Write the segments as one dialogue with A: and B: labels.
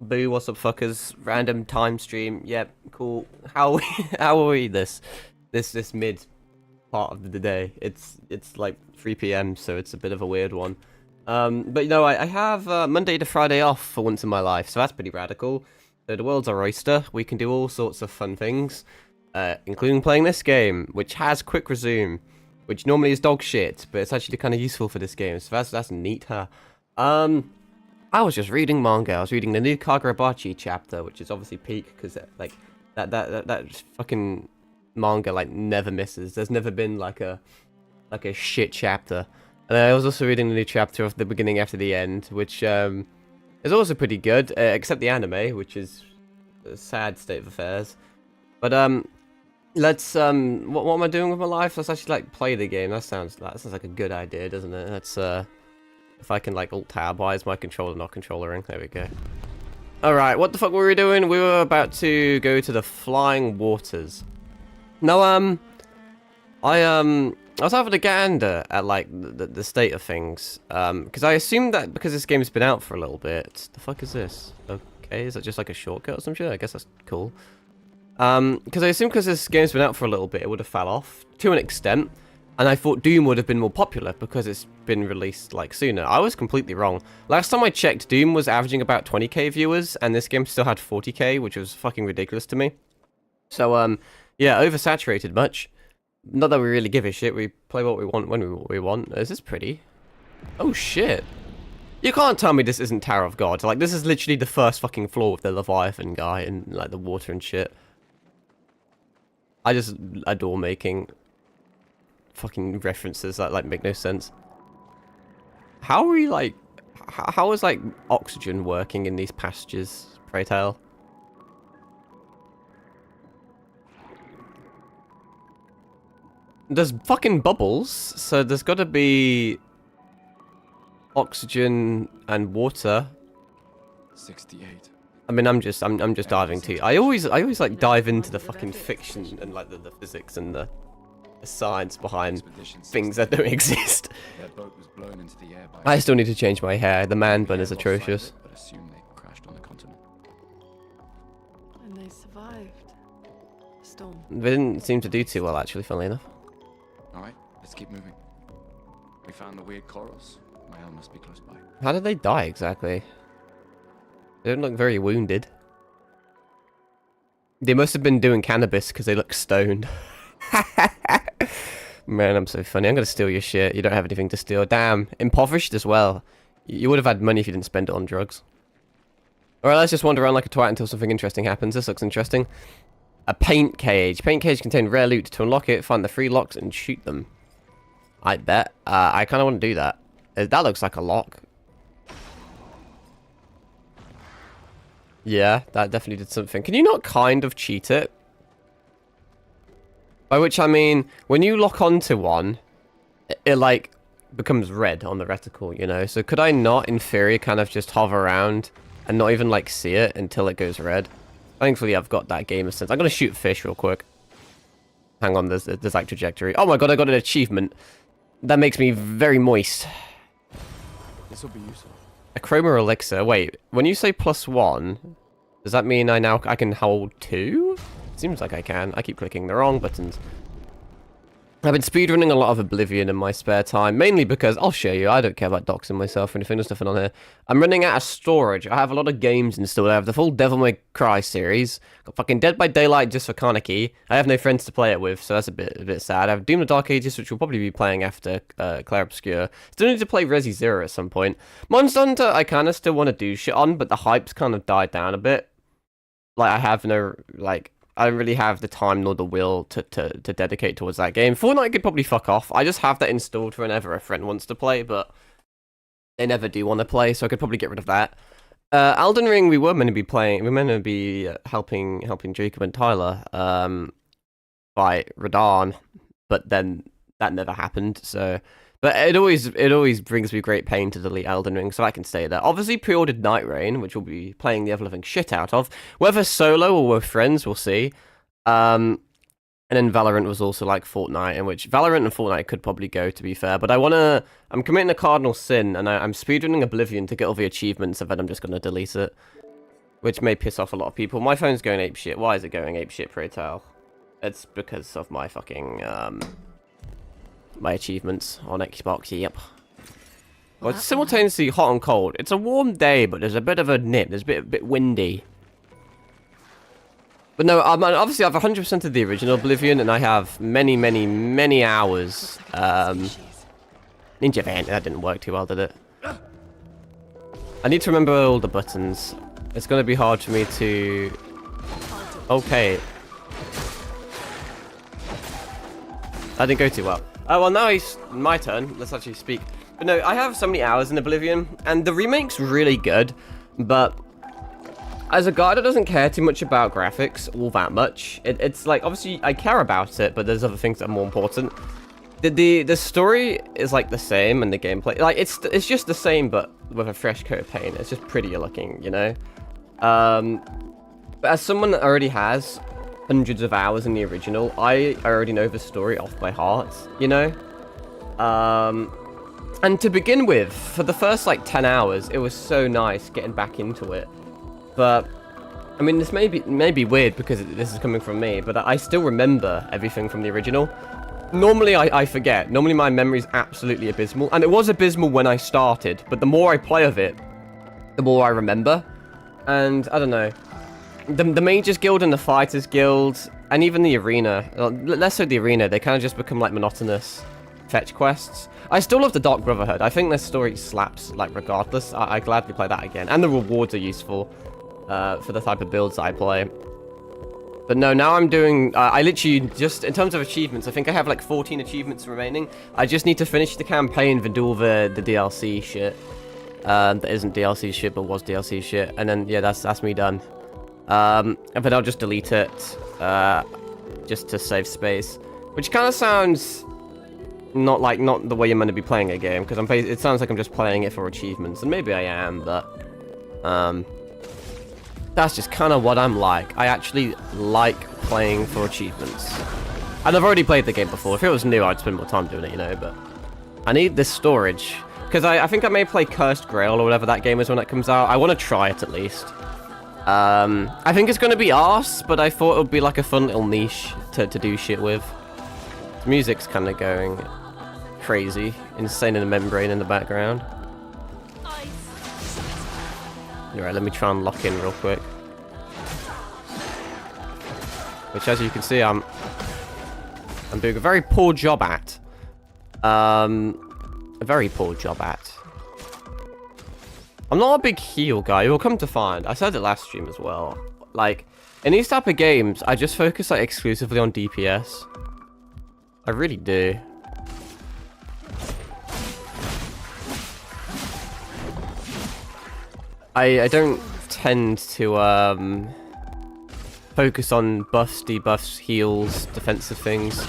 A: Boo, what's up, fuckers? Random time stream. Yep, cool. How how are we this mid part of the day? It's like 3 p.m. so it's a bit of a weird one. But you know, I have Monday to Friday off for once in my life, so that's pretty radical. So the world's our oyster. We can do all sorts of fun things, including playing this game, which has quick resume, which normally is dog shit, but it's actually kind of useful for this game. So that's neat, huh? I was just reading manga. I was reading the new Kagurabachi chapter, which is obviously peak because like that fucking manga like never misses. There's never been like a shit chapter. And I was also reading the new chapter of the beginning after the end, which is also pretty good, except the anime, which is a sad state of affairs. But let's what am I doing with my life? Let's actually like play the game. That sounds like a good idea, doesn't it? Let's if I can like alt tab, why is my controller not controllering? There we go. Alright, what the fuck were we doing? We were about to go to the flying waters. No, I was having a gander at like the state of things. Because I assumed that because this game's been out for a little bit. The fuck is this? Okay, is that just like a shortcut or some shit? I guess that's cool. Because I assumed because this game's been out for a little bit, it would have fell off to an extent. And I thought Doom would have been more popular because it's been released like sooner. I was completely wrong. Last time I checked, Doom was averaging about 20k viewers, and this game still had 40k, which was fucking ridiculous to me. So, yeah, oversaturated much. Not that we really give a shit. We play what we want when we want. Is this pretty? Oh shit! You can't tell me this isn't Tower of God. Like, this is literally the first fucking floor with the Leviathan guy and like the water and shit. I just adore making fucking references that like make no sense. How are we like how is like oxygen working in these pastures, pray tell? There's fucking bubbles, so there's got to be oxygen and water.
B: 68.
A: I mean, I'm just diving too. I always like dive into the fucking fiction and like the physics and the science behind things that don't exist.
B: Their boat was blown into the air by
A: I still need to change my hair. The man bun is atrocious.
B: but assume they crashed on the continent.
C: And they survived the storm.
A: They didn't seem to do too well, actually, funnily enough.
B: Alright, let's keep moving. We found the weird corals. My helm must be close by.
A: How did they die, exactly? They don't look very wounded. They must have been doing cannabis because they look stoned. Man, I'm so funny. I'm gonna steal your shit. You don't have anything to steal. Damn. Impoverished as well. You would have had money if you didn't spend it on drugs. Alright, let's just wander around like a twat until something interesting happens. This looks interesting. A paint cage. Paint cage contains rare loot. To unlock it, find the 3 locks and shoot them. I bet. I kind of want to do that. That looks like a lock. Yeah, that definitely did something. Can you not kind of cheat it? By which I mean, when you lock onto one, it like becomes red on the reticle, you know? So could I not, in theory, kind of just hover around and not even like see it until it goes red? Thankfully, I've got that gamer sense. I'm gonna shoot fish real quick. Hang on, there's like trajectory. Oh my god, I got an achievement. That makes me very moist.
B: This will be useful.
A: A chroma elixir. Wait, when you say +1, does that mean I can hold 2? Seems like I can. I keep clicking the wrong buttons. I've been speedrunning a lot of Oblivion in my spare time, mainly because, I'll show you, I don't care about doxing myself or anything, there's nothing on here. I'm running out of storage. I have a lot of games installed. I have the full Devil May Cry series. Got fucking Dead by Daylight just for Kaneki. I have no friends to play it with, so that's a bit sad. I have Doom the Dark Ages, which we'll probably be playing after Clair Obscur. Still need to play Resi Zero at some point. Monster Hunter, I kind of still want to do shit on, but the hype's kind of died down a bit. Like, I have no, like, I don't really have the time nor the will to dedicate towards that game. Fortnite could probably fuck off. I just have that installed for whenever a friend wants to play, but they never do want to play, so I could probably get rid of that. Elden Ring, we were meant to be playing. We were meant to be helping Jacob and Tyler fight Radahn, but then that never happened. So, but it always brings me great pain to delete Elden Ring, so I can stay there. Obviously, pre-ordered Night Rain, which we'll be playing the ever-living shit out of. Whether solo or with friends, we'll see. And then Valorant was also like Fortnite, in which Valorant and Fortnite could probably go, to be fair. But I'm committing a cardinal sin, and I'm speedrunning Oblivion to get all the achievements, and then I'm just gonna delete it. which may piss off a lot of people. My phone's going apeshit. Why is it going apeshit, pray tell? It's because of my fucking, my achievements on Xbox, yep. Well, it's simultaneously hot and cold. It's a warm day, but there's a bit of a nip. There's a bit windy. But no, obviously I have 100% of the original Oblivion, and I have many, many, many hours. Ninja Van, that didn't work too well, did it? I need to remember all the buttons. It's going to be hard for me to... Okay. That didn't go too well. Oh, well, now it's my turn. Let's actually speak. But no, I have so many hours in Oblivion, and the remake's really good, but as a guy that doesn't care too much about graphics all that much, it's like, obviously, I care about it, but there's other things that are more important. The story is like the same, and the gameplay, like, it's just the same, but with a fresh coat of paint. It's just prettier looking, you know? But as someone that already has hundreds of hours in the original, I already know the story off by heart, you know? And to begin with, for the first, like, 10 hours, it was so nice getting back into it. But, I mean, this may be weird because this is coming from me, but I still remember everything from the original. Normally, I forget. Normally, my memory's absolutely abysmal. And it was abysmal when I started, but the more I play of it, the more I remember. And, I don't know. The Mages Guild and the Fighters Guild, and even the Arena, less so the Arena, they kind of just become, like, monotonous fetch quests. I still love the Dark Brotherhood. I think their story slaps, like, regardless. I gladly play that again. And the rewards are useful for the type of builds I play. But no, now I'm doing... I literally just... In terms of achievements, I think I have, like, 14 achievements remaining. I just need to finish the campaign and do all the DLC shit. That isn't DLC shit, but was DLC shit. And then, yeah, that's me done. But I'll just delete it. Just to save space. Which kind of sounds... Not the way you're meant to be playing a game, because it sounds like I'm just playing it for achievements, and maybe I am, but that's just kind of what I'm like. I actually like playing for achievements, and I've already played the game before. If it was new, I'd spend more time doing it, you know. But I need this storage because I think I may play Cursed Grail or whatever that game is when it comes out. I want to try it at least. I think it's going to be arse, but I thought it would be like a fun little niche to do shit with. The music's kind of going crazy, insane in the membrane in the background. Alright, let me try and lock in real quick. Which, as you can see, I'm doing a very poor job at. A very poor job at. I'm not a big heal guy, you'll come to find. I said it last stream as well. Like, in these type of games, I just focus like exclusively on DPS. I really do. I don't tend to focus on buffs, debuffs, heals, defensive things.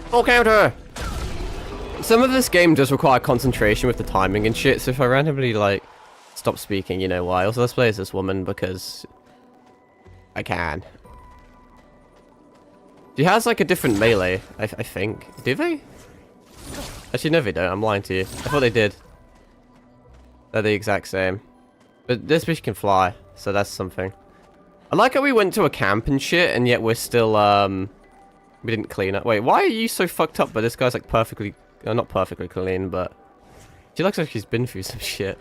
A: Full counter! Some of this game does require concentration with the timing and shit, so if I randomly, like, stop speaking, you know why. Also, let's play as this woman because I can. She has, like, a different melee, I think. Do they? Actually, no, they don't. I'm lying to you. I thought they did. They're the exact same. But this bitch can fly, so that's something. I like how we went to a camp and shit, and yet we're still, we didn't clean up. Wait, why are you so fucked up? But this guy's, like, perfectly... not perfectly clean, but... She looks like she's been through some shit.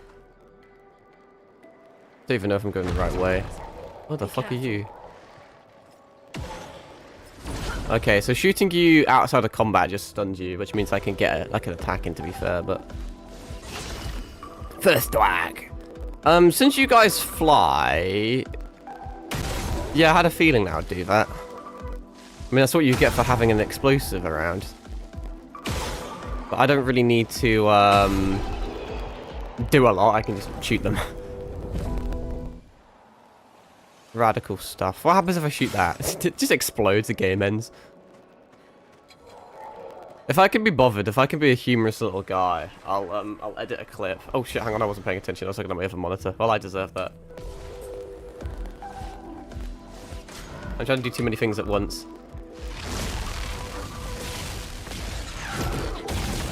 A: Don't even know if I'm going the right way. What the fuck are you? Okay, so shooting you outside of combat just stuns you, which means I can get like an attack in, to be fair, but... First whack! Since you guys fly... Yeah, I had a feeling that would do that. I mean, that's what you get for having an explosive around. But I don't really need to, do a lot, I can just shoot them. Radical stuff. What happens if I shoot that? It just explodes, the game ends. If I can be bothered, if I can be a humorous little guy, I'll edit a clip. Oh shit, hang on, I wasn't paying attention. I was looking at my other monitor. Well, I deserve that. I'm trying to do too many things at once.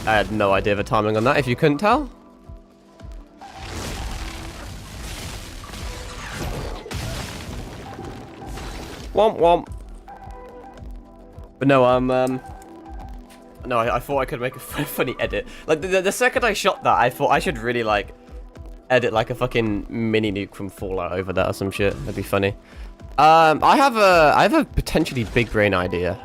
A: I had no idea the timing on that, if you couldn't tell. Womp womp. But no, no, I thought I could make a funny edit. Like, the second I shot that, I thought I should really, like, edit, like, a fucking mini nuke from Fallout over that or some shit. That'd be funny. I have a potentially big brain idea.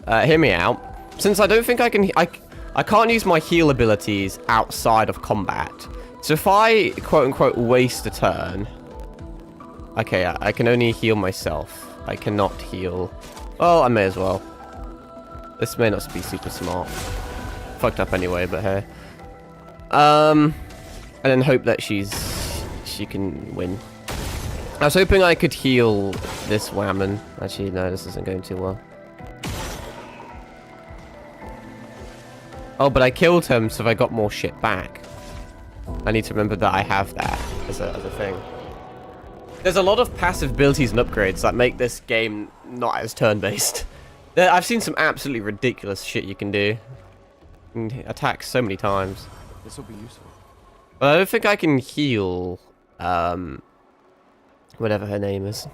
A: Hear me out. Since I don't think I can... I can't use my heal abilities outside of combat. So if I, quote-unquote, waste a turn... Okay, I can only heal myself. I cannot heal... Well, I may as well. This may not be super smart. Fucked up anyway, but hey. And then hope that she can win. I was hoping I could heal this whammon. Actually, no, this isn't going too well. Oh, but I killed him, so I got more shit back. I need to remember that I have that as a thing. There's a lot of passive abilities and upgrades that make this game not as turn-based. I've seen some absolutely ridiculous shit you can do. You can attack so many times.
B: This will be useful.
A: But I don't think I can heal, whatever her name is.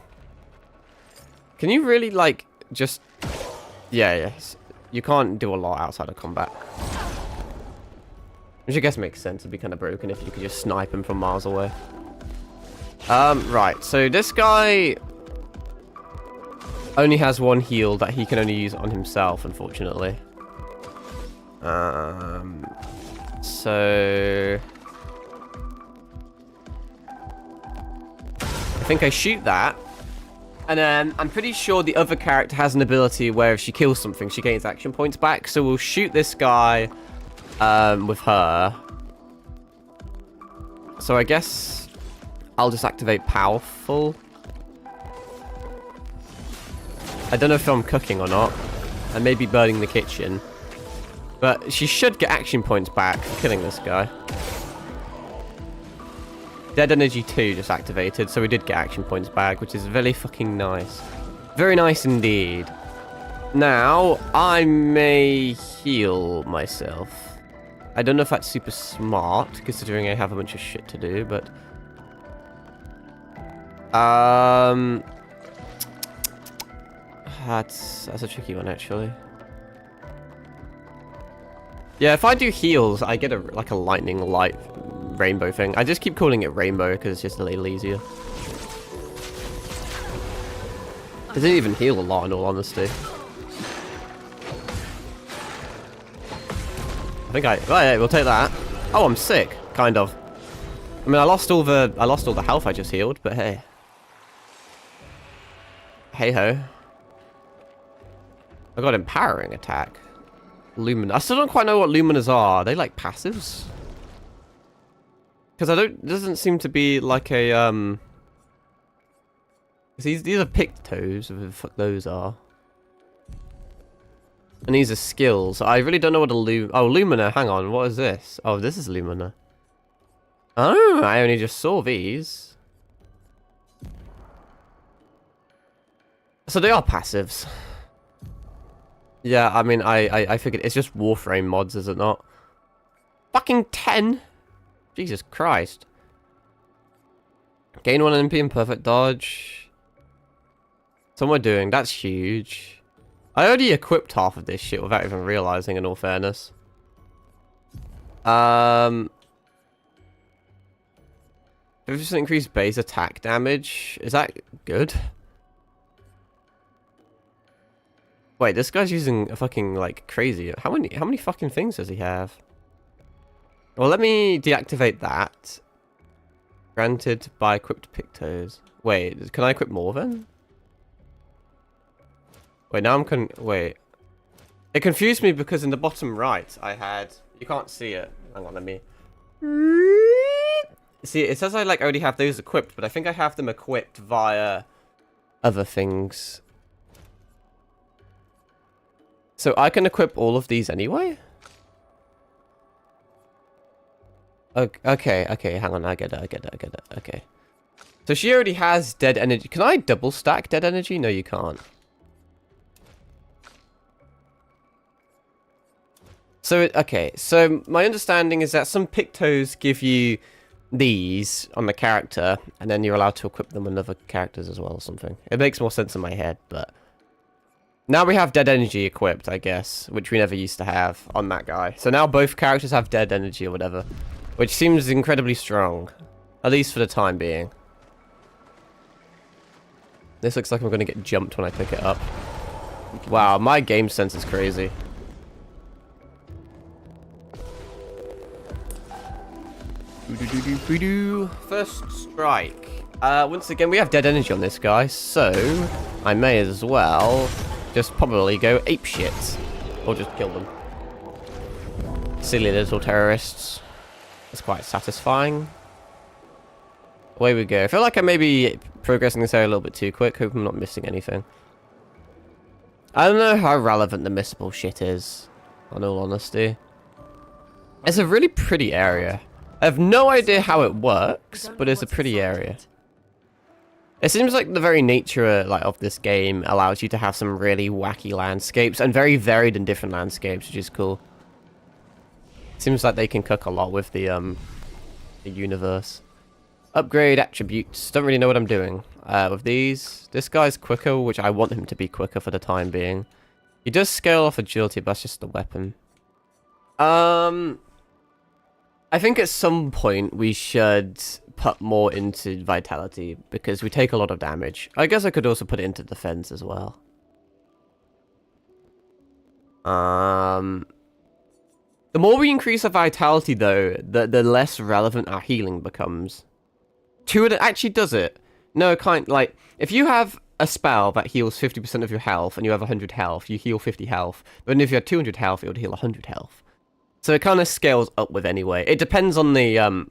A: Can you really, like, just... Yeah, yes. You can't do a lot outside of combat. Which I guess makes sense. It'd be kind of broken if you could just snipe him from miles away. Right. So this guy only has one heal that he can only use on himself, unfortunately. So... I think I shoot that. And then I'm pretty sure the other character has an ability where if she kills something, she gains action points back. So we'll shoot this guy with her. So I guess I'll just activate Powerful. I don't know if I'm cooking or not. I may be burning the kitchen. But she should get action points back for killing this guy. Dead Energy 2 just activated, so we did get action points back, which is very fucking nice. Very nice indeed. Now, I may heal myself. I don't know if that's super smart, considering I have a bunch of shit to do, but... That's a tricky one, actually. Yeah, if I do heals, I get a lightning light rainbow thing. I just keep calling it rainbow because it's just a little easier. It didn't even heal a lot, in all honesty. I think right, we'll take that. Oh, I'm sick, kind of. I mean, I lost all the health I just healed, but hey. Hey ho. I got empowering attack. Lumina. I still don't quite know what Luminas are. Are they like passives? Because it doesn't seem to be like a these are pictos, whatever the fuck those are. And these are skills. I really don't know what a Lumina, hang on, what is this? Oh, this is Lumina. Oh, I only just saw these. So they are passives. Yeah, I mean, I figured it's just Warframe mods, is it not? Fucking 10! Jesus Christ. Gain 1 MP and perfect dodge. So what am I doing? That's huge. I already equipped half of this shit without even realizing, in all fairness. 50% increased base attack damage. Is that good? Wait, this guy's using a fucking, like, crazy. How many fucking things does he have? Well, let me deactivate that. Granted by equipped pictos. Wait, can I equip more then? Wait, now wait. It confused me because in the bottom right, I had... You can't see it. Hang on, let me... See, it says I, like, already have those equipped, but I think I have them equipped via other things. So I can equip all of these anyway? Okay, hang on, I get it, okay. So she already has dead energy. Can I double stack dead energy? No, you can't. So, okay, so my understanding is that some Pictos give you these on the character, and then you're allowed to equip them with other characters as well or something. It makes more sense in my head, but... Now we have dead energy equipped, I guess, which we never used to have on that guy. So now both characters have dead energy or whatever, which seems incredibly strong, at least for the time being. This looks like I'm going to get jumped when I pick it up. Wow, my game sense is crazy. First strike. Once again, we have dead energy on this guy, so I may as well just probably go apeshit. Or just kill them. Silly little terrorists. That's quite satisfying. Away we go. I feel like I may be progressing this area a little bit too quick. Hope I'm not missing anything. I don't know how relevant the missable shit is, in all honesty. It's a really pretty area. I have no idea how it works, but it's a pretty area. It seems like the very nature of this game allows you to have some really wacky landscapes and very varied and different landscapes, which is cool. Seems like they can cook a lot with the universe. Upgrade attributes. Don't really know what I'm doing with these. This guy's quicker, which I want him to be quicker for the time being. He does scale off agility, but that's just the weapon. I think at some point we should put more into vitality because we take a lot of damage. I guess I could also put it into defense as well. The more we increase our vitality though, the less relevant our healing becomes. It actually does it. No, like if you have a spell that heals 50% of your health and you have 100 health, you heal 50 health. But if you had 200 health, it would heal 100 health. So it kind of scales up with anyway. It depends on the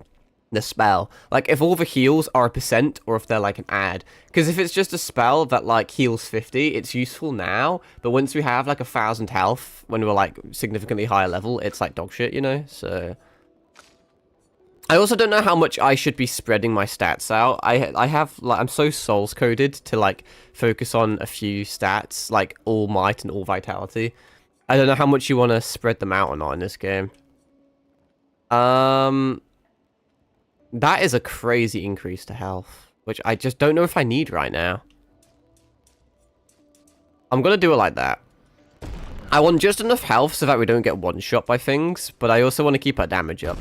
A: spell. Like, if all the heals are a percent, or if they're, like, an add. Because if it's just a spell that, like, heals 50, it's useful now. But once we have, like, 1,000 health, when we're, like, significantly higher level, it's, like, dog shit, you know? So... I also don't know how much I should be spreading my stats out. I have, like, I'm so souls-coded to, like, focus on a few stats, like, all might and all vitality. I don't know how much you want to spread them out or not in this game. That is a crazy increase to health, which I just don't know if I need right now. I'm going to do it like that. I want just enough health so that we don't get one-shot by things, but I also want to keep our damage up.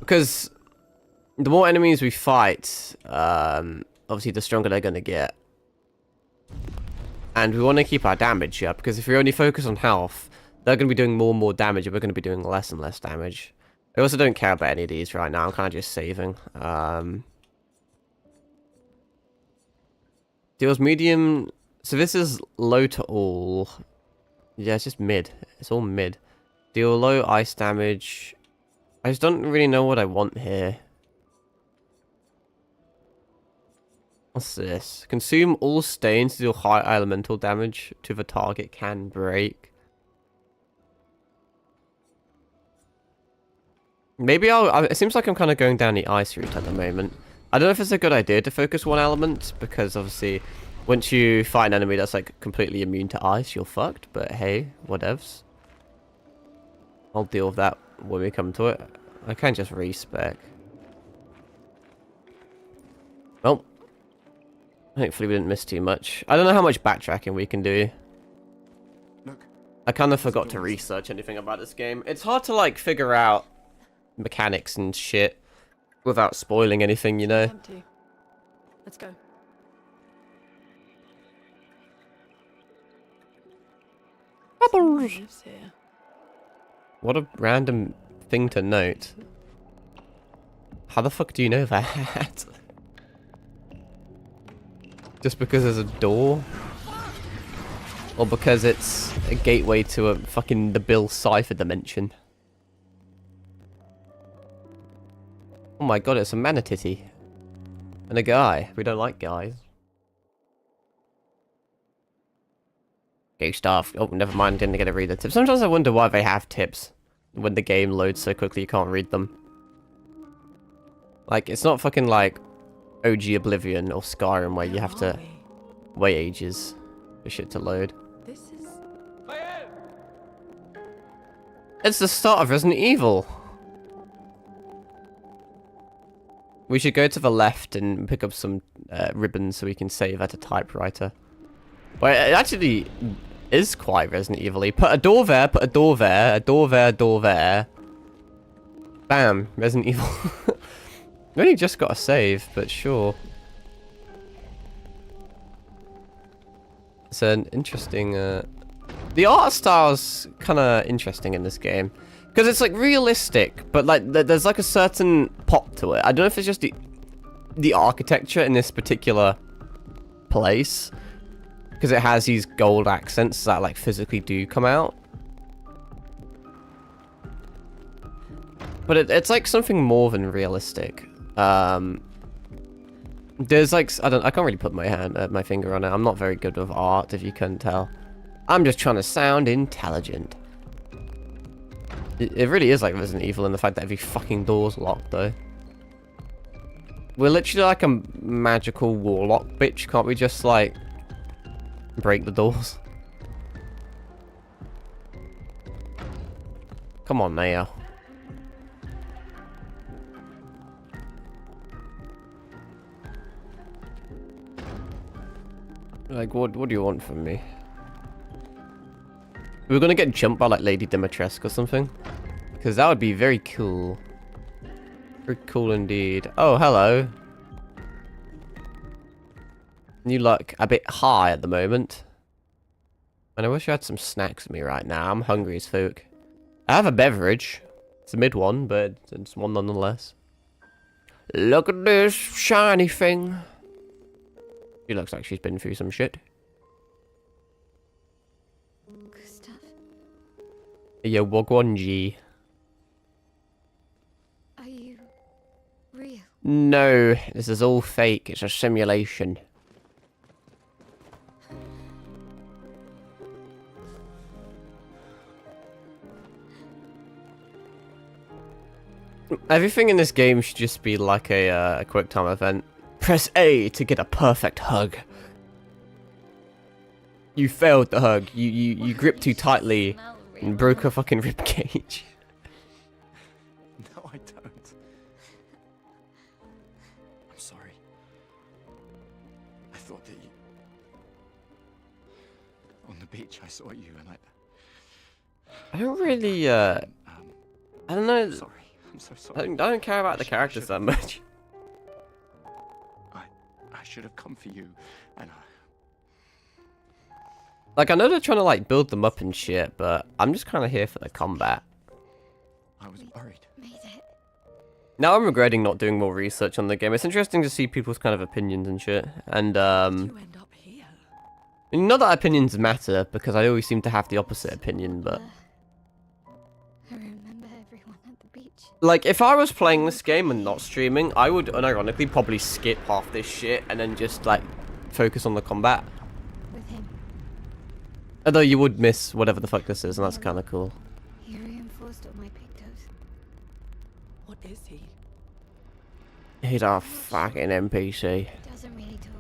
A: Because the more enemies we fight, obviously the stronger they're going to get. And we want to keep our damage up, because if we only focus on health, they're going to be doing more and more damage, and we're going to be doing less and less damage. I also don't care about any of these right now. I'm kind of just saving. Deals medium... So this is low to all. Yeah, it's just mid. It's all mid. Deal low ice damage. I just don't really know what I want here. What's this? Consume all stains to deal high elemental damage to the target can break. Maybe it seems like I'm kind of going down the ice route at the moment. I don't know if it's a good idea to focus one element, because obviously once you fight an enemy that's like completely immune to ice, you're fucked, but hey, whatevs. I'll deal with that when we come to it. I can just respec. Well, hopefully we didn't miss too much. I don't know how much backtracking we can do.
B: Look,
A: I kind of forgot to research anything about this game. It's hard to like figure out mechanics and shit without spoiling anything, you know?
C: Empty. Let's go. Someone lives here.
A: What a random thing to note. How the fuck do you know that? Just because there's a door? Or because it's a gateway to a fucking the Bill Cipher dimension? Oh my god, it's a manatitty. And a guy. We don't like guys. Okay, staff. Oh, never mind. Didn't get to read the tips. Sometimes I wonder why they have tips when the game loads so quickly you can't read them. Like, it's not fucking like OG Oblivion or Skyrim where you have to wait ages for shit to load.
C: This is...
A: It's the start of Resident Evil. We should go to the left and pick up some ribbons so we can save at a typewriter. But it actually is quite Resident Evil-y. Put a door there, put a door there, a door there, a door there. Bam, Resident Evil. We only just got a save, but sure. It's an interesting... The art style's kind of interesting in this game. Because it's like realistic, but like there's like a certain pop to it. I don't know if it's just the architecture in this particular place. Because it has these gold accents that like physically do come out. But it's like something more than realistic. There's like, I can't really put my finger on it. I'm not very good with art, if you couldn't tell. I'm just trying to sound intelligent. It really is like Resident Evil in the fact that every fucking door's locked, though. We're literally like a magical warlock bitch. Can't we just, like, break the doors? Come on now. Like, what do you want from me? We're gonna get jumped by like Lady Dimitrescu or something, because that would be very cool. Very cool indeed. Oh, hello. You look a bit high at the moment. And I wish I had some snacks with me right now. I'm hungry as fuck. I have a beverage. It's a mid one, but it's one nonetheless. Look at this shiny thing. She looks like she's been through some shit. Yo, Wagwan G.
D: Are you real?
A: No, this is all fake. It's a simulation. Everything in this game should just be like a quick time event. Press A to get a perfect hug. You failed the hug. You gripped too tightly and broke a fucking rib cage.
B: No, I don't. I'm sorry. I thought that you... On the beach, I saw you and
A: I don't really, I don't know.
B: Sorry. I'm so sorry.
A: I don't care about the characters that much.
B: I should have come for you, and
A: Like, I know they're trying to, like, build them up and shit, but I'm just kind of here for the combat.
B: I was worried.
D: Made it.
A: Now I'm regretting not doing more research on the game. It's interesting to see people's kind of opinions and shit. And,
C: You end up here.
A: not that opinions matter, because I always seem to have the opposite opinion, but...
D: I remember everyone at the beach.
A: Like, if I was playing this game and not streaming, I would, unironically, probably skip half this shit and then just, like, focus on the combat.
D: With him.
A: Although you would miss whatever the fuck this is, and that's kind of cool.
D: He reinforced all my pictos.
C: What is he?
A: He's a fucking NPC.
D: He doesn't really talk.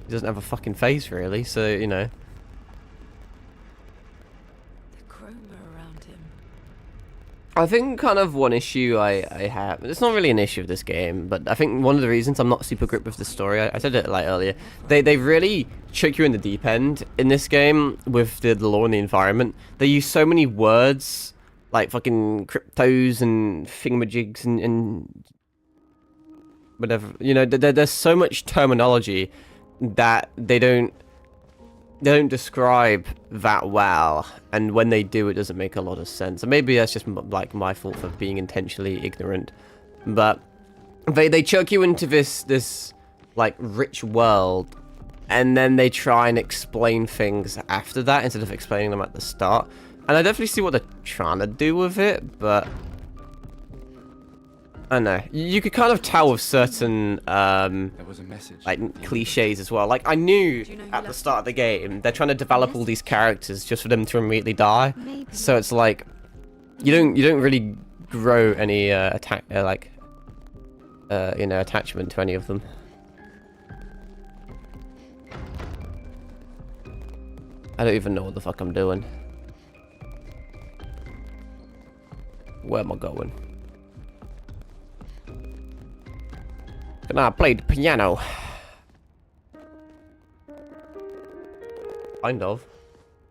A: He doesn't have a fucking face, really, so, you know.
C: The chroma around him.
A: I think kind of one issue I have, it's not really an issue of this game, but I think one of the reasons I'm not super gripped with the story, I said it like earlier, they really chuck you in the deep end in this game with the lore and the environment. They use so many words, like fucking cryptos and thingamajigs and whatever, you know, there's so much terminology that they don't describe that well, and when they do, it doesn't make a lot of sense. And maybe that's just like my fault for being intentionally ignorant, but they chuck you into this like rich world, and then they try and explain things after that instead of explaining them at the start. And I definitely see what they're trying to do with it, but I don't know. You could kind of tell with certain
B: there was a message.
A: like cliches as well. Like I knew
C: Do you know who
A: at the
C: left
A: start of the game they're trying to develop all these characters just for them to immediately die.
D: Maybe.
A: So it's like you don't really grow any you know, attachment to any of them. I don't even know what the fuck I'm doing. Where am I going? Can I play the piano? Kind of.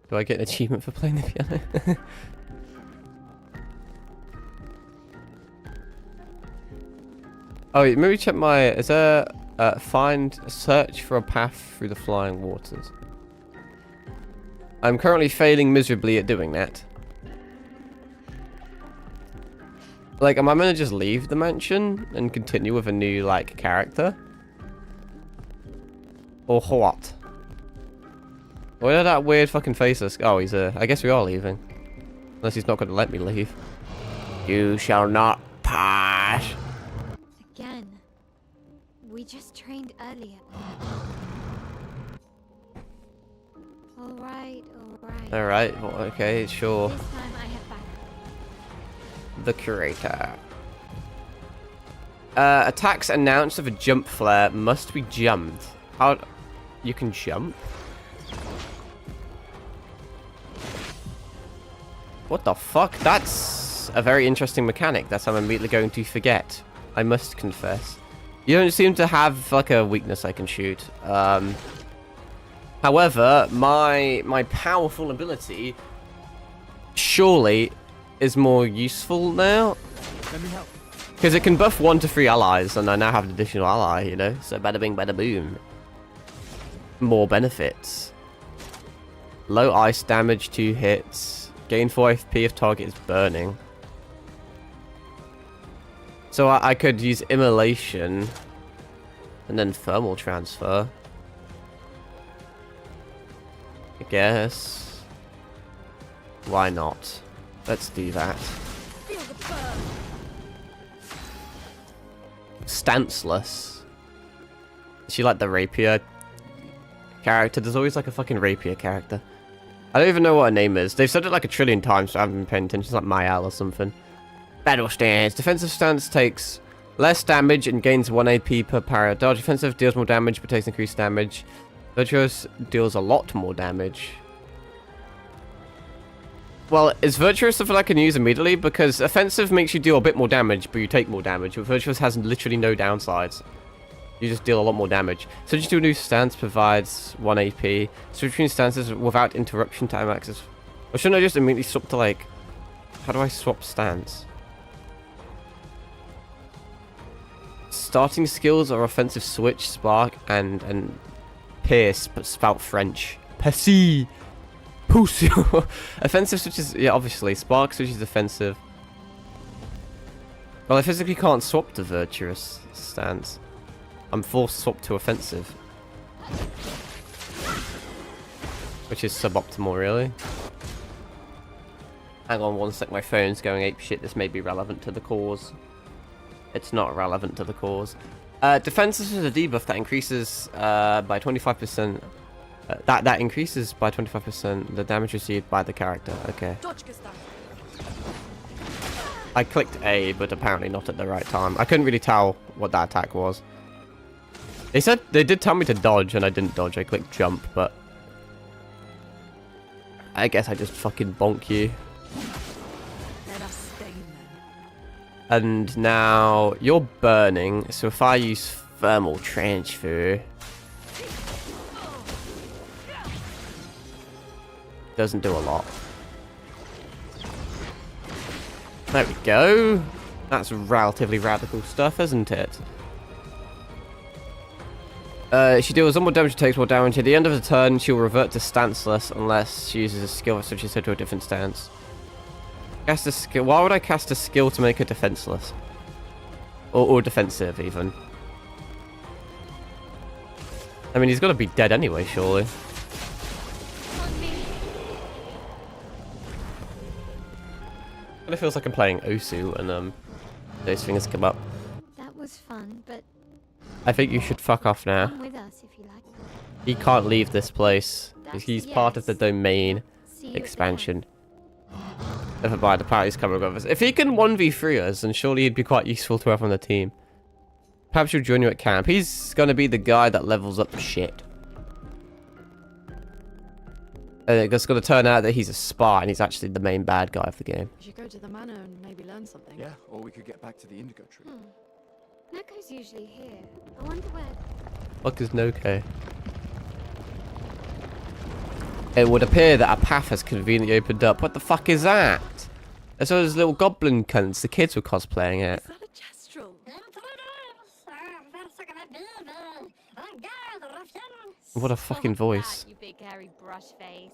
A: Do I get an achievement for playing the piano? Oh, maybe check my... Is there... search for a path through the flying waters. I'm currently failing miserably at doing that. Like, am I gonna just leave the mansion and continue with a new, like, character? Or what? Where did that weird fucking face us? Oh, he's I guess we are leaving. Unless he's not gonna let me leave. You shall not pass.
D: Again. We just trained earlier. Alright, alright.
A: Alright, well, okay, sure.
D: This time I have backup.
A: The curator. Attacks announced with a jump flare must be jumped. How... You can jump? What the fuck? That's a very interesting mechanic that I'm immediately going to forget. I must confess. You don't seem to have, like, a weakness I can shoot. However, my powerful ability surely is more useful now.
B: Let me help.
A: Because it can buff 1 to 3 allies, and I now have an additional ally, you know? So bada bing, bada boom. More benefits. Low ice damage, 2 hits. Gain 4 FP if target is burning. So I could use immolation. And then thermal transfer. I guess. Why not? Let's do that. Stanceless. Is she like the rapier character? There's always like a fucking rapier character. I don't even know what her name is. They've said it like a trillion times, so I haven't been paying attention. It's like Mayal or something. Battle stance. Defensive stance takes less damage and gains 1 AP per parry dodge. Defensive deals more damage but takes increased damage. Virtuous deals a lot more damage. Well, is Virtuous something I can use immediately? Because offensive makes you deal a bit more damage, but you take more damage. But Virtuous has literally no downsides. You just deal a lot more damage. Switching to a new stance provides 1 AP. Switch between stances without interruption time access. Or shouldn't I just immediately swap to, like... How do I swap stance? Starting skills are offensive switch, spark, and pierce, but spout French. Percy! Pussy! Offensive switches... Yeah, obviously. Spark switches offensive. Well, I physically can't swap to virtuous stance. I'm forced to swap to offensive. Which is suboptimal, really. Hang on one sec, my phone's going ape shit. This may be relevant to the cause. It's not relevant to the cause. Defenses is a debuff that increases by 25%. That increases by 25% the damage received by the character. Okay. I clicked A, but apparently not at the right time. I couldn't really tell what that attack was. They did tell me to dodge, and I didn't dodge. I clicked jump, but I guess I just fucking bonk you.
C: Let us stay then.
A: And now you're burning, so if I use thermal transfer, doesn't do a lot. There we go. That's relatively radical stuff, isn't it? She deals more damage, takes more damage. At the end of the turn, she'll revert to stanceless unless she uses a skill such as to a different stance. Cast a skill. Why would I cast a skill to make her defenseless? Or defensive, even? I mean, he's got to be dead anyway, surely. It feels like I'm playing Osu and those things come up.
D: That was fun, but
A: I think you should fuck off now.
D: come with us if you like.
A: He can't leave this place. He's part of the domain
D: See you
A: expansion. Never mind, the party's coming with us. If he can 1v3 us, then surely he'd be quite useful to have on the team. Perhaps he'll join you at camp. He's gonna be the guy that levels up shit. And it's going to turn out that he's a spy and he's actually the main bad guy of the game.
C: We should go to the manor and maybe learn something.
B: Yeah, or we could get back to the indigo tree.
D: Noko's usually here. I wonder where.
A: Fuck is Noko? It would appear that a path has conveniently opened up. What the fuck is that? There's all those little goblin cunts. The kids were cosplaying it.
C: Is that a Kestrel?
A: What a fucking voice.
D: That, you big hairy brush face.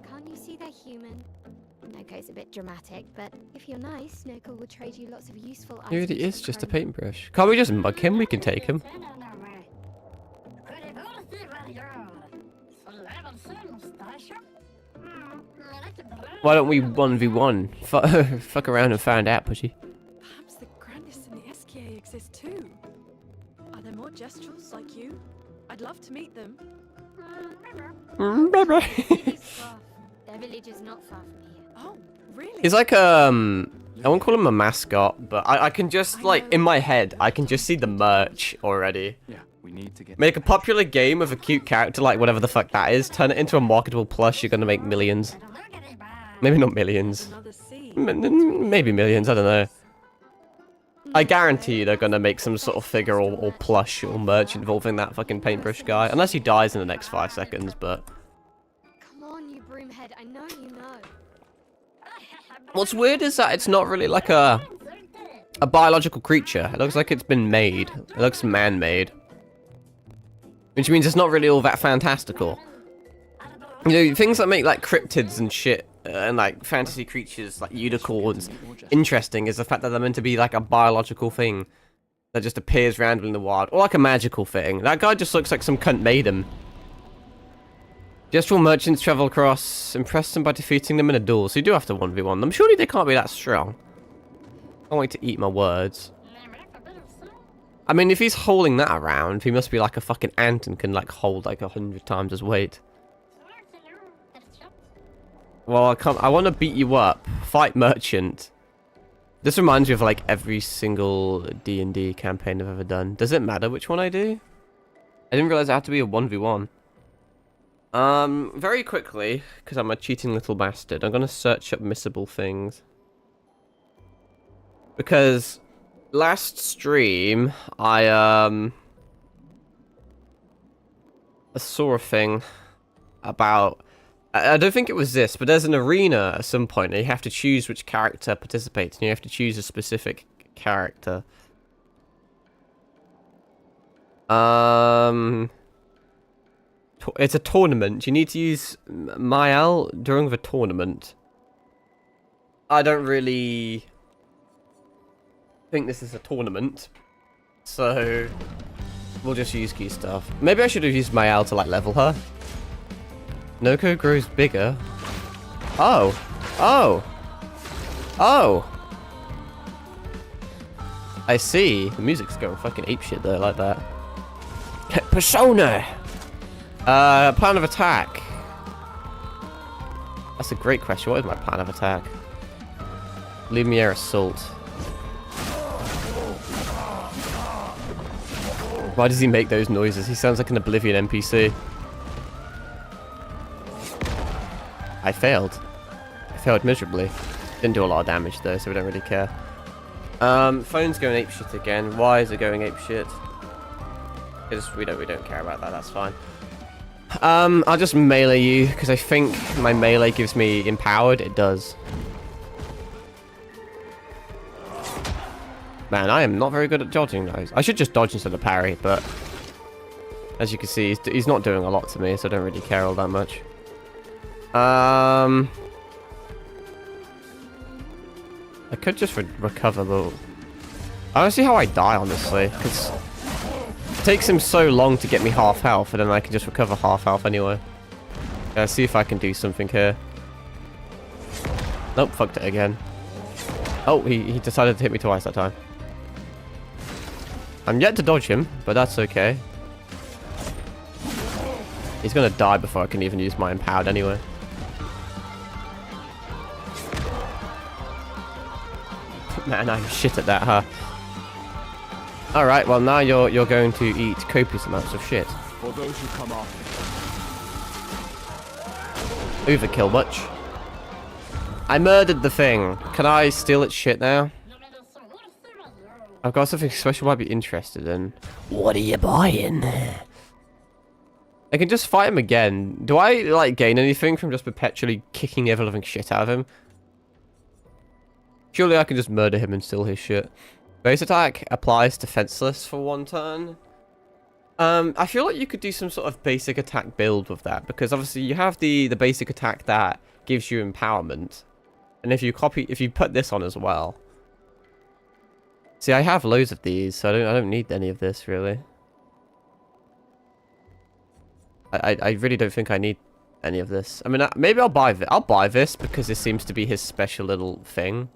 D: Can't you see they're human? Noko's a bit dramatic, but if you're nice, Noko will trade you lots of useful items.
A: He really is
D: for
A: just a
D: chrome.
A: paintbrush. Can't we just mug him? We can take him. Why don't we 1v1? Fuck around and find out, Pushy.
C: Perhaps the grandest in the SKA exist too. Are there more Gestrels like you? I'd love to meet them.
D: He's far. Their village is not far from here.
C: Oh, really?
A: He's like I won't call him a mascot, but I can just like in my head I can just see the merch already.
B: Yeah, we need to get.
A: Make a popular game of a cute character like whatever the fuck that is, turn it into a marketable plush, you're gonna make millions. Maybe not millions.
C: Another sea.
A: Maybe millions, I don't know. I guarantee you they're gonna make some sort of figure or plush or merch involving that fucking paintbrush guy. Unless he dies in the next 5 seconds, but...
D: Come on, you broomhead. I know you know.
A: What's weird is that it's not really like a biological creature. It looks like it's been made. It looks man-made. Which means it's not really all that fantastical. You know, things that make like cryptids and shit, and like fantasy creatures like unicorns interesting is the fact that they're meant to be like a biological thing that just appears randomly in the wild, or like a magical thing. That guy just looks like some cunt made him. Gestural merchants travel across, impress them by defeating them in a duel, so you do have to 1v1 them. Surely they can't be that strong. I can't wait to eat my words. I mean, if he's holding that around, he must be like a fucking ant and can like hold like 100 times his weight. Well, I want to beat you up. Fight merchant. This reminds me of like every single D&D campaign I've ever done. Does it matter which one I do? I didn't realize it had to be a 1v1. Very quickly, because I'm a cheating little bastard, I'm going to search up missable things. Because last stream, I saw a thing about... I don't think it was this, but there's an arena at some point, and you have to choose which character participates, and you have to choose a specific character. It's a tournament. You need to use Mael during the tournament. I don't really think this is a tournament, so we'll just use key stuff. Maybe I should have used Mael to like level her. Noko grows bigger. Oh. Oh. Oh. I see. The music's going fucking apeshit though, like that. Persona! Plan of attack. That's a great question. What is my plan of attack? Lumiere Assault. Why does he make those noises? He sounds like an Oblivion NPC. I failed. I failed miserably. Didn't do a lot of damage though, so we don't really care. Phone's going apeshit again. Why is it going apeshit? Because we don't care about that. That's fine. I'll just melee you because I think my melee gives me empowered. It does. Man, I am not very good at dodging those. I should just dodge instead of parry, but as you can see, he's not doing a lot to me, so I don't really care all that much. I could just recover though. I don't see how I die, honestly, because it takes him so long to get me half health, and then I can just recover half health anyway. Let's see if I can do something here. Nope, fucked it again. Oh, he decided to hit me twice that time. I'm yet to dodge him, but that's okay. He's gonna die before I can even use my empowered anyway. Man, I'm shit at that, huh? Alright, well now you're going to eat copious amounts of shit.
B: For those who come after.
A: overkill much. I murdered the thing. Can I steal its shit now? I've got something special I might be interested in. What are you buying? I can just fight him again. Do I, like, gain anything from just perpetually kicking ever living shit out of him? Surely I can just murder him and steal his shit. Base attack applies defenseless for 1 turn. I feel like you could do some sort of basic attack build with that, because obviously you have the basic attack that gives you empowerment. And if you put this on as well. See, I have loads of these, so I don't need any of this really. I really don't think I need any of this. I mean, maybe I'll buy this because this seems to be his special little thing.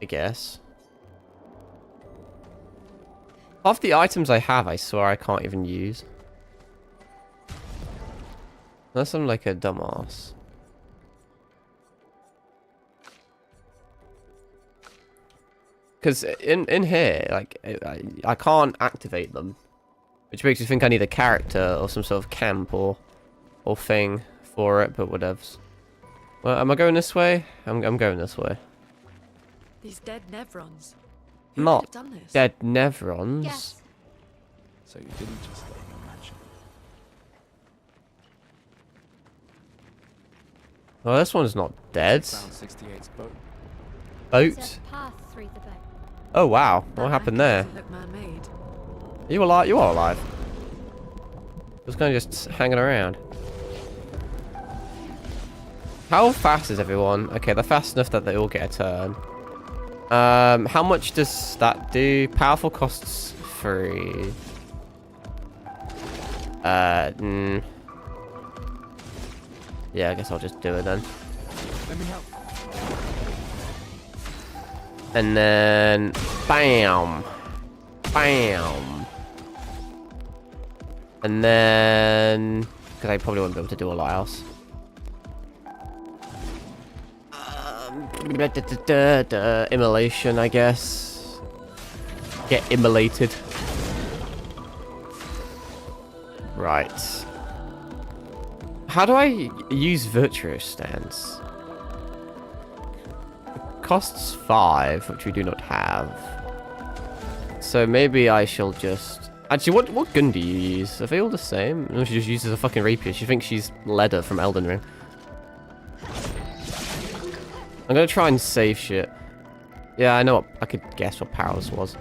A: I guess. Half the items I have, I swear I can't even use. Unless I'm like a dumbass. Because in here, like, I can't activate them. Which makes you think I need a character or some sort of camp or thing for it, but whatevs. Well, am I going this way? I'm going this way.
C: These dead Nevrons. Who
A: Not
C: could have done this?
A: dead Nevrons.
D: Yes.
B: So you didn't just let me imagine.
A: Well, this one's not dead.
B: Found 68's boat.
D: There's
A: Boat.
D: a path through the boat.
A: Oh wow,
C: That
A: what happened
C: anchor
A: there?
C: doesn't look man-made.
A: You alive? You are alive. Just kind of just hanging around. How fast is everyone? Okay, they're fast enough that they all get a turn. How much does that do? Powerful costs 3. Yeah, I guess I'll just do it then.
B: Let me help.
A: And then, bam, bam, and then, because I probably won't be able to do a lot else. Immolation, I guess. Get immolated. Right. How do I use Virtuo Stance? It costs 5, which we do not have. So maybe I shall just... Actually, what gun do you use? Are they all the same? No, she just uses a fucking rapier. She thinks she's Leda from Elden Ring. I'm gonna try and save shit. Yeah, I know what... I could guess what Powerless was.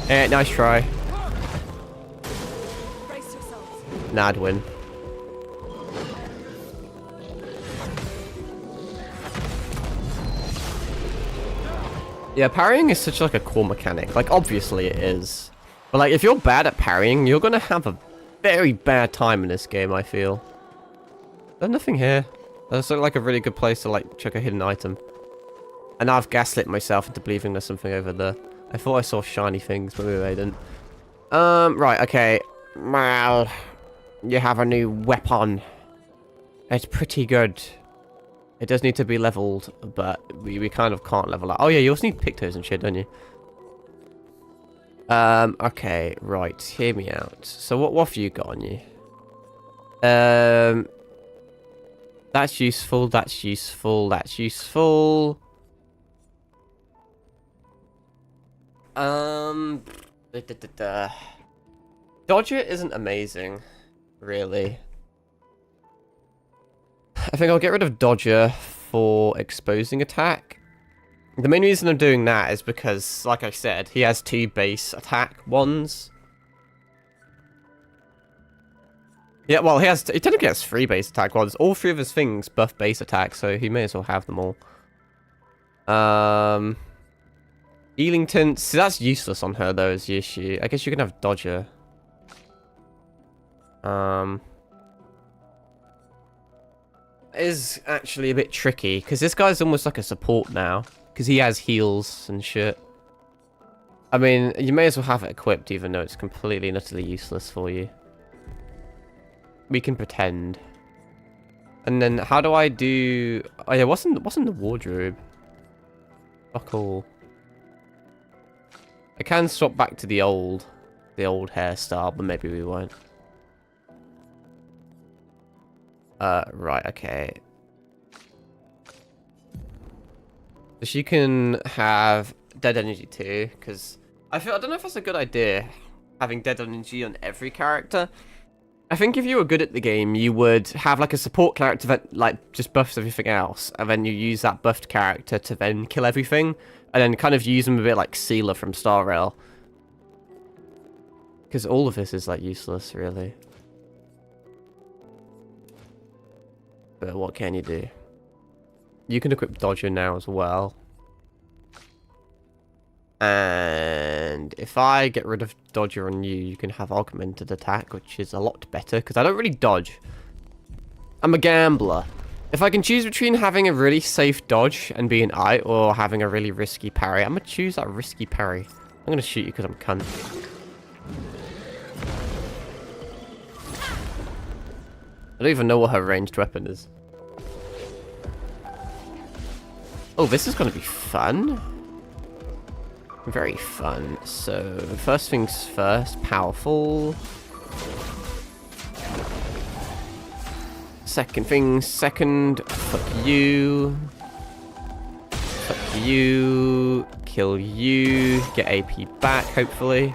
A: Nice try.
C: Brace yourselves.
A: Nah, I'd win. Yeah, parrying is such like a cool mechanic. Like, obviously it is. But like, if you're bad at parrying, you're gonna have a very bad time in this game, I feel. There's nothing here. That's like a really good place to like check a hidden item. And now I've gaslit myself into believing there's something over there. I thought I saw shiny things, but maybe I didn't. Right, okay. Well, you have a new weapon. It's pretty good. It does need to be leveled, but we kind of can't level up. Oh yeah, you also need pictos and shit, don't you? Okay, right. Hear me out. So what have you got on you? That's useful, that's useful, that's useful. Dodger isn't amazing, really. I think I'll get rid of Dodger for exposing attack. The main reason I'm doing that is because, like I said, he has 2 base attack ones. Yeah, well, he technically has 3 base attack ones. All 3 of his things buff base attack, so he may as well have them all. Healing Tint. See, that's useless on her, though, is the issue. I guess you can have Dodger. Is actually a bit tricky, because this guy's almost like a support now. Because he has heals and shit. I mean, you may as well have it equipped, even though it's completely and utterly useless for you. We can pretend. And then, how do I do... Oh yeah, what's in the wardrobe? Fuck all. I can swap back to the old hairstyle, but maybe we won't. Right, okay. So she can have dead energy too, because I don't know if that's a good idea, having dead energy on every character. I think if you were good at the game, you would have like a support character that like just buffs everything else, and then you use that buffed character to then kill everything, and then kind of use them a bit like Sealer from Star Rail. Because all of this is like useless, really. But what can you do? You can equip Dodger now as well. And if I get rid of Dodger on you, you can have Augmented Attack, which is a lot better, because I don't really dodge. I'm a gambler. If I can choose between having a really safe dodge and being eye, or having a really risky parry, I'm going to choose that risky parry. I'm going to shoot you because I'm a cunt. I don't even know what her ranged weapon is. Oh, this is going to be fun. Very fun. So, first things first, powerful. Second things second, fuck you. Fuck you. Kill you. Get AP back, hopefully.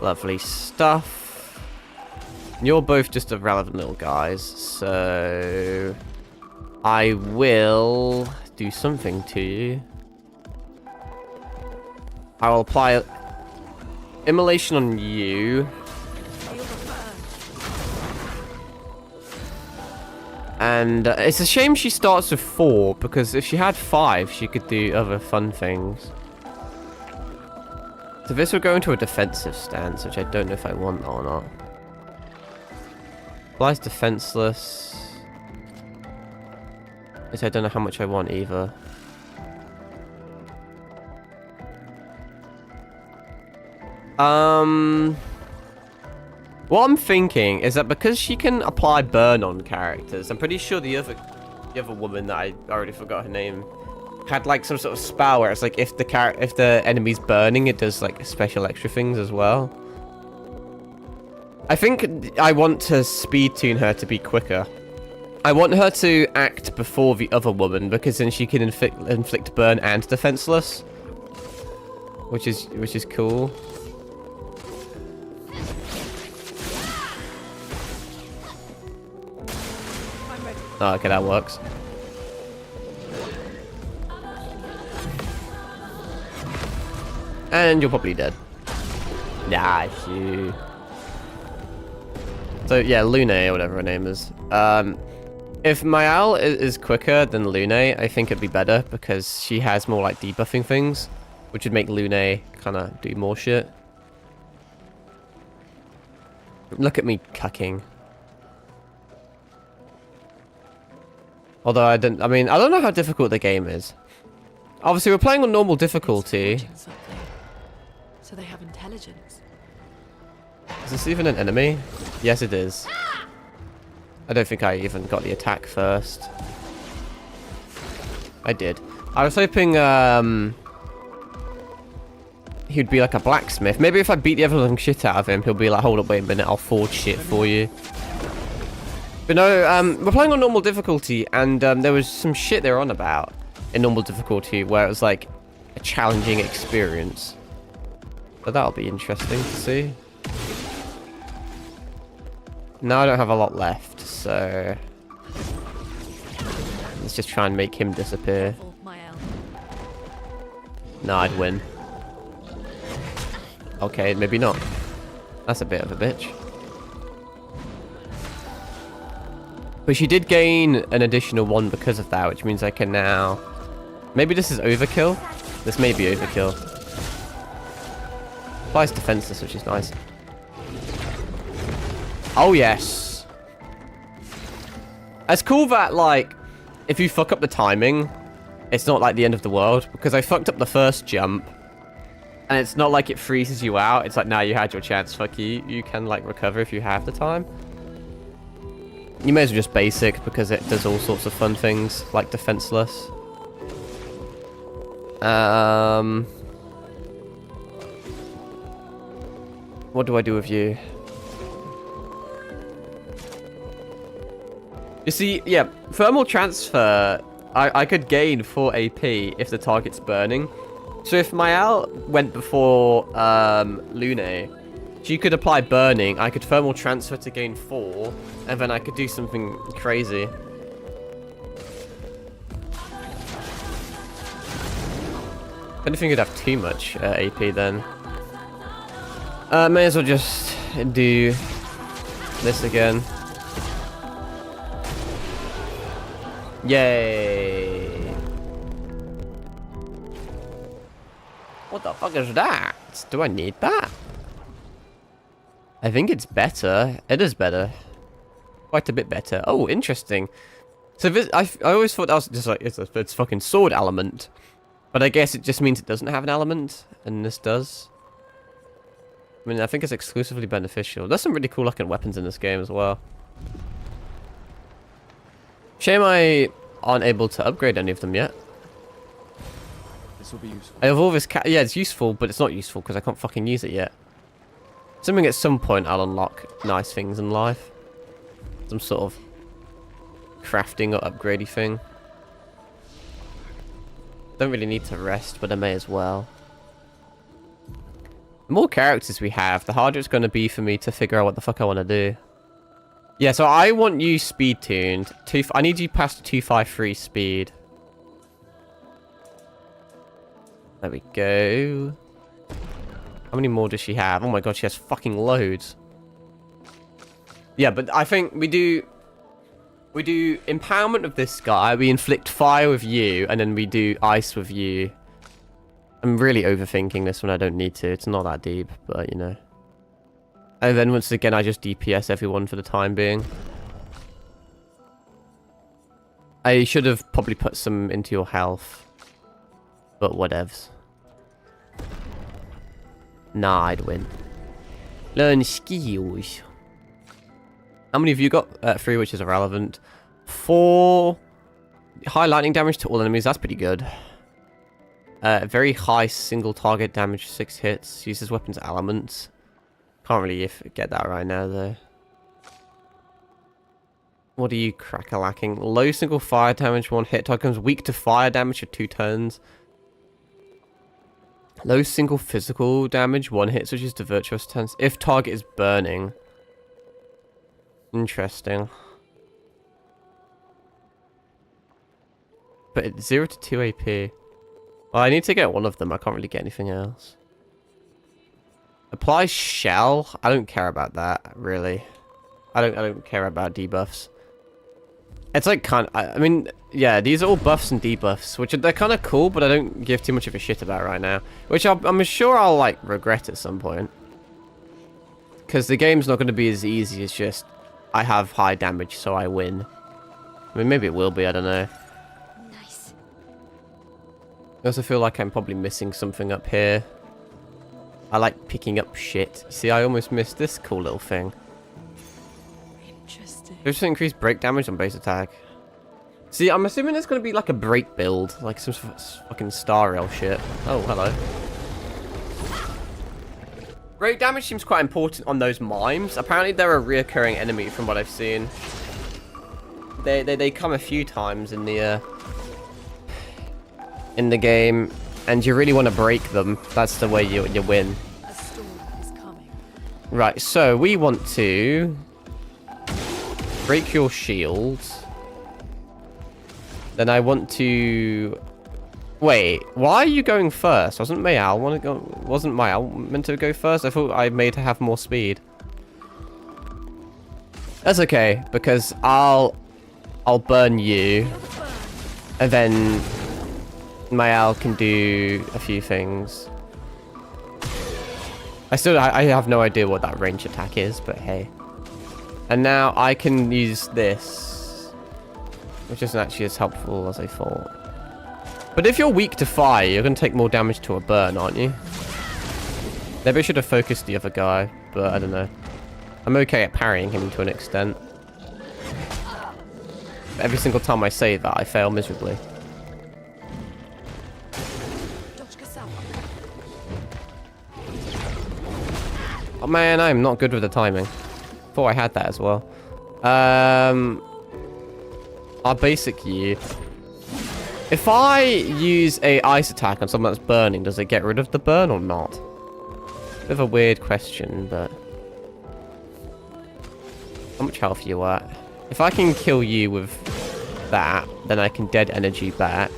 A: Lovely stuff. You're both just irrelevant little guys, so I will do something to you. I will apply immolation on you. And it's a shame she starts with 4, because if she had 5, she could do other fun things. So this will go into a defensive stance, which I don't know if I want or not. Applies defenseless. Which I don't know how much I want either. What I'm thinking is that because she can apply burn on characters, I'm pretty sure the other woman that I already forgot her name had like some sort of spell where it's like if the enemy's burning, it does like special extra things as well. I think I want to speed tune her to be quicker. I want her to act before the other woman, because then she can inflict burn and defenseless, which is cool. Oh, okay, that works. And you're probably dead. Nah, you. So yeah, Lune, or whatever her name is. If Mayal is quicker than Lune, I think it'd be better, because she has more like debuffing things, which would make Lune kind of do more shit. Look at me cucking. Although I don't know how difficult the game is. Obviously, we're playing on normal difficulty.
C: So they have intelligence.
A: Is this even an enemy? Yes, it is. I don't think I even got the attack first. I did. I was hoping he'd be like a blacksmith. Maybe if I beat the ever-living shit out of him, he'll be like, hold up, wait a minute, I'll forge shit for you. But no, we're playing on normal difficulty, and there was some shit they're on about in normal difficulty where it was like a challenging experience. But that'll be interesting to see. Now I don't have a lot left, so let's just try and make him disappear. No, I'd win. Okay, maybe not. That's a bit of a bitch. But she did gain an additional 1 because of that, which means I can now... Maybe this is overkill? This may be overkill. Applies defenseless, which is nice. Oh, yes. It's cool that, like, if you fuck up the timing, it's not like the end of the world. Because I fucked up the first jump. And it's not like it freezes you out. It's like, nah, you had your chance. Fuck you. You can, like, recover if you have the time. You may as well just basic, because it does all sorts of fun things, like defenseless. What do I do with you? You see, yeah, thermal transfer, I could gain 4 AP if the target's burning. So if Mayal went before Lune, she could apply burning, I could thermal transfer to gain 4, and then I could do something crazy. I don't think you'd have too much AP then. May as well just do this again. Yay! What the fuck is that? Do I need that? I think it's better. It is better. Quite a bit better. Oh, interesting. So this, I always thought that was just like, it's fucking sword element. But I guess it just means it doesn't have an element. And this does. I mean, I think it's exclusively beneficial. There's some really cool looking weapons in this game as well. Shame I aren't able to upgrade any of them yet.
B: This will be useful.
A: I have all this yeah, it's useful, but it's not useful because I can't fucking use it yet. Assuming at some point I'll unlock nice things in life. Some sort of crafting or upgradey thing. Don't really need to rest, but I may as well. The more characters we have, the harder it's going to be for me to figure out what the fuck I want to do. Yeah, so I want you speed tuned. I need you past 253 speed. There we go. How many more does she have? Oh my god, she has fucking loads. Yeah, but I think we do empowerment of this guy, we inflict fire with you, and then we do ice with you. I'm really overthinking this when I don't need to. It's not that deep, but you know. And then once again, I just DPS everyone for the time being. I should have probably put some into your health. But whatevs. Nah, I'd win. Learn skills. How many have you got? 3, which is irrelevant. 4 high lightning damage to all enemies. That's pretty good. Very high single target damage, 6 hits. Uses weapons elements. Can't really get that right now, though. What are you crack-a-lacking? Low single fire damage, 1 hit. Target becomes weak to fire damage for 2 turns. Low single physical damage, 1 hit, switches to virtuous turns. If target is burning. Interesting. But it's 0 to 2 AP. Well, I need to get one of them. I can't really get anything else. Apply shell. I don't care about that, really. I don't care about debuffs. It's like I mean, yeah, these are all buffs and debuffs, which they're kind of cool, but I don't give too much of a shit about right now. Which I'm sure I'll like regret at some point, because the game's not going to be as easy as just I have high damage, so I win. I mean, maybe it will be. I don't know.
D: Nice.
A: I also feel like I'm probably missing something up here. I like picking up shit. See, I almost missed this cool little thing.
C: Interesting.
A: There's increased break damage on base attack. See, I'm assuming it's going to be like a break build. Like some fucking Star Rail shit. Oh, hello. Break damage seems quite important on those mimes. Apparently they're a reoccurring enemy from what I've seen. They come a few times in the game. And you really want to break them. That's the way you win.
C: A storm is coming.
A: Right, so we want to break your shields. Then I want to... Wait, why are you going first? Wasn't Mayal meant to go first? I thought I made her have more speed. That's okay, because I'll burn you. And then Mayal can do a few things. I have no idea what that range attack is, but hey. And now I can use this, which isn't actually as helpful as I thought. But if you're weak to fire, you're going to take more damage to a burn, aren't you? Maybe I should have focused the other guy, but I don't know. I'm okay at parrying him to an extent. But every single time I say that, I fail miserably. Oh man, I'm not good with the timing. Thought I had that as well. Our basic you. If I use a ice attack on someone that's burning, does it get rid of the burn or not? Bit of a weird question, but... How much health are you at? If I can kill you with that, then I can dead energy back.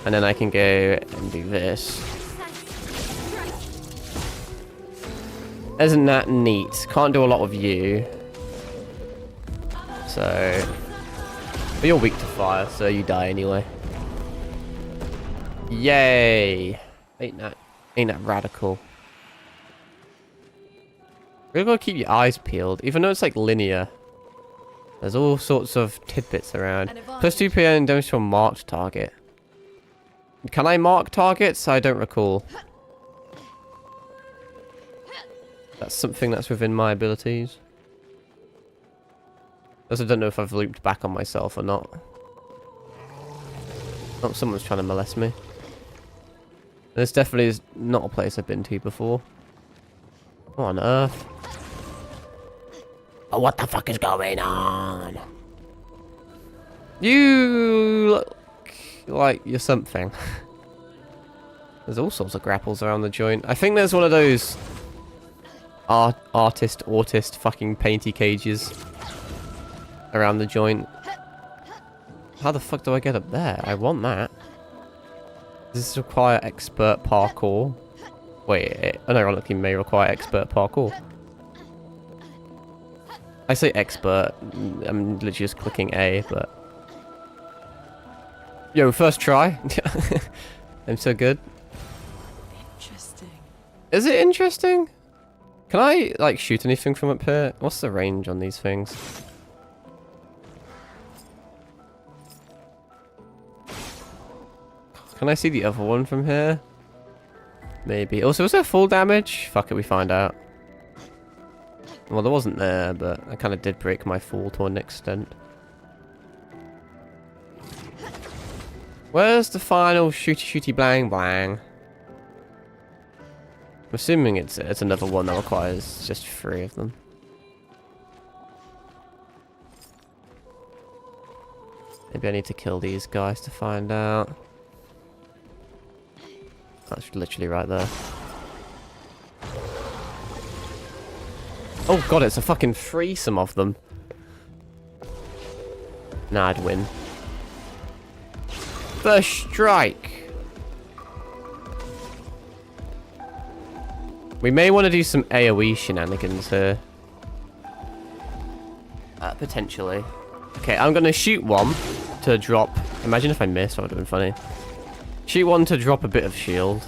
A: And then I can go and do this. Isn't that neat? Can't do a lot with you. So... But you're weak to fire, so you die anyway. Yay! Ain't that radical? Really gotta keep your eyes peeled, even though it's like linear. There's all sorts of tidbits around. Plus 2 PM damage to a marked target. Can I mark targets? I don't recall. That's something that's within my abilities. I also don't know if I've looped back on myself or not. Oh, someone's trying to molest me. This definitely is not a place I've been to before. What on earth? Oh, what the fuck is going on? You look like you're something. There's all sorts of grapples around the joint. I think there's one of those autist fucking painty cages around the joint. How the fuck do I get up there? I want that. Does this require expert parkour? Wait, it unironically may require expert parkour. I say expert. I'm literally just clicking A, but... Yo, first try. I'm so good.
C: Interesting.
A: Is it interesting? Can I, like, shoot anything from up here? What's the range on these things? Can I see the other one from here? Maybe. Also, was there full damage? Fuck it, we find out. Well, there wasn't there, but I kind of did break my fall to an extent. Where's the final shooty blang blang? I'm assuming it's another one that requires just 3 of them. Maybe I need to kill these guys to find out. That's literally right there. Oh god, it's a fucking threesome of them. Nah, I'd win. First strike. We may want to do some AoE shenanigans here. Potentially. Okay, I'm going to shoot one to drop... Imagine if I missed, that would have been funny. Shoot one to drop a bit of shield.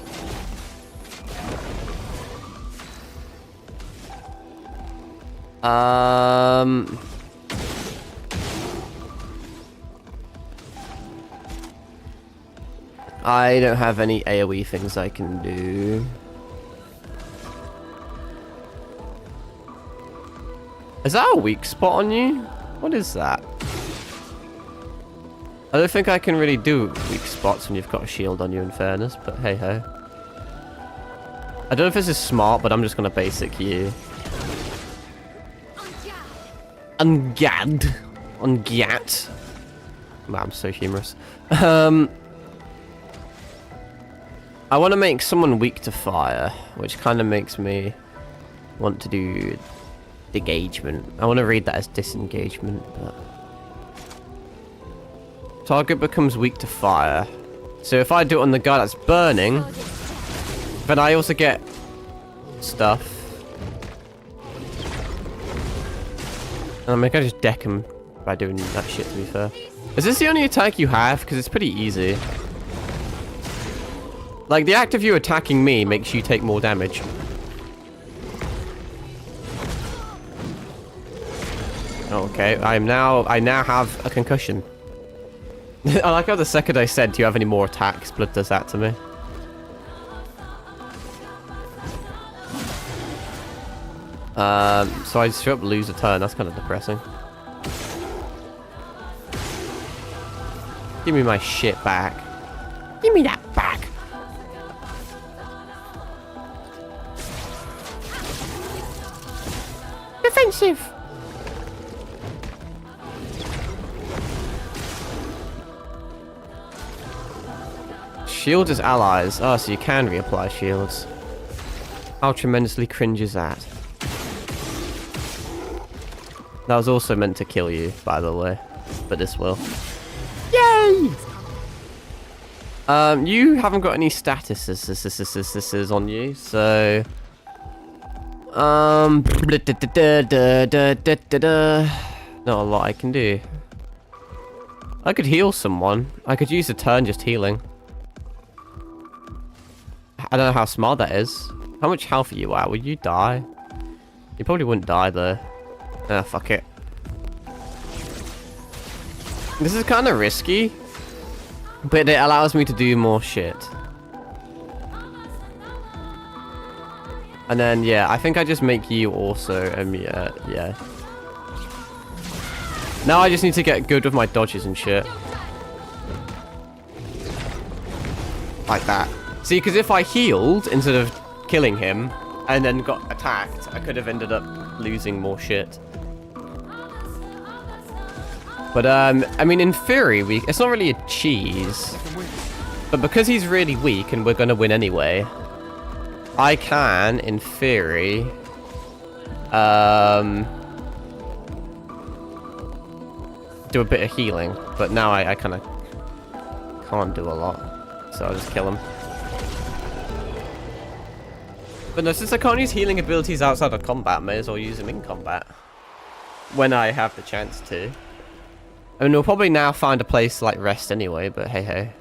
A: I don't have any AoE things I can do. Is that a weak spot on you? What is that? I don't think I can really do weak spots when you've got a shield on you, in fairness, but hey ho. I don't know if this is smart, but I'm just gonna basic you. Ungad. Ungat. Wow, I'm so humorous. I want to make someone weak to fire, which kind of makes me want to do engagement. I want to read that as disengagement, but... Target becomes weak to fire. So if I do it on the guy that's burning, then I also get stuff. I mean, I can just deck him by doing that shit, to be fair. Is this the only attack you have? Because it's pretty easy. Like, the act of you attacking me makes you take more damage. Okay, I now have a concussion. I like how the second I said, do you have any more attacks? Blood does that to me. So I straight up lose a turn. That's kind of depressing. Give me my shit back. Give me that back. expensive. Shields as allies. Oh, so you can reapply shields. How tremendously cringe is that? That was also meant to kill you, by the way. But this will. Yay! You haven't got any statuses on you, so... Not a lot I can do. I could heal someone. I could use a turn just healing. I don't know how smart that is. How much health are you at? Would you die? You probably wouldn't die though. Ah, fuck it. This is kind of risky, but it allows me to do more shit. And then, yeah, I think I just make you also, yeah. Now I just need to get good with my dodges and shit. Like that. See, because if I healed instead of killing him and then got attacked, I could have ended up losing more shit. But, I mean, in theory, it's not really a cheese. But because he's really weak and we're going to win anyway, I can, in theory, do a bit of healing. But now I kind of can't do a lot. So I'll just kill him. But no, since I can't use healing abilities outside of combat, may as well use them in combat. When I have the chance to. I mean, we'll probably now find a place like rest anyway, but hey hey.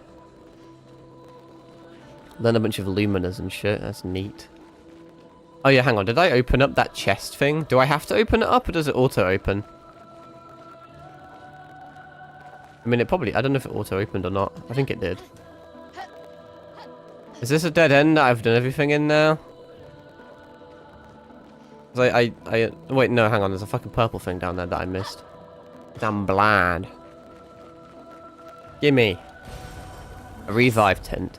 A: Learn a bunch of luminas and shit, that's neat. Oh yeah, hang on, did I open up that chest thing? Do I have to open it up or does it auto-open? I mean, it probably, I don't know if it auto-opened or not. I think it did. Is this a dead end that I've done everything in now? Wait, no, hang on, there's a fucking purple thing down there that I missed. I'm blind. Gimme. A revive tent.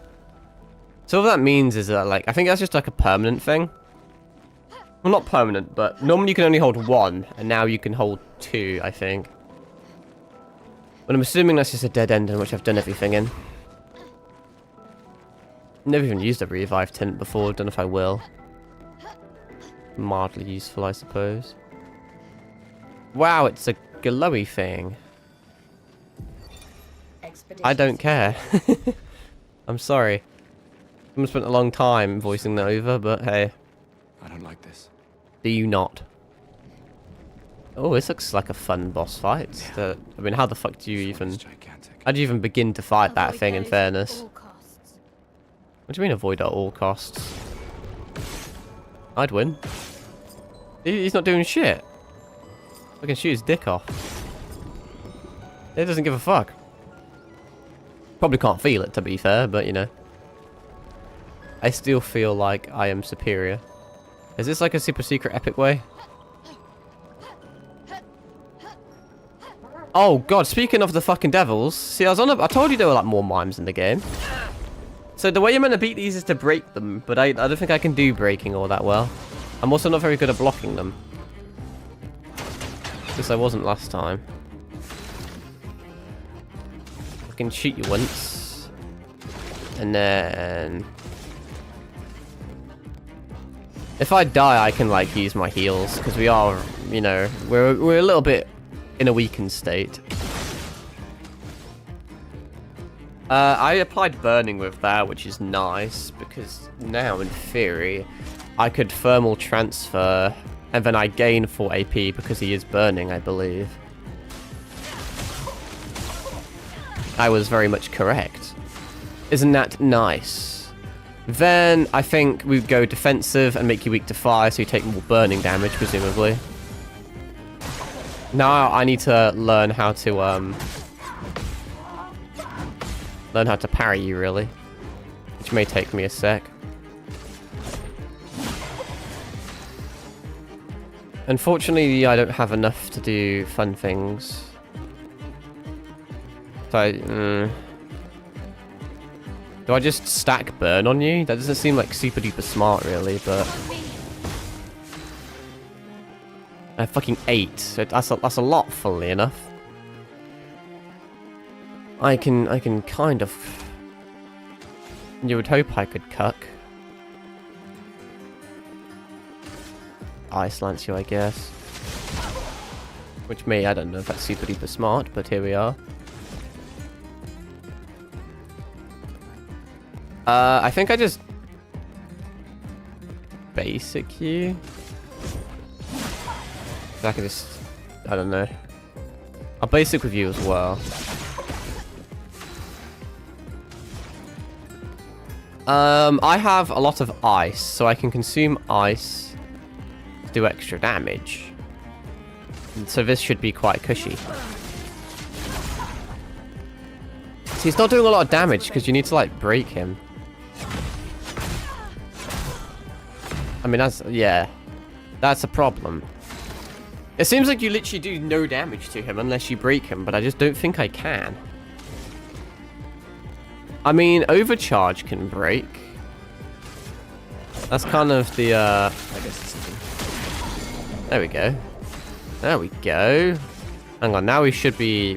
A: So what that means is that, like, I think that's just like a permanent thing. Well, not permanent, but normally you can only hold one, and now you can hold two, I think. But I'm assuming that's just a dead end in which I've done everything in. Never even used a revive tent before, don't know if I will. Mildly useful, I suppose. Wow, it's a glowy thing. I don't care. I'm sorry. I spent a long time voicing that over, but hey.
B: I don't like this.
A: Do you not? Oh, this looks like a fun boss fight. I mean, how the fuck do you even... How do you even begin to fight that thing, in fairness? What do you mean avoid at all costs? I'd win. He's not doing shit. I can shoot his dick off. He doesn't give a fuck. Probably can't feel it, to be fair, but you know. I still feel like I am superior. Is this like a super secret epic way? Oh god, speaking of the fucking devils. See, I told you there were like more mimes in the game. So the way you're meant to beat these is to break them, but I don't think I can do breaking all that well. I'm also not very good at blocking them. Because I wasn't last time. I can shoot you once. And then... if I die, I can, like, use my heals. Because we are, you know, we're a little bit in a weakened state. I applied burning with that, which is nice. Because now, in theory, I could thermal transfer... and then I gain 4 AP because he is burning, I believe. I was very much correct. Isn't that nice? Then I think we go defensive and make you weak to fire, so you take more burning damage, presumably. Now I need to learn how to parry you, really. Which may take me a sec. Unfortunately, I don't have enough to do fun things. So, do I just stack burn on you? That doesn't seem like super duper smart, really, but... Fucking 8. So that's a lot, funnily enough. I can kind of... You would hope I could cuck. Ice Lance you, I guess. Which me, I don't know if that's super duper smart, but here we are. I think I just... Basic you? I can just... I don't know. I'll basic with you as well. I have a lot of ice, so I can consume ice to do extra damage. And so this should be quite cushy. See, he's not doing a lot of damage because you need to, like, break him. I mean, that's... yeah. That's a problem. It seems like you literally do no damage to him unless you break him, but I just don't think I can. I mean, Overcharge can break. That's kind of the, I guess it's something. There we go. There we go. Hang on, now we should be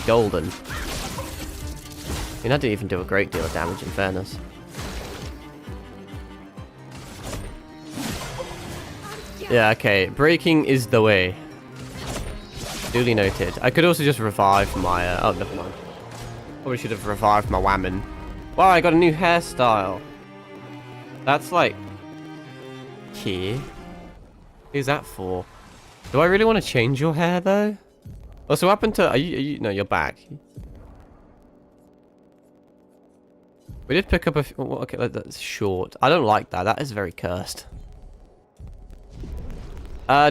A: golden. I mean, I didn't even do a great deal of damage, in fairness. Yeah, okay. Breaking is the way. Duly noted. I could also just revive my... oh, never mind. Probably should have revived my whammon. Wow, I got a new hairstyle. That's like... key. Who's that for? Do I really want to change your hair, though? Also, what happened to... Are you... No, you're back. We did pick up a... okay, that's short. I don't like that. That is very cursed.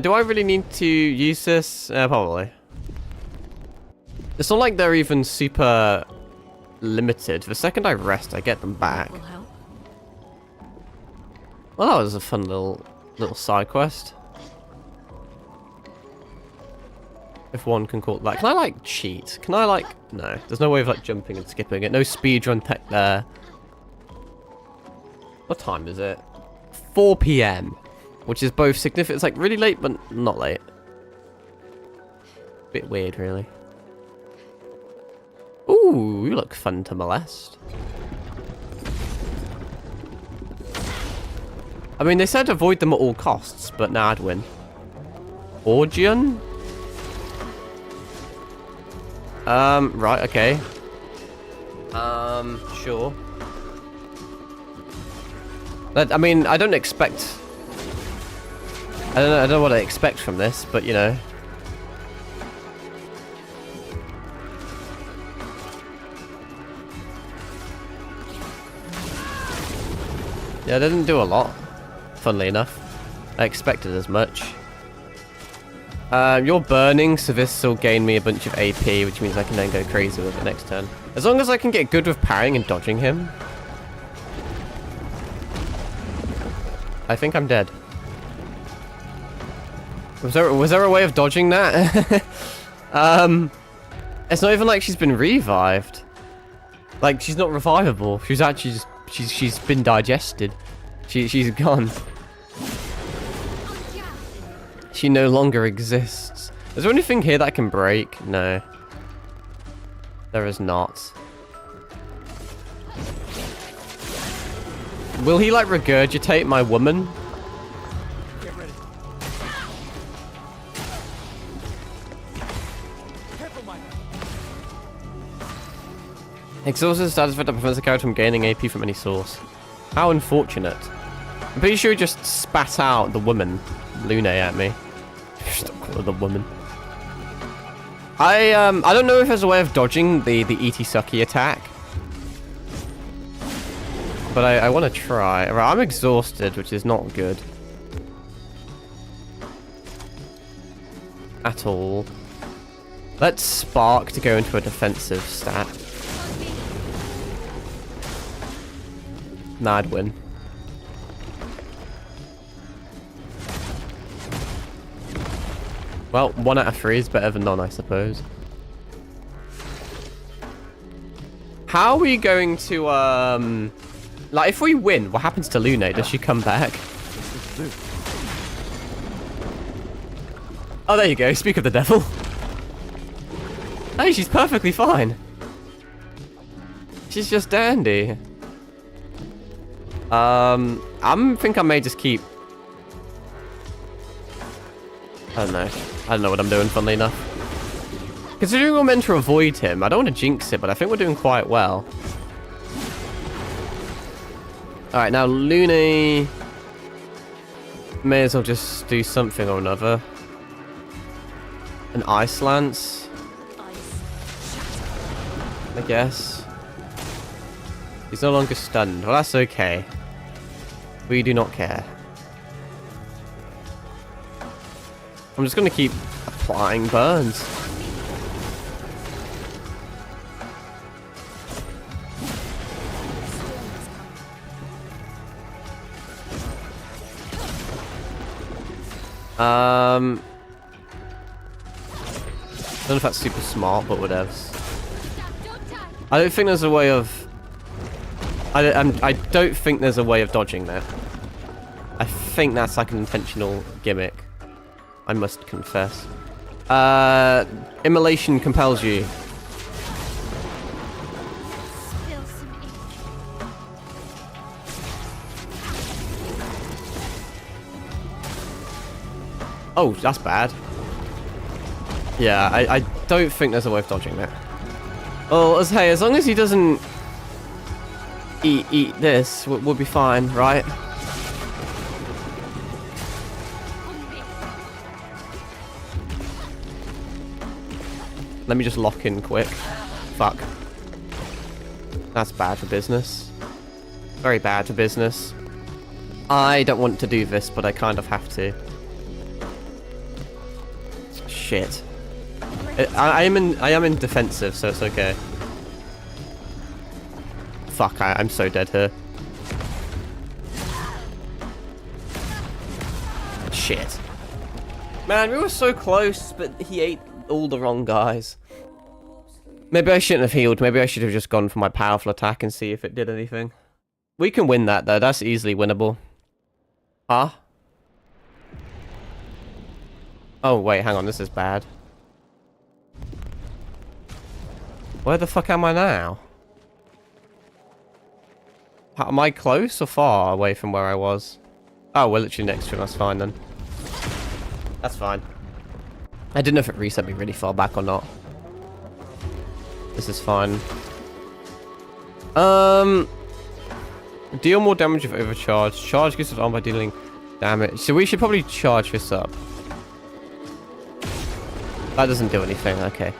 A: Do I really need to use this? Probably. It's not like they're even super limited. The second I rest, I get them back. Well, that was a fun little side quest. If one can call it that. Can I, like, cheat? Can I, like... No. There's no way of, like, jumping and skipping it. No speedrun tech there. What time is it? 4 PM. Which is both significant. It's like really late, but not late. Bit weird, really. Ooh, you look fun to molest. I mean, they said avoid them at all costs, but now I'd win. Orgian? Right, okay. Sure. I mean, I don't expect... I don't know what I expect from this, but you know. Yeah, I didn't do a lot, funnily enough. I expected as much. You're burning, so this will gain me a bunch of AP, which means I can then go crazy with it next turn. As long as I can get good with parrying and dodging him. I think I'm dead. Was there a way of dodging that? It's not even like she's been revived. Like, she's not revivable. She's actually just... She's been digested. She's gone. She no longer exists. Is there anything here that I can break? No. There is not. Will he, like, regurgitate my woman? Exhausted status effect that prevents the character from gaining AP from any source. How unfortunate. I'm pretty sure he just spat out the woman, Lune, at me. Stop calling the woman. I don't know if there's a way of dodging the E.T. Sucky attack. But I want to try. Right, I'm exhausted, which is not good. At all. Let's Spark to go into a defensive stat. Nah, I'd win. Well, 1 out of 3 is better than none, I suppose. How are we going to, like, if we win, what happens to Lune? Does she come back? Oh, there you go. Speak of the devil. Hey, she's perfectly fine. She's just dandy. I think I may just keep... I don't know. I don't know what I'm doing, funnily enough. Considering we're meant to avoid him, I don't want to jinx it, but I think we're doing quite well. Alright, now Lune... may as well just do something or another. An Ice Lance, I guess. He's no longer stunned. Well, that's okay. We do not care. I'm just going to keep applying burns. I don't know if that's super smart, but whatevs. I don't think there's a way of... I don't think there's a way of dodging that. I think that's like an intentional gimmick. I must confess. Immolation compels you.
D: Spill some ink.
A: Oh, that's bad. Yeah, I don't think there's a way of dodging that. Oh, as long as he doesn't eat this, we'll be fine, right? Let me just lock in quick. Fuck. That's bad for business. Very bad for business. I don't want to do this, but I kind of have to. Shit. I am in defensive, so it's okay. Fuck, I'm so dead here. Shit. Man, we were so close, but he ate all the wrong guys. Maybe I shouldn't have healed. Maybe I should have just gone for my powerful attack and see if it did anything. We can win that, though. That's easily winnable. Huh? Oh, wait, hang on. This is bad. Where the fuck am I now? Am I close or far away from where I was? Oh, we're literally next to him. That's fine, then. That's fine. I didn't know if it reset me really far back or not. This is fine. Deal more damage if overcharged. Charge gives us armor by dealing damage. So we should probably charge this up. That doesn't do anything. Okay.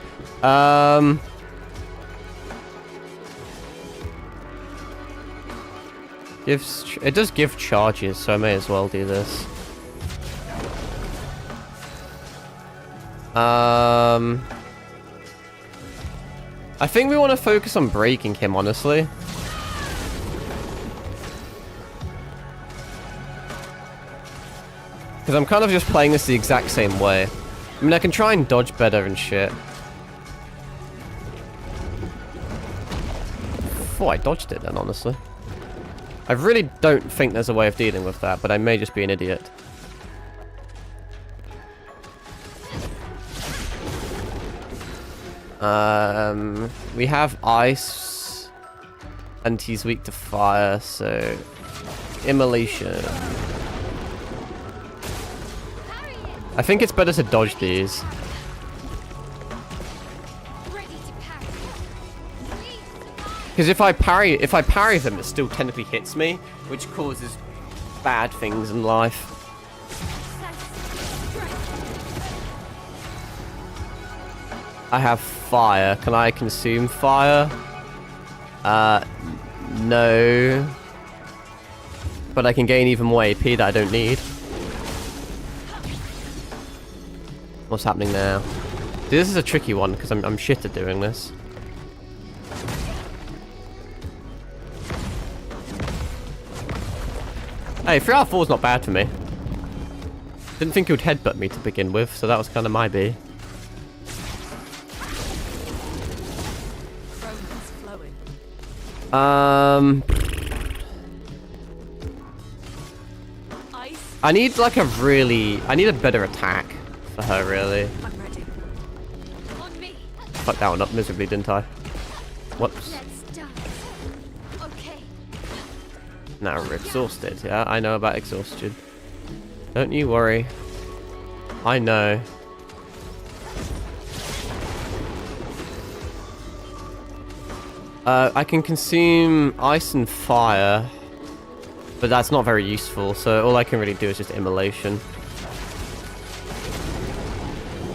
A: It does give charges, so I may as well do this. I think we want to focus on breaking him, honestly. Because I'm kind of just playing this the exact same way. I mean, I can try and dodge better and shit. Oh, I dodged it then, honestly. I really don't think there's a way of dealing with that, but I may just be an idiot. We have ice, and he's weak to fire, so immolation. I think it's better to dodge these. Because if I parry them, it still technically hits me, which causes bad things in life. I have fire. Can I consume fire? No. But I can gain even more AP that I don't need. What's happening now? Dude, this is a tricky one because I'm shit at doing this. Hey, 3 out of 4 is not bad for me. Didn't think he would headbutt me to begin with, so that was kind of my B. I need like I need a better attack for her, really.
C: I'm ready.
D: On me.
A: Fucked that one up miserably, didn't I? Whoops.
D: Let's dance. Okay.
A: Now we're exhausted. Yeah, I know about exhaustion. Don't you worry. I know. I can consume ice and fire, but that's not very useful, so all I can really do is just immolation.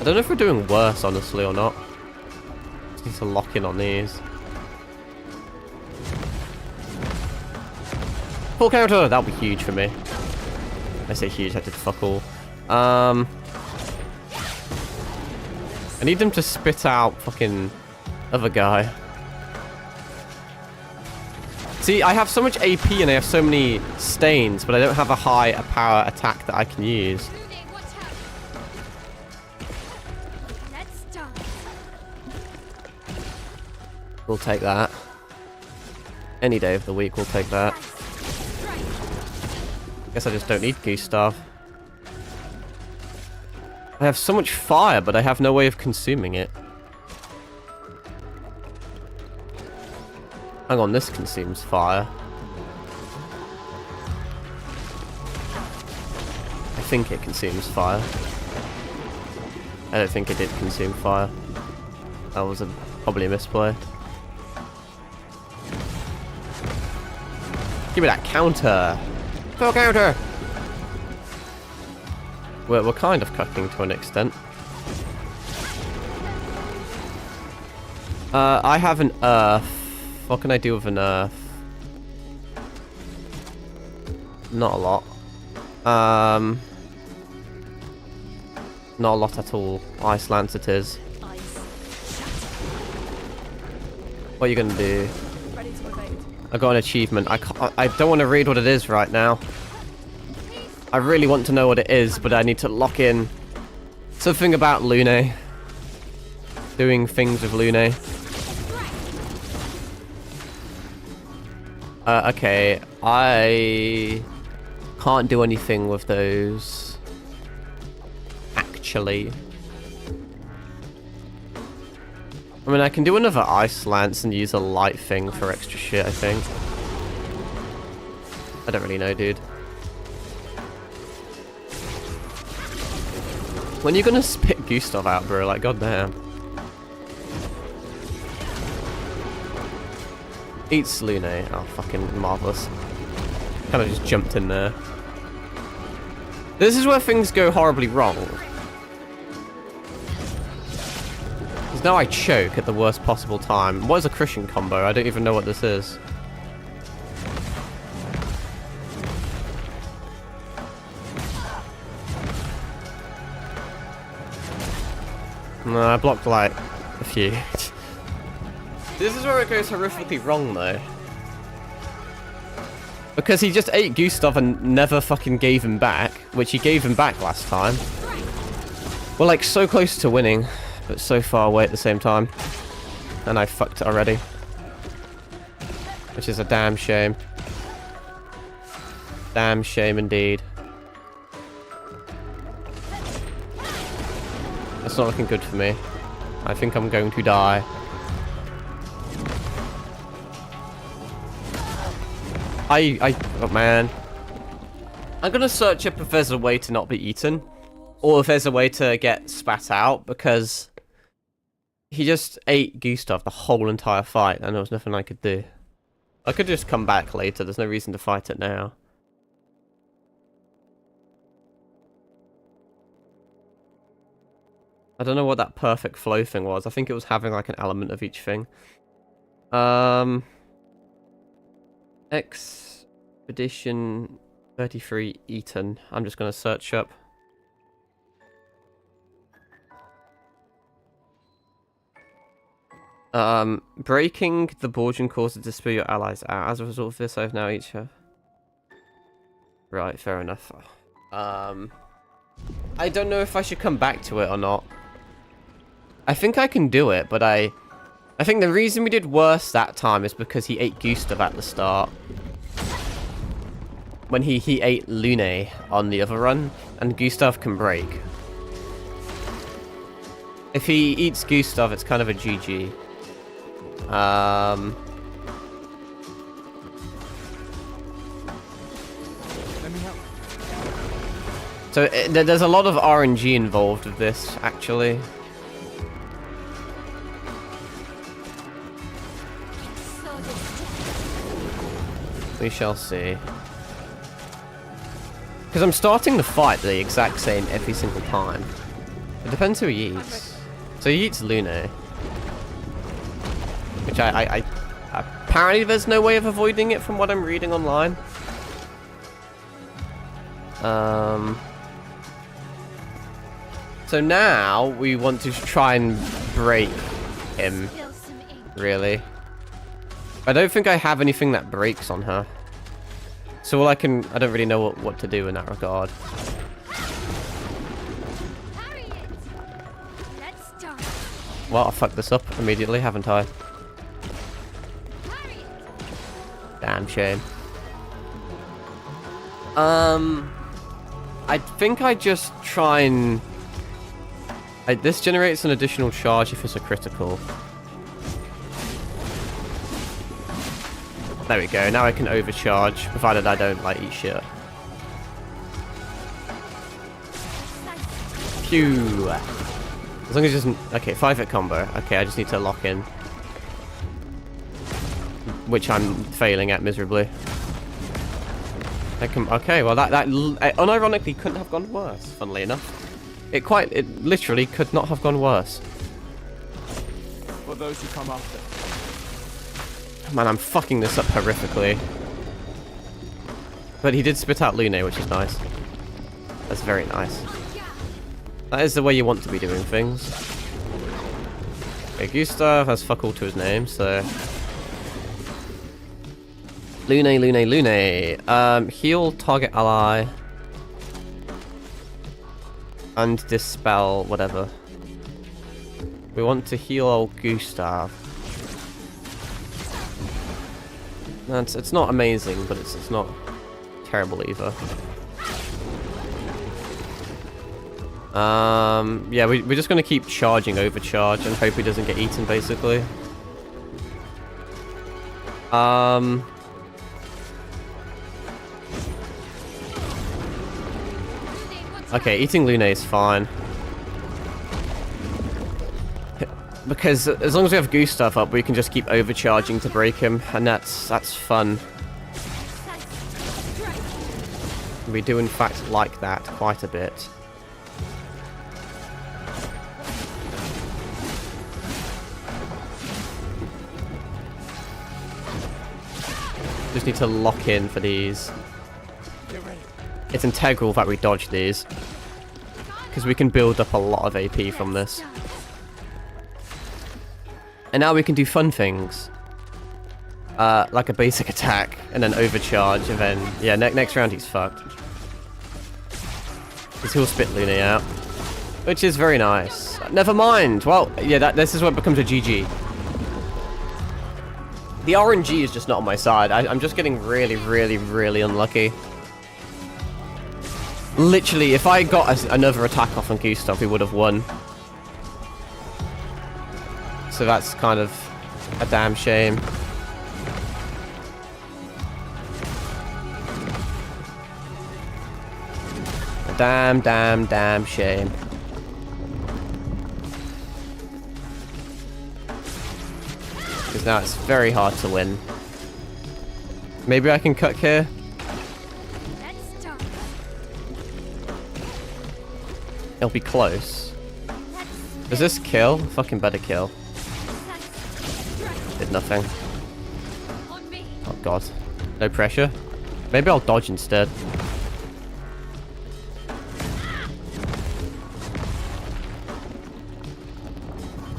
A: I don't know if we're doing worse, honestly, or not. Just need to lock in on these. Full counter! That'll be huge for me. I say huge, I did fuck all. I need them to spit out fucking other guy. See, I have so much AP and I have so many stains, but I don't have a high power attack that I can use.
D: Lune, watch out. Let's dance.
A: We'll take that. Any day of the week, we'll take that. Guess I just don't need Gustav. I have so much fire, but I have no way of consuming it. Hang on, this consumes fire. I think it consumes fire. I don't think it did consume fire. That was probably a misplay. Give me that counter! Full counter! We're kind of cooking to an extent. I have an earth. What can I do with an earth? Not a lot. Not a lot at all. Ice Lance it is. What are you gonna do?
C: Ready to evade.
A: I got an achievement. I don't want to read what it is right now. I really want to know what it is, but I need to lock in. Something about Lune. Doing things with Lune. Okay, I can't do anything with those. Actually. I mean, I can do another Ice Lance and use a light thing for extra shit, I think. I don't really know, dude. When are you gonna spit Gustav out, bro? Like, goddamn. Eats Lune. Oh, fucking marvelous. Kind of just jumped in there. This is where things go horribly wrong. Because now I choke at the worst possible time. What is a Christian combo? I don't even know what this is. No, I blocked like a few. This is where it goes horrifically wrong, though. Because he just ate Gustav and never fucking gave him back, which he gave him back last time. We're like so close to winning, but so far away at the same time. And I fucked it already. Which is a damn shame. Damn shame indeed. That's not looking good for me. I think I'm going to die. Oh man. I'm gonna search up if there's a way to not be eaten. Or if there's a way to get spat out, because he just ate Gustav the whole entire fight and there was nothing I could do. I could just come back later, there's no reason to fight it now. I don't know what that perfect flow thing was. I think it was having like an element of each thing. Expedition 33 Eaton. I'm just going to search up. Breaking the Borgian causes to spill your allies out. As a result of this, I've now each have... Right, fair enough. I don't know if I should come back to it or not. I think I can do it, but I think the reason we did worse that time is because he ate Gustav at the start. When he ate Lune on the other run, and Gustav can break. If he eats Gustav, it's kind of a GG.
B: Let me help.
A: So there's a lot of RNG involved with this, actually. We shall see. Because I'm starting the fight the exact same every single time. It depends who he eats. So he eats Lune. Which I apparently there's no way of avoiding it from what I'm reading online. So now we want to try and break him. Really. I don't think I have anything that breaks on her. So all I don't really know what to do in that regard. Well, I fucked this up immediately, haven't I? Damn shame. I think I just try and... this generates an additional charge if it's a critical. There we go, now I can overcharge, provided I don't, like, eat shit. Phew. As long as it doesn't... Okay, 5-hit combo. Okay, I just need to lock in. Which I'm failing at miserably. Okay, well that unironically couldn't have gone worse, funnily enough. It literally could not have gone worse.
B: For those who come after.
A: Man, I'm fucking this up horrifically. But he did spit out Lune, which is nice. That's very nice. That is the way you want to be doing things. Okay, Gustav has fuck all to his name, so... Lune. Heal target ally. And dispel whatever. We want to heal old Gustav. It's not amazing, but it's not terrible either. Yeah, we're just gonna keep charging overcharge and hope he doesn't get eaten, basically. Okay, eating Lune is fine. Because as long as we have Gustav up, we can just keep overcharging to break him, and that's fun. We do in fact like that quite a bit. Just need to lock in for these. It's integral that we dodge these. Because we can build up a lot of AP from this. And now we can do fun things. Like a basic attack, and then overcharge, and then... Yeah, next round he's fucked. Because he'll spit Lune out. Which is very nice. Never mind! Well, yeah, this is what becomes a GG. The RNG is just not on my side. I'm just getting really unlucky. Literally, if I got another attack off on Gustav, we would have won. So that's kind of a damn shame. A damn shame. Because now it's very hard to win. Maybe I can cut here. It'll be close. Does this kill? Fucking better kill. Did nothing. Oh god. No pressure. Maybe I'll dodge instead.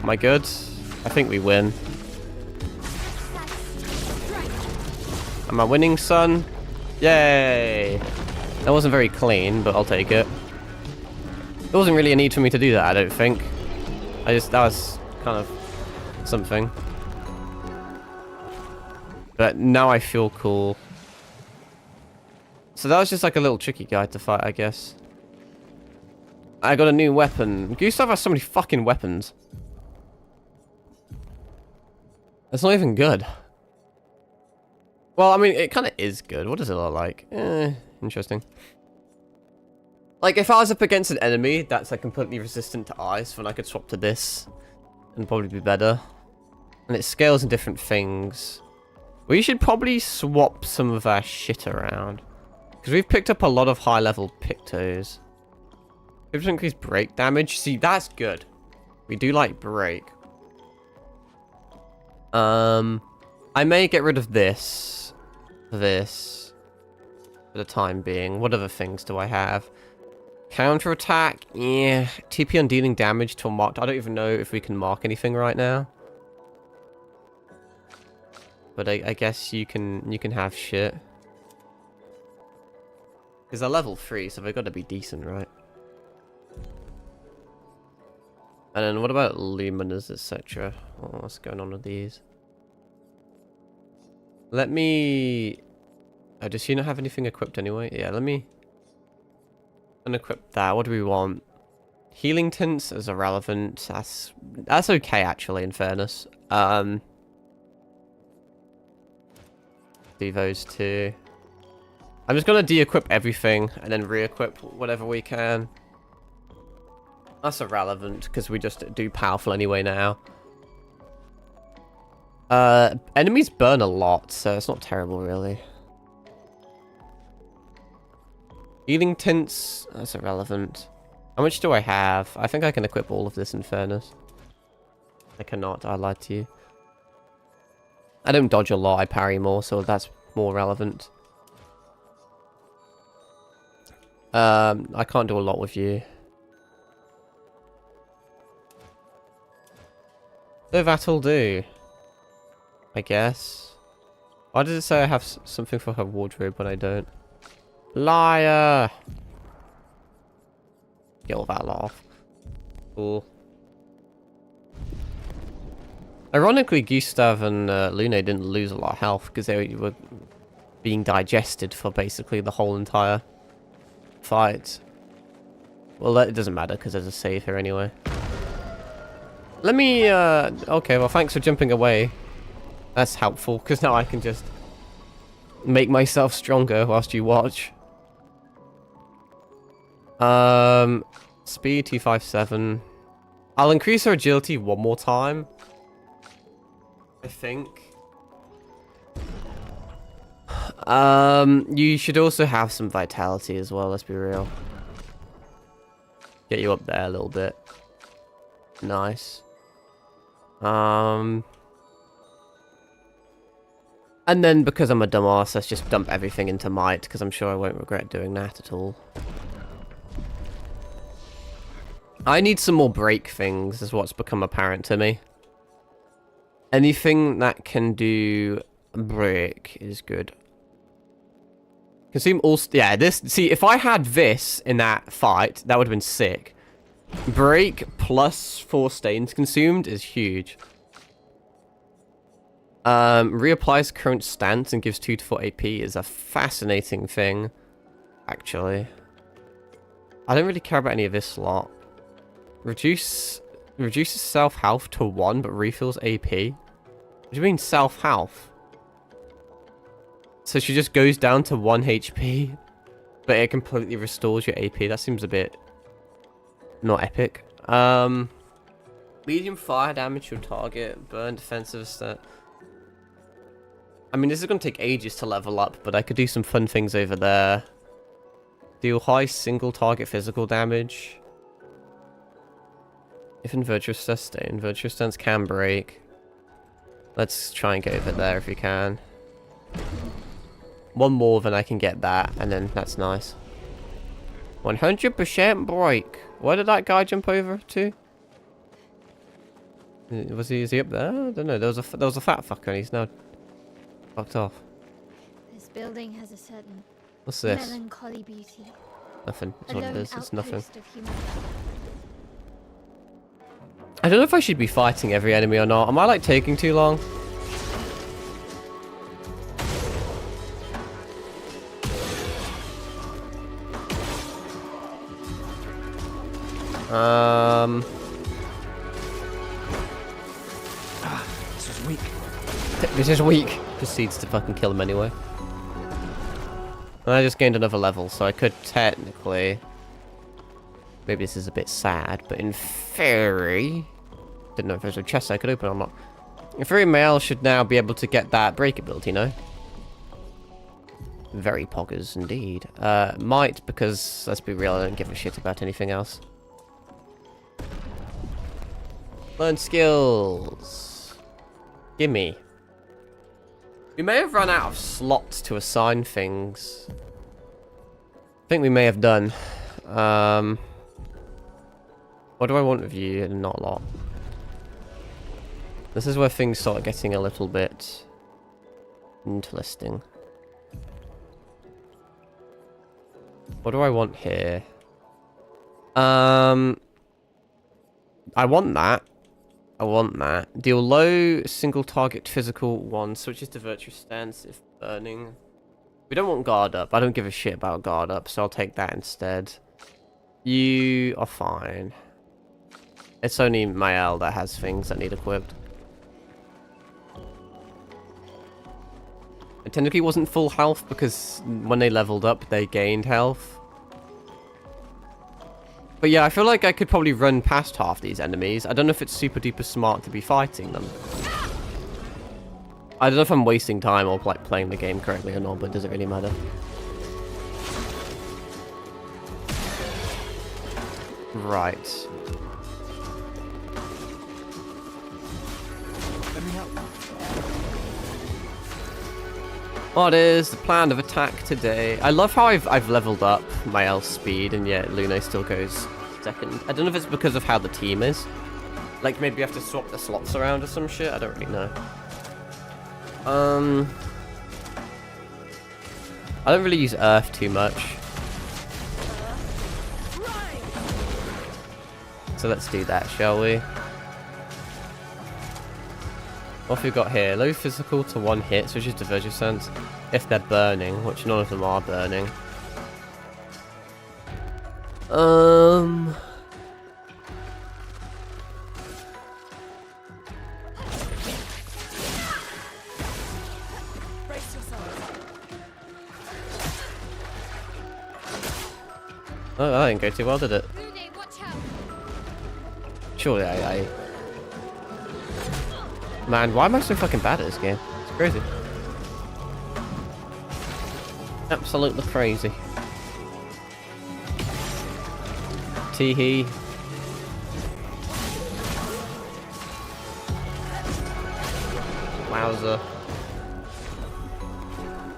A: Am I good? I think we win. Am I winning, son? Yay! That wasn't very clean, but I'll take it. There wasn't really a need for me to do that, I don't think. That was kind of something. But now I feel cool. So that was just like a little tricky guy to fight, I guess. I got a new weapon. Gustav has so many fucking weapons. That's not even good. Well, I mean, it kind of is good. What does it look like? Interesting. Like, if I was up against an enemy that's like completely resistant to ice, then I could swap to this and probably be better. And it scales in different things. We should probably swap some of our shit around. Because we've picked up a lot of high-level Pictos. 50% increased break damage. See, that's good. We do like break. I may get rid of this. This. For the time being. What other things do I have? Counterattack? Yeah. TP on dealing damage to a marked. I don't even know if we can mark anything right now. But I guess you can have shit. Because they're level 3, so they've got to be decent, right? And then what about Luminous, etc.? Oh, what's going on with these? Let me... Oh, does he not have anything equipped anyway? Yeah, let me... unequip that. What do we want? Healing tints is irrelevant. That's okay, actually, in fairness. Do those two. I'm just gonna de-equip everything and then re-equip whatever we can. That's irrelevant because we just do powerful anyway now. Enemies burn a lot, so it's not terrible really. Healing tints, that's irrelevant. How much do I have? I think I can equip all of this in fairness. I cannot, I lied to you. I don't dodge a lot, I parry more, so that's more relevant. I can't do a lot with you. So that'll do. I guess. Why does it say I have something for her wardrobe when I don't? Liar! Get all that lot off. Cool. Ironically, Gustav and Lune didn't lose a lot of health because they were being digested for basically the whole entire fight. Well, it doesn't matter because there's a save here anyway. Let me, okay, well, thanks for jumping away. That's helpful because now I can just make myself stronger whilst you watch. Speed 257. I'll increase her agility one more time. I think. You should also have some vitality as well, let's be real. Get you up there a little bit. Nice. And then because I'm a dumbass, let's just dump everything into might, because I'm sure I won't regret doing that at all. I need some more break things, is what's become apparent to me. Anything that can do break is good. Consume all... Yeah, this... See, if I had this in that fight, that would have been sick. Break plus 4 stains consumed is huge. Reapplies current stance and gives 2 to 4 AP is a fascinating thing, actually. I don't really care about any of this lot. Reduces self-health to 1, but refills AP. What do you mean self-health? So she just goes down to 1 HP, but it completely restores your AP. That seems a bit not epic. Medium fire damage to target, burn defensive stat. I mean, this is going to take ages to level up, but I could do some fun things over there. Deal high single target physical damage. If in virtuous sustain, virtuous stance can break. Let's try and get over there if we can. One more, then I can get that, and then that's nice. 100% break. Where did that guy jump over to? Is he up there? I don't know. There was a fat fucker, and he's now fucked off.
D: This building has a certain
A: What's this?
D: melancholy beauty.
A: Nothing. That's what it is. It's nothing.
D: Outpost of humanity.
A: I don't know if I should be fighting every enemy or not. Am I like taking too long?
B: This was weak.
A: This is weak. Proceeds to fucking kill him anyway. And I just gained another level, so I could technically... Maybe this is a bit sad, but in theory... Didn't know if there's a chest I could open or not. In theory, Mael should now be able to get that break ability, no? Very poggers indeed. Might, because, let's be real, I don't give a shit about anything else. Learn skills. Gimme. We may have run out of slots to assign things. I think we may have done. What do I want with you? Not a lot. This is where things start getting a little bit interesting. What do I want here? I want that. I want that. Deal low single target physical 1. Switches to virtuous stance if burning. We don't want guard up. I don't give a shit about guard up, so I'll take that instead. You are fine. It's only Mael that has things that need equipped. It technically wasn't full health because when they leveled up, they gained health. But yeah, I feel like I could probably run past half these enemies. I don't know if it's super duper smart to be fighting them. I don't know if I'm wasting time or like playing the game correctly or not, but does it really matter? Right.
B: Let me help.
A: What is the plan of attack today? I love how I've leveled up my L speed, and yet Lune still goes second. I don't know if it's because of how the team is. Like, maybe you have to swap the slots around or some shit. I don't really know. I don't really use Earth too much. So let's do that, shall we? What have we got here? Low physical to 1 hit, switches to virtuous stance if they're burning, which none of them are burning.
C: Brace yourselves.
A: Oh, that didn't go too well, did it?
D: Lune, watch out!
A: Surely I... Man, why am I so fucking bad at this game? It's crazy. Absolutely crazy. Teehee. Wowza.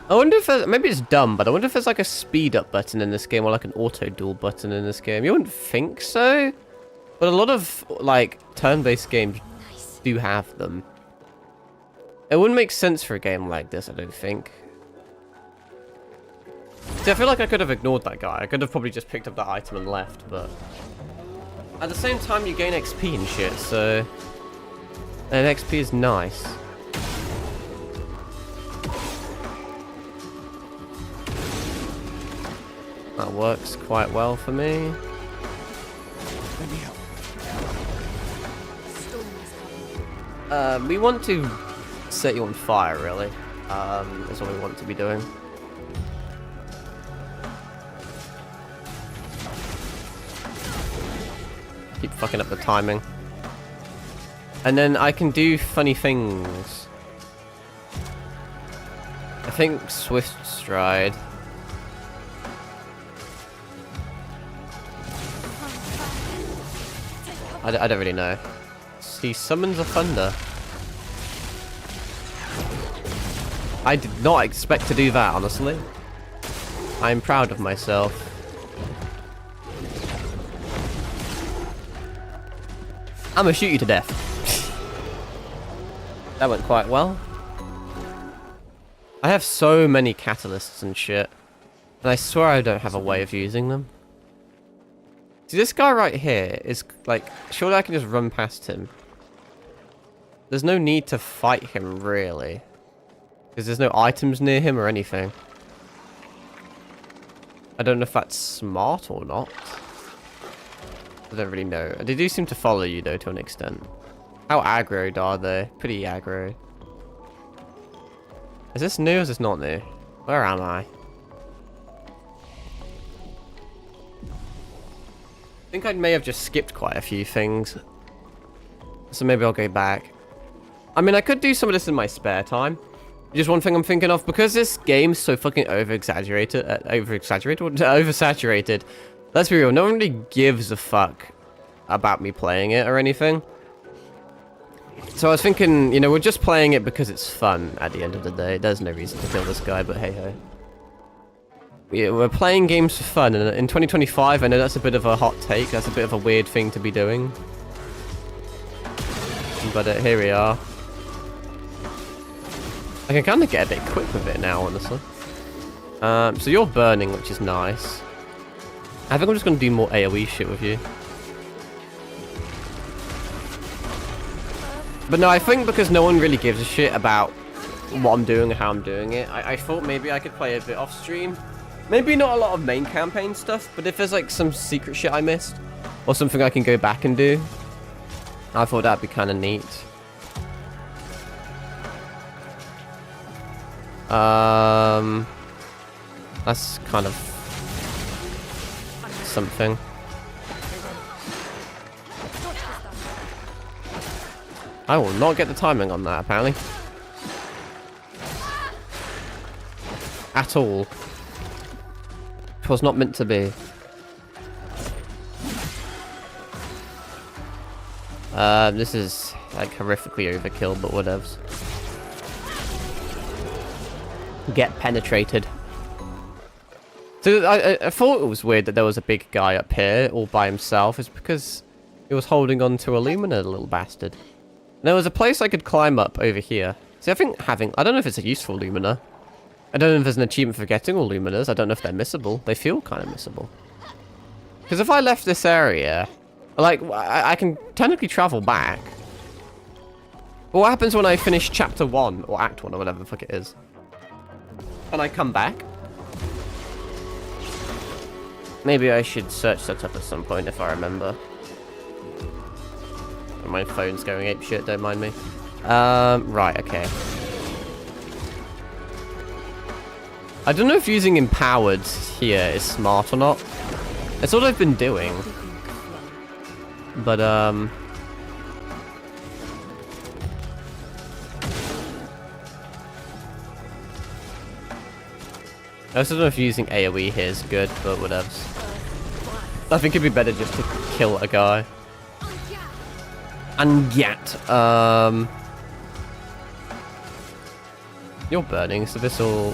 A: I wonder if there's, maybe it's dumb, but I wonder if there's like a speed up button in this game or like an auto duel button in this game. You wouldn't think so, but a lot of like turn-based games do have them. It wouldn't make sense for a game like this, I don't think. See, I feel like I could have ignored that guy. I could have probably just picked up that item and left, but... At the same time, you gain XP and shit, so... And XP is nice. That works quite well for me.
B: Let me help.
A: We want to set you on fire, really. That's what we want to be doing. Keep fucking up the timing. And then I can do funny things. I think Swift Stride. I don't really know. He summons a thunder. I did not expect to do that, honestly. I'm proud of myself. I'm gonna shoot you to death. That went quite well. I have so many catalysts and shit. And I swear I don't have a way of using them. See, this guy right here is like... Surely I can just run past him. There's no need to fight him, really. Because there's no items near him or anything. I don't know if that's smart or not. I don't really know. They do seem to follow you, though, to an extent. How aggroed are they? Pretty aggro. Is this new or is this not new? Where am I? I think I may have just skipped quite a few things. So maybe I'll go back. I mean, I could do some of this in my spare time. Just one thing I'm thinking of, because this game's so fucking oversaturated. Let's be real, no one really gives a fuck about me playing it or anything. So I was thinking, you know, we're just playing it because it's fun at the end of the day. There's no reason to kill this guy, but hey ho. We're playing games for fun, and in 2025, I know that's a bit of a hot take. That's a bit of a weird thing to be doing. But here we are. I can kind of get a bit quick with it now, honestly. So you're burning, which is nice. I think I'm just going to do more AoE shit with you. But no, I think because no one really gives a shit about what I'm doing or how I'm doing it, I thought maybe I could play a bit off stream. Maybe not a lot of main campaign stuff, but if there's like some secret shit I missed, or something I can go back and do, I thought that'd be kind of neat. That's kind of something. I will not get the timing on that, apparently. At all. It was not meant to be. This is like horrifically overkill, but whatevs. Get penetrated. So I thought it was weird that there was a big guy up here all by himself. It's because he was holding on to a Lumina, the little bastard. And there was a place I could climb up over here. See, I think I don't know if it's a useful Lumina. I don't know if there's an achievement for getting all Luminas. I don't know if they're missable. They feel kind of missable. Because if I left this area, like, I can technically travel back. But what happens when I finish chapter 1 or act 1 or whatever the fuck it is? And I come back? Maybe I should search that up at some point if I remember. My phone's going apeshit, don't mind me. Right, okay. I don't know if using empowered here is smart or not. It's what I've been doing. But, I also don't know if using AoE here is good, but whatevs. I think it'd be better just to kill a guy. And yet, you're burning, so this'll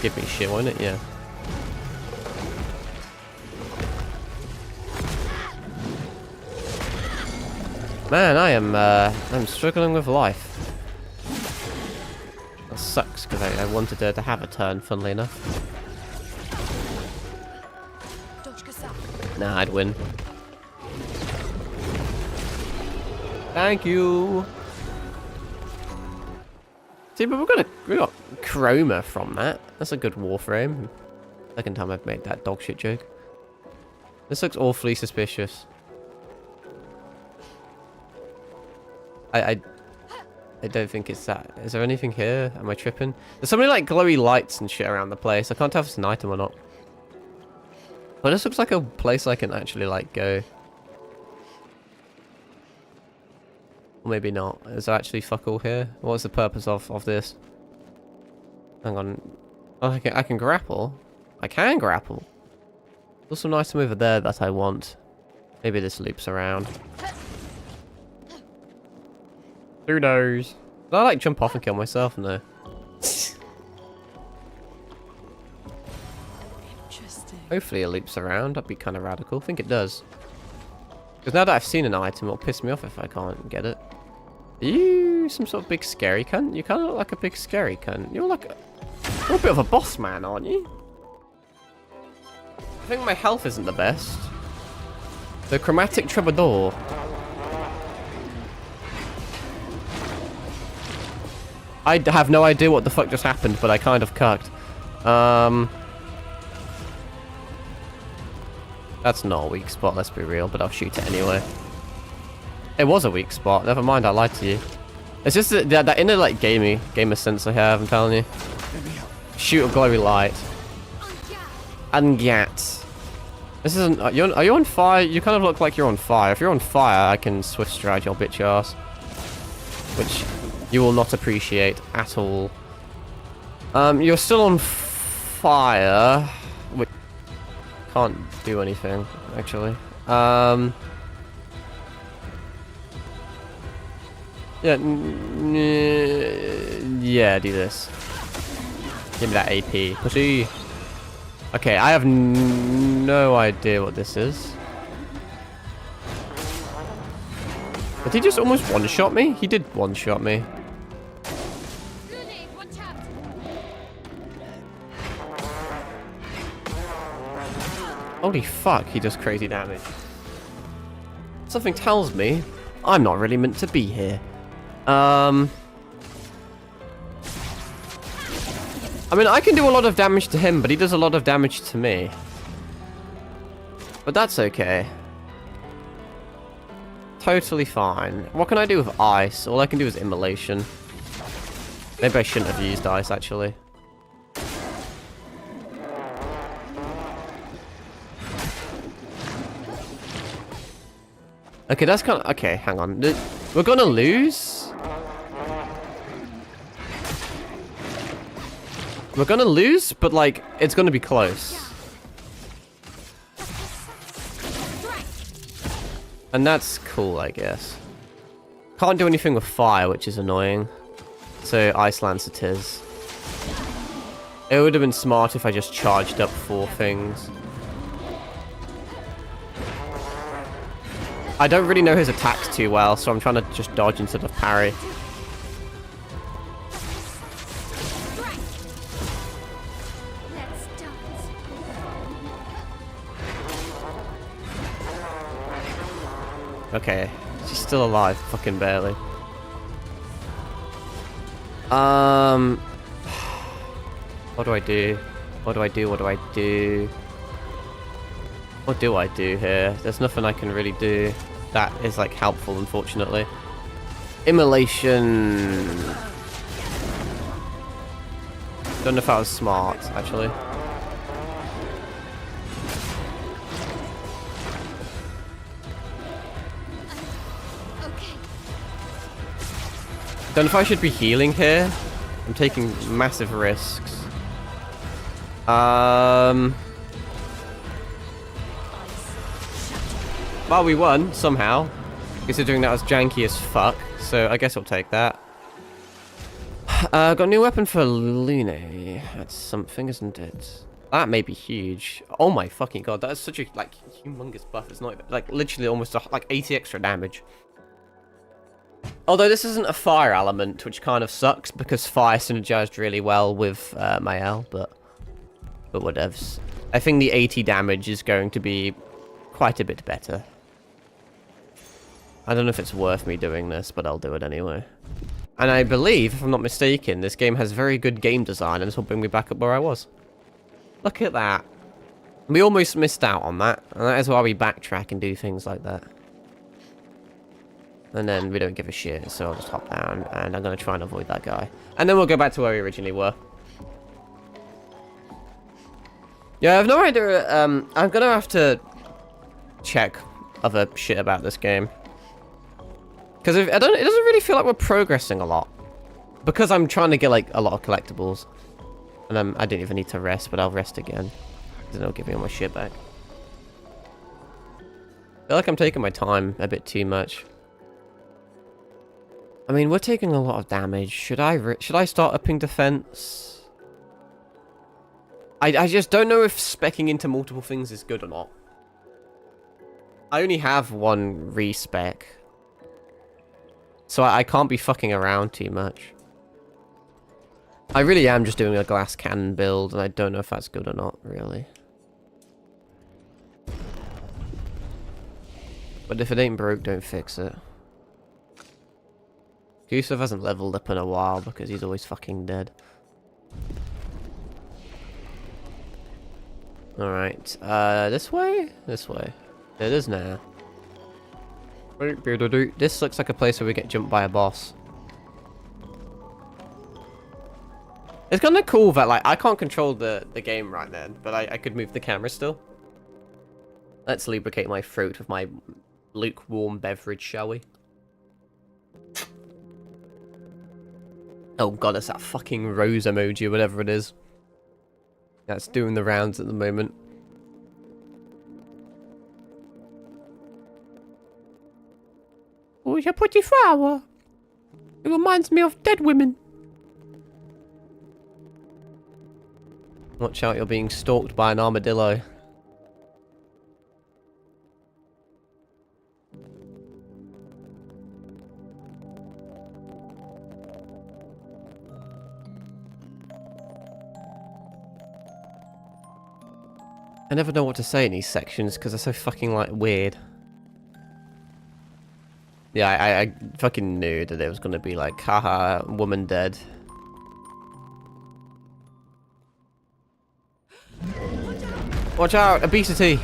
A: give me shit, won't it? Yeah. Man, I'm struggling with life. That sucks, because I wanted to have a turn, funnily enough. Nah, I'd win. Thank you. See, but we got chroma from that. That's a good warframe. Second time I've made that dogshit joke. This looks awfully suspicious. I don't think it's that. Is there anything here? Am I tripping? There's so many like glowy lights and shit around the place. I can't tell if it's an item or not. But this looks like a place I can actually like go. Or maybe not. Is there actually fuck all here? What's the purpose of this? Hang on. Oh, I can grapple. I can grapple. There's some item over there that I want. Maybe this loops around. Who knows? Did I like jump off and kill myself? No. Hopefully it loops around. That'd be kind of radical. I think it does. Because now that I've seen an item, it'll piss me off if I can't get it. Are you some sort of big scary cunt? You kind of look like a big scary cunt. You're like you're a bit of a boss man, aren't you? I think my health isn't the best. The chromatic troubadour. I have no idea what the fuck just happened, but I kind of cucked. That's not a weak spot, let's be real, but I'll shoot it anyway. It was a weak spot. Never mind, I lied to you. It's just that inner, like, gamer sense I have, I'm telling you. Shoot a glowy light. And gat. This isn't... Are you on fire? You kind of look like you're on fire. If you're on fire, I can swift stride your bitch ass. Which you will not appreciate at all. You're still on fire. Which can't do anything, actually. Yeah, yeah, do this. Give me that AP. Pussy. Okay, I have no idea what this is. Did he just almost one-shot me? He did one-shot me. Holy fuck, he does crazy damage. Something tells me I'm not really meant to be here. I mean, I can do a lot of damage to him, but he does a lot of damage to me. But that's okay. Totally fine. What can I do with ice? All I can do is immolation. Maybe I shouldn't have used ice, actually. Okay, that's kind of... Okay, hang on. We're gonna lose? We're gonna lose, but, like, it's gonna be close. And that's cool, I guess. Can't do anything with fire, which is annoying. So, Ice Lance it is. It would have been smart if I just charged up 4 things. I don't really know his attacks too well, so I'm trying to just dodge instead of parry. Okay, she's still alive, fucking barely. What do I do? What do I do? What do I do? What do I do here? There's nothing I can really do that is, like, helpful, unfortunately. Immolation. Don't know if that was smart, actually. Don't know if I should be healing here. I'm taking massive risks. Well, we won, somehow. Considering that was janky as fuck. So, I guess I'll take that. Got a new weapon for Lune. That's something, isn't it? That may be huge. Oh my fucking god, that is such a, like, humongous buff. It's not, like, literally almost, like, 80 extra damage. Although this isn't a fire element, which kind of sucks, because fire synergized really well with Mael, but whatevs. I think the 80 damage is going to be quite a bit better. I don't know if it's worth me doing this, but I'll do it anyway. And I believe, if I'm not mistaken, this game has very good game design, and this will bring me back up where I was. Look at that. We almost missed out on that, and that is why we backtrack and do things like that. And then we don't give a shit, so I'll just hop down, and I'm going to try and avoid that guy. And then we'll go back to where we originally were. Yeah, I have no idea. I'm going to have to check other shit about this game. Because it doesn't really feel like we're progressing a lot. Because I'm trying to get, like, a lot of collectibles. And I didn't even need to rest, but I'll rest again. Then it'll give me all my shit back. I feel like I'm taking my time a bit too much. I mean, we're taking a lot of damage. Should I start upping defense? I just don't know if speccing into multiple things is good or not. I only have one respec. So I can't be fucking around too much. I really am just doing a glass cannon build, and I don't know if that's good or not, really. But if it ain't broke, don't fix it. Gustav hasn't leveled up in a while because he's always fucking dead. Alright, this way? This way. It is now. This looks like a place where we get jumped by a boss. It's kind of cool that, like, I can't control the game right then, but I could move the camera still. Let's lubricate my throat with my lukewarm beverage, shall we? Oh god, it's that fucking rose emoji, whatever it is. That's doing the rounds at the moment. Oh, it's a pretty flower. It reminds me of dead women. Watch out, you're being stalked by an armadillo. I never know what to say in these sections because they're so fucking, like, weird. Yeah, I fucking knew that it was gonna be like, haha, woman dead. Watch out! Obesity!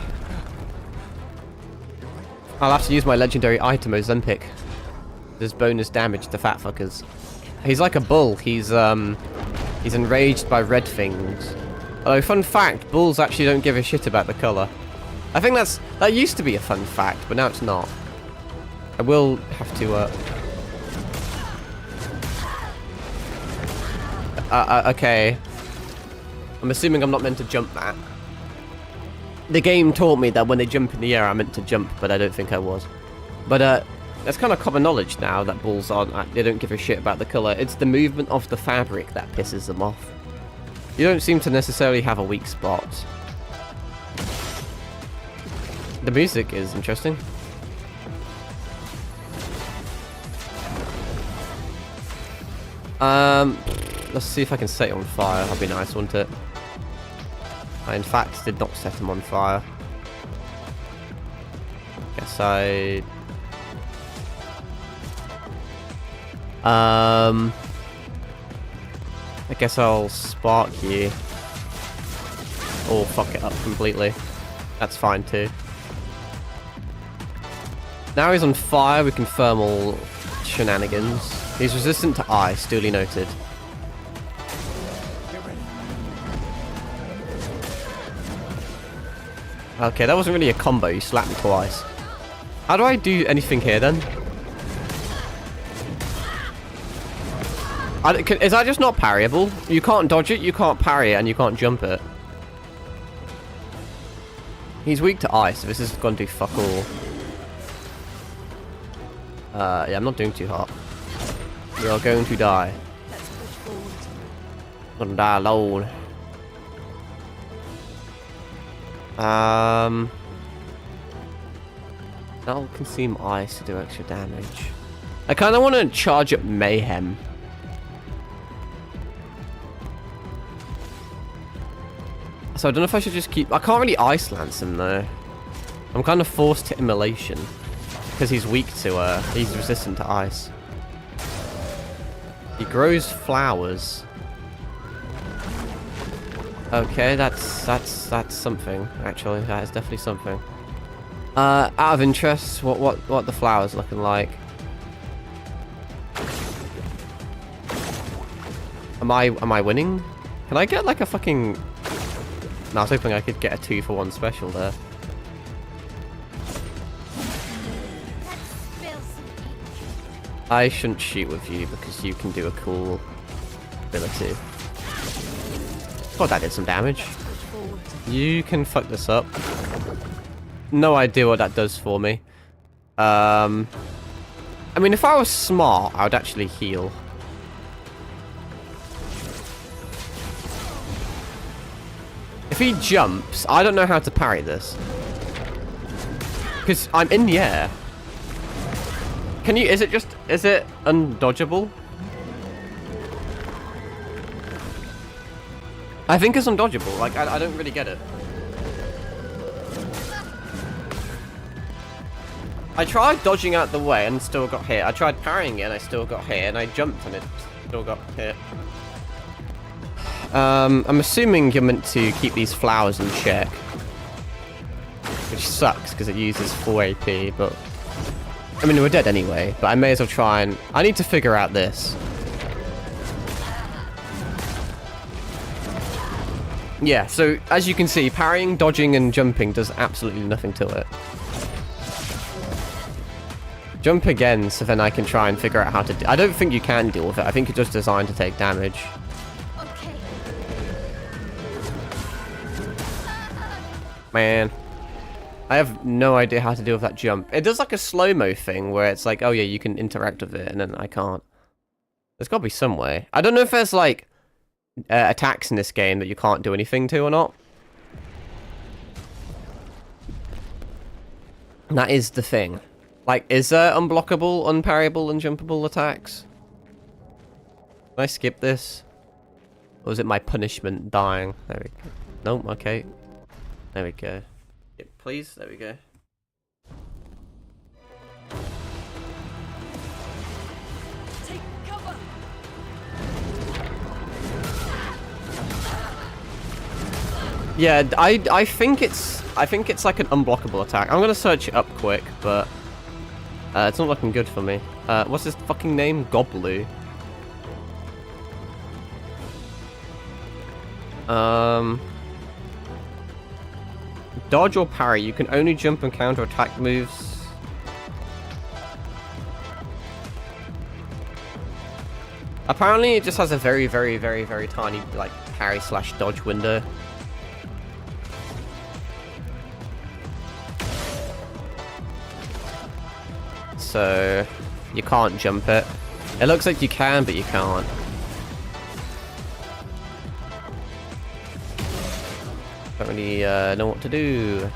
A: I'll have to use my legendary item, Ozempic. There's bonus damage to fat fuckers. He's like a bull. He's enraged by red things. Although, fun fact, bulls actually don't give a shit about the colour. I think that used to be a fun fact, but now it's not. I will have to, okay. I'm assuming I'm not meant to jump that. The game taught me that when they jump in the air, I'm meant to jump, but I don't think I was. But, that's kind of common knowledge now that bulls aren't, they don't give a shit about the colour. It's the movement of the fabric that pisses them off. You don't seem to necessarily have a weak spot. The music is interesting. Let's see if I can set it on fire. That'd be nice, wouldn't it? I, in fact, did not set him on fire. Guess I guess I'll spark you. Or fuck it up completely. That's fine too. Now he's on fire, we can thermal shenanigans. He's resistant to ice, duly noted. Okay, that wasn't really a combo, you slapped me twice. How do I do anything here then? Is that just not parryable? You can't dodge it, you can't parry it, and you can't jump it. He's weak to ice, so this is going to do fuck all. Yeah, I'm not doing too hot. You're going to die.
C: Let's push forward.
A: Gonna die alone. That'll consume ice to do extra damage. I kind of want to charge up Mayhem. So I don't know if I should just keep... I can't really Ice Lance him though. I'm kind of forced to Immolation. Because he's weak to, he's resistant to ice. He grows flowers. Okay, that's something, actually. That is definitely something. Out of interest, what the flowers looking like? Am I winning? Can I get like a fucking... No, I was hoping I could get a 2-for-1 special there. I shouldn't shoot with you because you can do a cool ability. Oh, that did some damage. You can fuck this up. No idea what that does for me. I mean, if I was smart, I would actually heal. If he jumps, I don't know how to parry this. Because I'm in the air. Can you, is it undodgeable? I think it's undodgeable, like, I don't really get it. I tried dodging out the way and still got hit. I tried parrying it and I still got hit, and I jumped and it still got hit. I'm assuming you're meant to keep these flowers in check. Which sucks, because it uses 4 AP, but... I mean, we're dead anyway, but I may as well try and... I need to figure out this. Yeah, so as you can see, parrying, dodging, and jumping does absolutely nothing to it. Jump again, so then I can try and figure out how to... I don't think you can deal with it. I think it's just designed to take damage.
D: Okay.
A: Man. I have no idea how to deal with that jump. It does like a slow-mo thing where it's like, oh yeah, you can interact with it, and then I can't. There's got to be some way. I don't know if there's like attacks in this game that you can't do anything to or not. That is the thing. Like, is there unblockable, unparryable, and jumpable attacks? Can I skip this? Or is it my punishment dying? There we go. Nope, okay. There we go. Yep, please, there we go.
C: Take cover.
A: Yeah, I think it's like an unblockable attack. I'm gonna search it up quick, but it's not looking good for me. What's his fucking name? Goblu. Dodge or parry. You can only jump and counter attack moves. Apparently, it just has a very, very, very, very tiny like parry / dodge window. So you can't jump it. It looks like you can, but you can't. Don't really know what to do.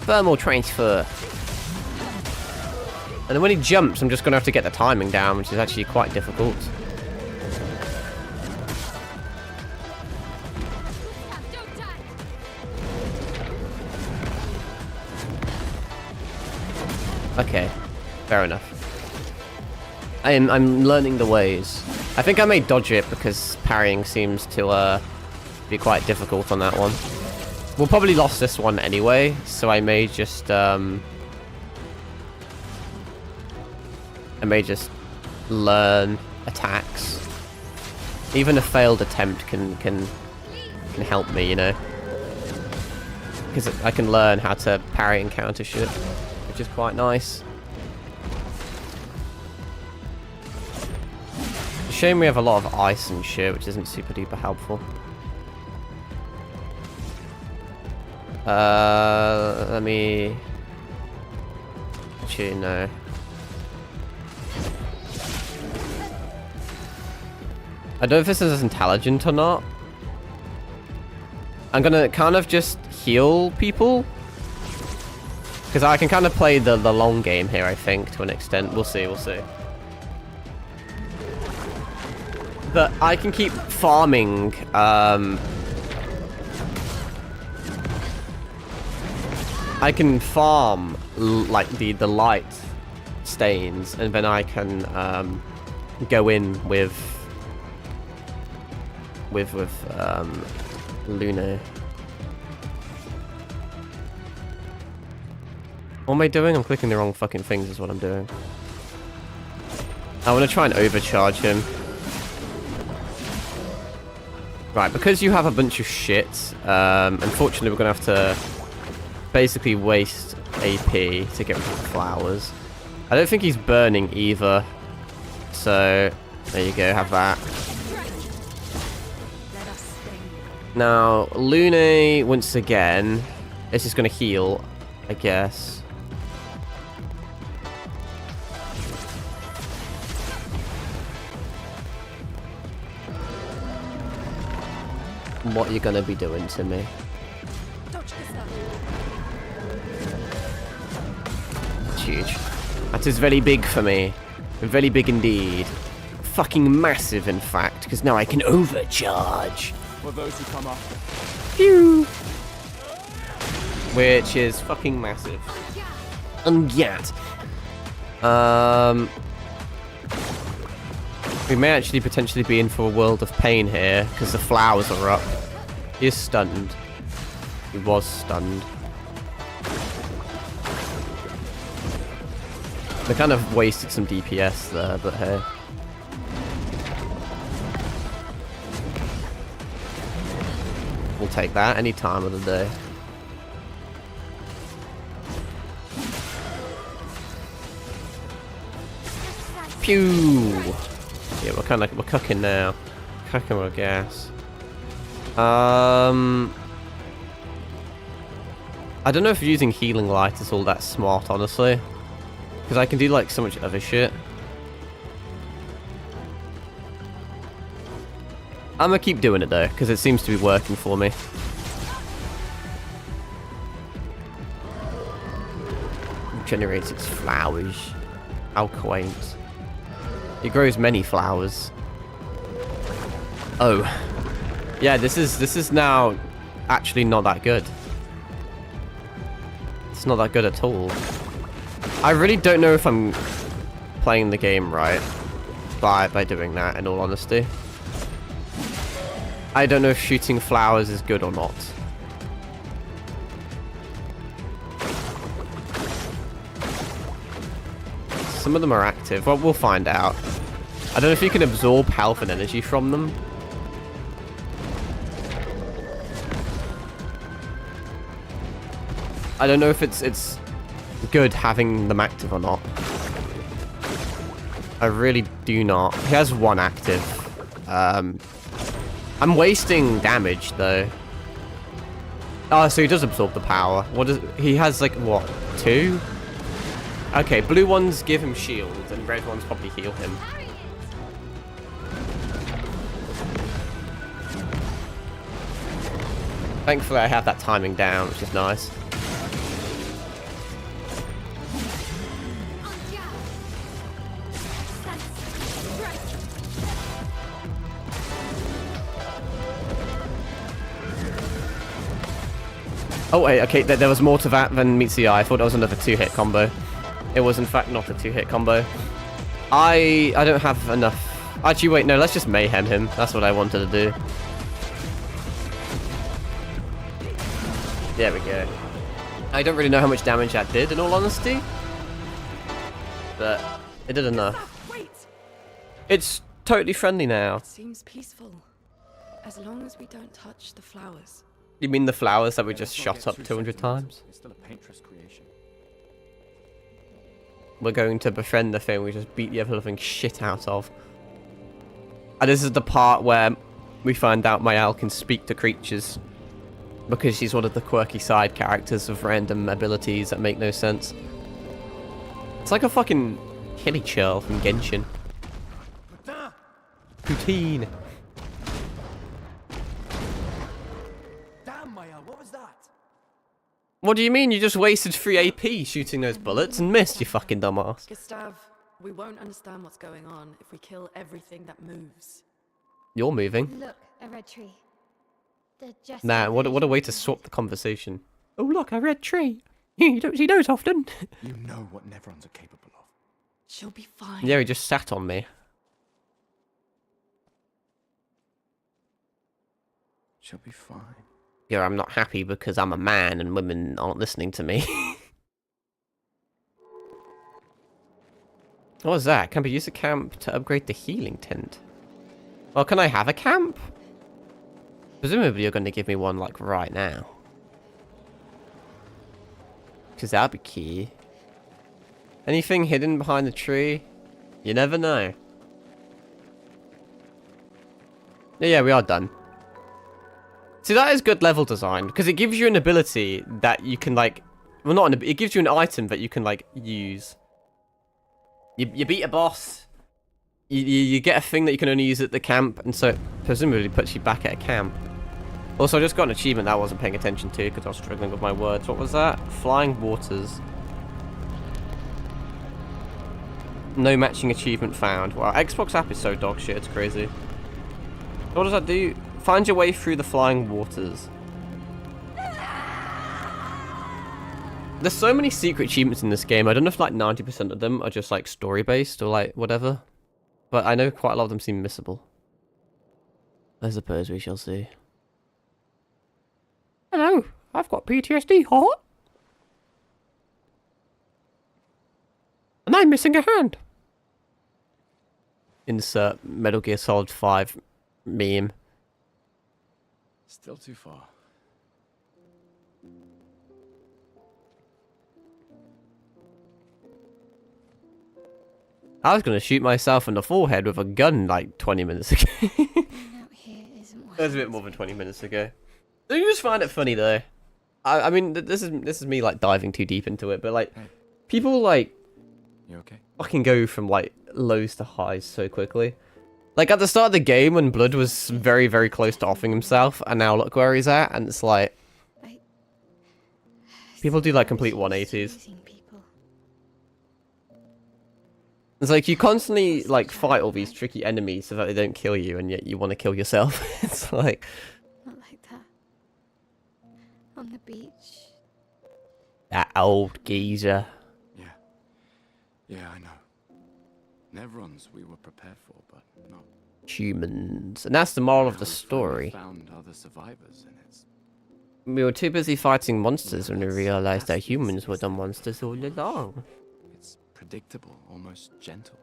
A: Thermal transfer. And then when he jumps, I'm just gonna have to get the timing down, which is actually quite difficult. Okay, fair enough. I'm learning the ways. I think I may dodge it because parrying seems to be quite difficult on that one. We'll probably lost this one anyway, so I may just learn attacks. Even a failed attempt can help me, you know, because I can learn how to parry and counter shit, which is quite nice. Shame we have a lot of ice and shit, which isn't super duper helpful. Let me... Actually, no. I don't know if this is as intelligent or not. I'm gonna kind of just heal people. Because I can kind of play the long game here, I think, to an extent. We'll see, we'll see. But I can keep farming, I can farm, like, the light stains, and then I can, go in with Luna. What am I doing? I'm clicking the wrong fucking things is what I'm doing. I want to try and overcharge him. Right, because you have a bunch of shit, unfortunately we're going to have to basically waste AP to get rid of the flowers. I don't think he's burning either. So, there you go, have that. Now, Lune, once again, is just going to heal, I guess. What you're gonna be doing to me? It's huge. That is very big for me. Very big indeed. Fucking massive, in fact, because now I can overcharge.
B: For those who come after.
A: Phew. Which is fucking massive. And yet, We may actually potentially be in for a world of pain here, because the flowers are up. He is stunned. He was stunned. They kind of wasted some DPS there, but hey. We'll take that any time of the day. Pew! Yeah, we're cooking now. Cooking with gas. I don't know if using healing light is all that smart, honestly. Because I can do like so much other shit. I'm gonna keep doing it though, because it seems to be working for me. Generates its flowers. How quaint. It grows many flowers. Oh. Yeah, this is now actually not that good. It's not that good at all. I really don't know if I'm playing the game right by doing that, in all honesty. I don't know if shooting flowers is good or not. Some of them are active. Well, we'll find out. I don't know if you can absorb health and energy from them. I don't know if it's good having them active or not. I really do not. He has one active. I'm wasting damage though. Oh, so he does absorb the power. What is he has like what? 2? Okay, blue ones give him shields and red ones probably heal him. Thankfully I have that timing down, which is nice. Oh wait, okay, there was more to that than meets the eye. I thought that was another 2-hit combo. It was in fact not a 2-hit combo. I don't have enough. Actually, wait, no, let's just mayhem him. That's what I wanted to do. There we go. I don't really know how much damage that did, in all honesty. But it did enough.
C: Wait.
A: It's totally friendly now.
C: It seems peaceful. As long as we don't touch the flowers.
A: You mean the flowers that we just shot up 200 times?
B: It's still a painter's creation.
A: We're going to befriend the thing we just beat the ever living shit out of. And this is the part where we find out Mayal can speak to creatures. Because she's one of the quirky side characters with random abilities that make no sense. It's like a fucking hilly churl from Genshin. Poutine.
B: Damn, Maya, what was that?
A: What do you mean? You just wasted 3 AP shooting those bullets and missed, you fucking dumbass.
C: Gustav, we won't understand what's going on if we kill everything that moves.
A: You're moving.
D: Look, a red tree. The just
A: Nah, what a way to swap the conversation. Oh look, a red tree. You don't see those often.
B: You know what Nevrons are capable of.
C: She'll be fine.
A: Yeah, he just sat on me.
B: She'll be fine.
A: Yeah, I'm not happy because I'm a man and women aren't listening to me. What was that? Can we use a camp to upgrade the healing tent? Well, can I have a camp? Presumably you're going to give me one, like, right now. Because that'd be key. Anything hidden behind the tree? You never know. Yeah, we are done. See, that is good level design, because it gives you an ability that you can, like... Well, not an... It gives you an item that you can, like, use. You beat a boss. You get a thing that you can only use at the camp, and so it presumably puts you back at a camp. Also, I just got an achievement that I wasn't paying attention to, because I was struggling with my words. What was that? Flying Waters. No matching achievement found. Wow, Xbox app is so dog shit, it's crazy. What does that do? Find your way through the flying waters. There's so many secret achievements in this game. I don't know if like 90% of them are just like story based or like whatever. but I know quite a lot of them seem missable. I suppose we shall see. Hello, I've got PTSD, what? And I'm missing a hand. Insert Metal Gear Solid 5 meme.
B: Still too far.
A: I was going to shoot myself in the forehead with a gun like 20 minutes ago.
D: Out here isn't what
A: That was a bit more than 20 minutes ago. I just find it funny though. I mean, this is me like diving too deep into it, but like, people like
B: You okay?
A: fucking go from like lows to highs so quickly. Like at the start of the game when Blood was very, very close to offing himself, and now look where he's at, and it's like, people do like complete 180s. It's like you constantly like fight all these tricky enemies so that they don't kill you, and yet you want to kill yourself. It's like,
D: Not like that. On the beach.
A: that old geezer.
B: Yeah. Yeah, I know. Nevrons we were prepared for, but not.
A: Humans. And that's the moral of
B: Now
A: the
B: we finally
A: story.
B: found other survivors, and it's
A: We were too busy fighting monsters when we realized that
B: That's the
A: humans were the
B: thing.
A: monsters all along.
B: it's predictable, almost gentle.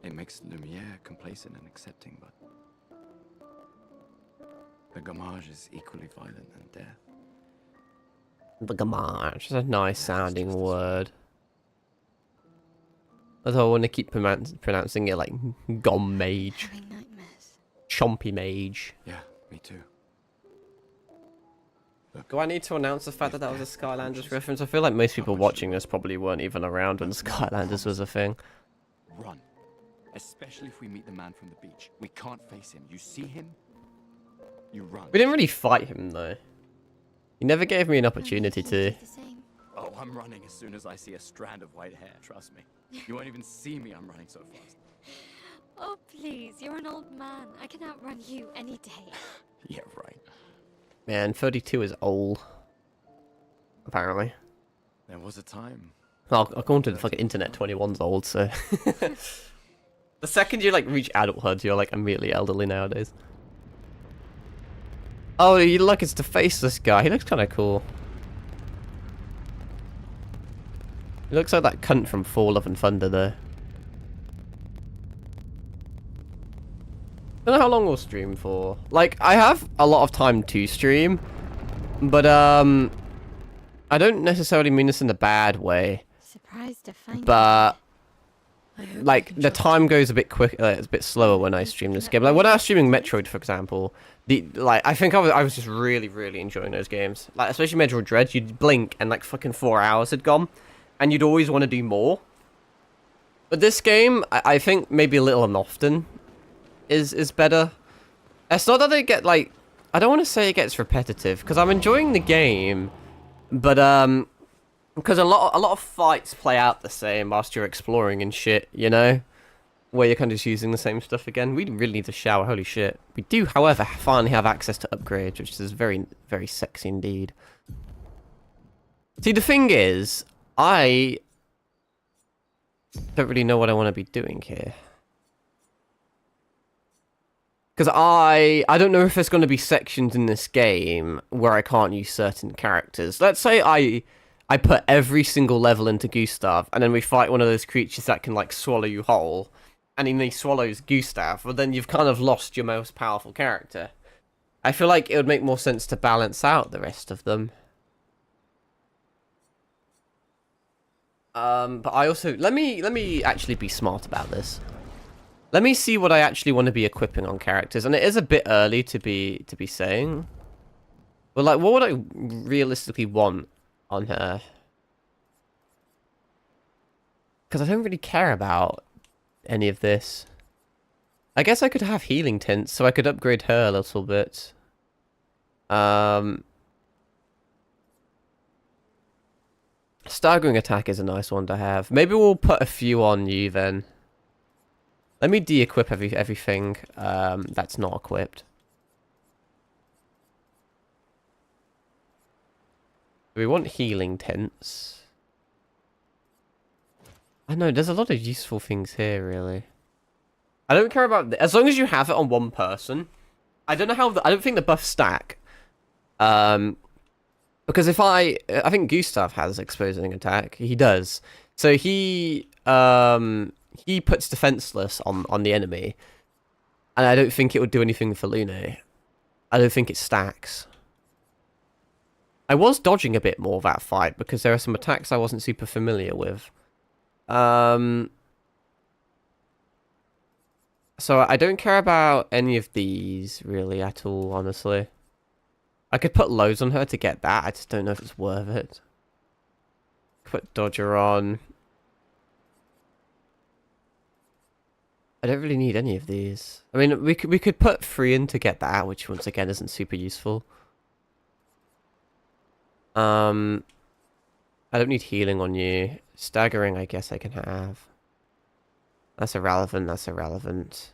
B: It makes Lumiere complacent and accepting, but the Gamage is equally violent than death.
A: The Gamage is a nice sounding word. Although I want to keep pronouncing it like Gommage.
D: Having nightmares.
A: Chompy Mage.
B: Yeah, me too. Look,
A: Do I need to announce the fact that that was a Skylanders reference? I feel like most people watching this probably weren't even around when Skylanders was a thing.
B: run. Especially if we meet the man from the beach. We can't face him. You see him? You run.
A: We didn't really fight him though. He never gave me an opportunity to.
B: Oh, I'm running as soon as I see a strand of white hair. Trust me. You won't even see me. I'm running so fast.
D: Oh, please, you're an old man. I can outrun you any day.
B: Yeah, right.
A: Man, 32 is old. Apparently.
B: There was a time.
A: Well, according to the fucking internet, 21's old, so. The second you like reach adulthood, you're like immediately elderly nowadays. Oh, you look, it's the faceless guy. He looks kind of cool. He looks like that cunt from Thor: Love and Thunder, though. Don't know how long we'll stream for. Like, I have a lot of time to stream, but I don't necessarily mean this in a bad way.
D: Surprised to find
A: But
C: I hope
A: like
C: you can
A: the
C: trust
A: time goes a bit quick. It's a bit slower when I stream this game. Like when I was streaming Metroid, for example, I think I was just really enjoying those games. Like especially Metroid Dread, you'd blink and like fucking 4 hours had gone, and you'd always want to do more. But this game, I think maybe a little unoften is better. It's not that they get like, I don't want to say it gets repetitive because I'm enjoying the game, but because a lot of fights play out the same whilst you're exploring and shit, you know? Where you're kind of just using the same stuff again. We really need to shower, holy shit. We do, however, finally have access to upgrades, which is very sexy indeed. See, the thing is, I don't really know what I want to be doing here. Because I don't know if there's going to be sections in this game where I can't use certain characters. Let's say I put every single level into Gustav, and then we fight one of those creatures that can, like, swallow you whole, and then he swallows Gustav, well, then you've kind of lost your most powerful character. I feel like it would make more sense to balance out the rest of them. But I also... Let me actually be smart about this. Let me see what I actually want to be equipping on characters, and it is a bit early to be saying. But, like, what would I realistically want on her? Because I don't really care about any of this. I guess I could have healing tints, so I could upgrade her a little bit. Staggering attack is a nice one to have. Maybe we'll put a few on you then. Let me de-equip everything that's not equipped. We want healing tints. I know, there's a lot of useful things here, really. I don't care about as long as you have it on one person. I don't know how. I don't think the buffs stack. Because if I think Gustav has exposing attack. He does. So he puts defenseless on the enemy, and I don't think it would do anything for Lune. I don't think it stacks. I was dodging a bit more that fight because there are some attacks I wasn't super familiar with. So I don't care about any of these really at all, honestly. I could put loads on her to get that. I just don't know if it's worth it. Put Dodger on. I don't really need any of these. I mean, we could put 3 in to get that, which once again isn't super useful. I don't need healing on you. Staggering, I guess I can have. That's irrelevant. That's irrelevant.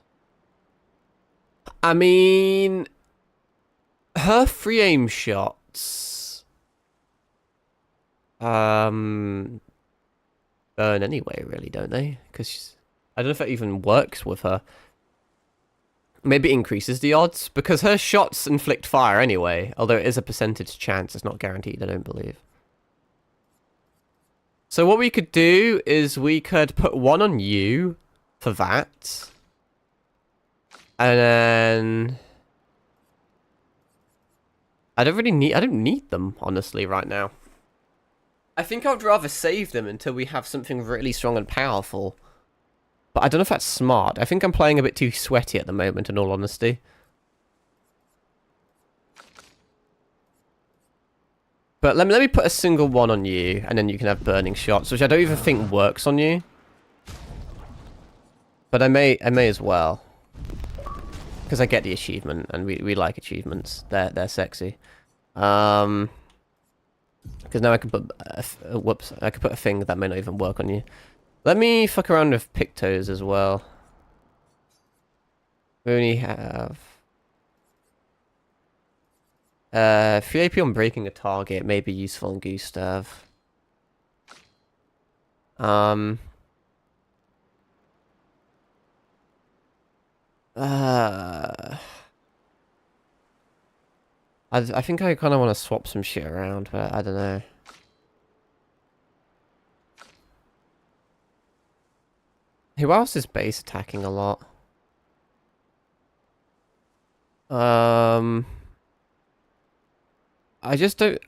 A: I mean, her free aim shots burn anyway, really, don't they? Because I don't know if that even works with her. Maybe it increases the odds, because her shots inflict fire anyway, although it is a percentage chance. It's not guaranteed, I don't believe. So what we could do is we could put 1 on you for that. And then I don't need them, honestly, right now. I think I'd rather save them until we have something really strong and powerful. But I don't know if that's smart. I think I'm playing a bit too sweaty at the moment, in all honesty. But let me put a single 1 on you, and then you can have burning shots, which I don't even think works on you. But I may as well. Because I get the achievement, and we like achievements. They're sexy. Because now I can put whoops, I could put a thing that may not even work on you. Let me fuck around with Pictos as well. We only have 3 AP on breaking a target may be useful in Gustav. I think I kind of want to swap some shit around, but I don't know. Who else is base attacking a lot? I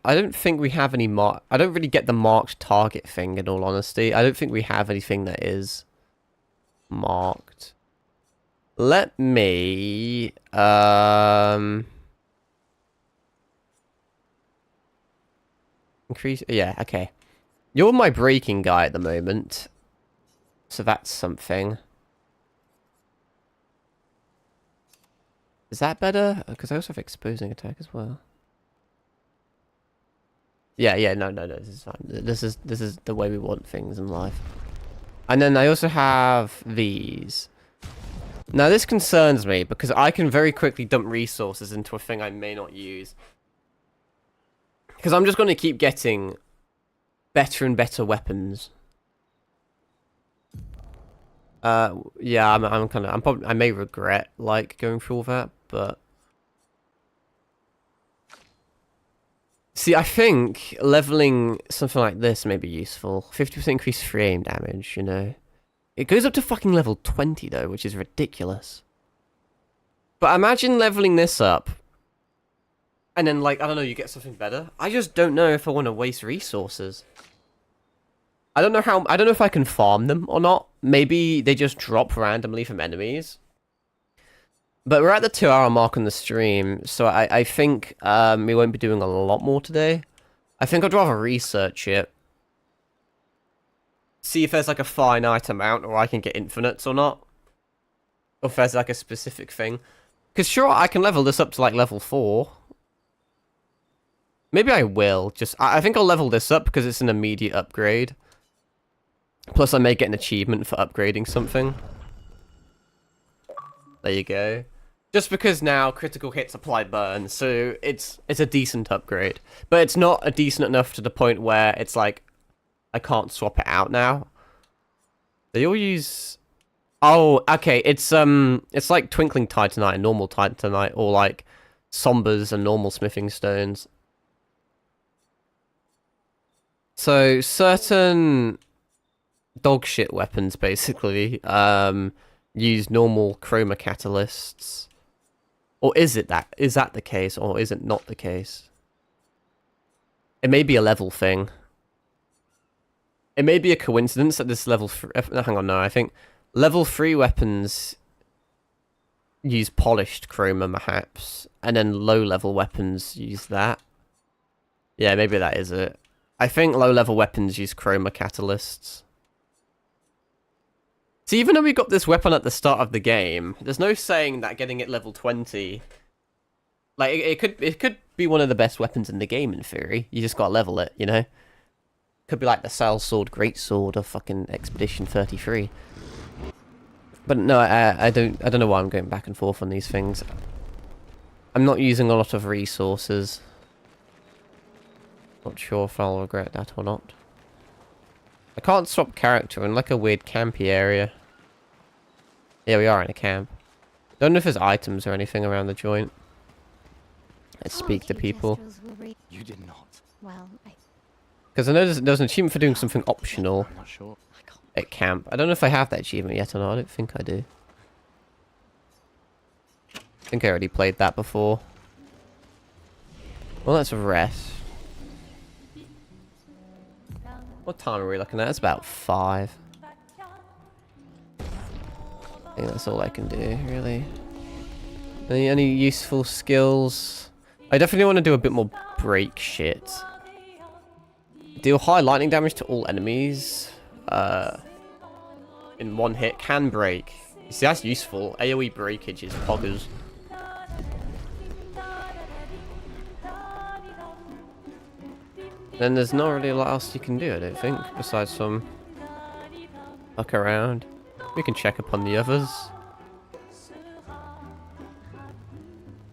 A: don't think we have any I don't really get the marked target thing, in all honesty. I don't think we have anything that is marked. Let me increase, yeah, okay. You're my breaking guy at the moment. So that's something. Is that better? Because I also have exposing attack as well. Yeah, no, this is fine. This is the way we want things in life. And then I also have these. Now this concerns me because I can very quickly dump resources into a thing I may not use. Because I'm just going to keep getting better and better weapons. Yeah, I may regret like going through all that, but see, I think leveling something like this may be useful. 50% increased free aim damage, you know. It goes up to fucking level 20 though, which is ridiculous. But imagine leveling this up, and then like I don't know, you get something better. I just don't know if I want to waste resources. I don't know if I can farm them or not. Maybe they just drop randomly from enemies. But we're at the 2-hour mark on the stream, so I think we won't be doing a lot more today. I think I'd rather research it. See if there's like a finite amount, or I can get infinites or not. Or if there's like a specific thing. Because sure, I can level this up to like level 4. Maybe I will. I think I'll level this up because it's an immediate upgrade. Plus, I may get an achievement for upgrading something. There you go. Just because now critical hits apply burn, so it's a decent upgrade. But it's not a decent enough to the point where it's like, I can't swap it out now. They all use Oh, okay. It's like twinkling titanite and normal titanite, or like sombers and normal smithing stones. So certain dog shit weapons basically use normal chroma catalysts. Or is that the case, or is it not the case? It may be a level thing. It may be a coincidence that this level... hang on, no, I think level 3 weapons use polished chroma, perhaps, and then low-level weapons use that. Yeah, maybe that is it. I think low-level weapons use chroma catalysts. So even though we got this weapon at the start of the game, there's no saying that getting it level 20... Like, it could be one of the best weapons in the game, in theory. You just gotta level it, you know? Could be like the Sail Sword, Great Sword, or fucking Expedition 33. But no, I don't know why I'm going back and forth on these things. I'm not using a lot of resources. Not sure if I'll regret that or not. I can't swap character in like a weird campy area. Yeah, we are in a camp. Don't know if there's items or anything around the joint. Let's speak to people.
B: You did not.
D: Well,
A: Because I know there's an achievement for doing something optional
B: I'm not sure.
A: at camp. I don't know if I have that achievement yet or not. I don't think I do. I think I already played that before. Well, that's a rest. What time are we looking at? It's about 5. I think that's all I can do, really. Any useful skills? I definitely want to do a bit more break shit. Deal high lightning damage to all enemies. In one hit. Can break. You see, that's useful. AoE breakage is poggers. Then there's not really a lot else you can do, I don't think, besides some fuck around. We can check upon the others.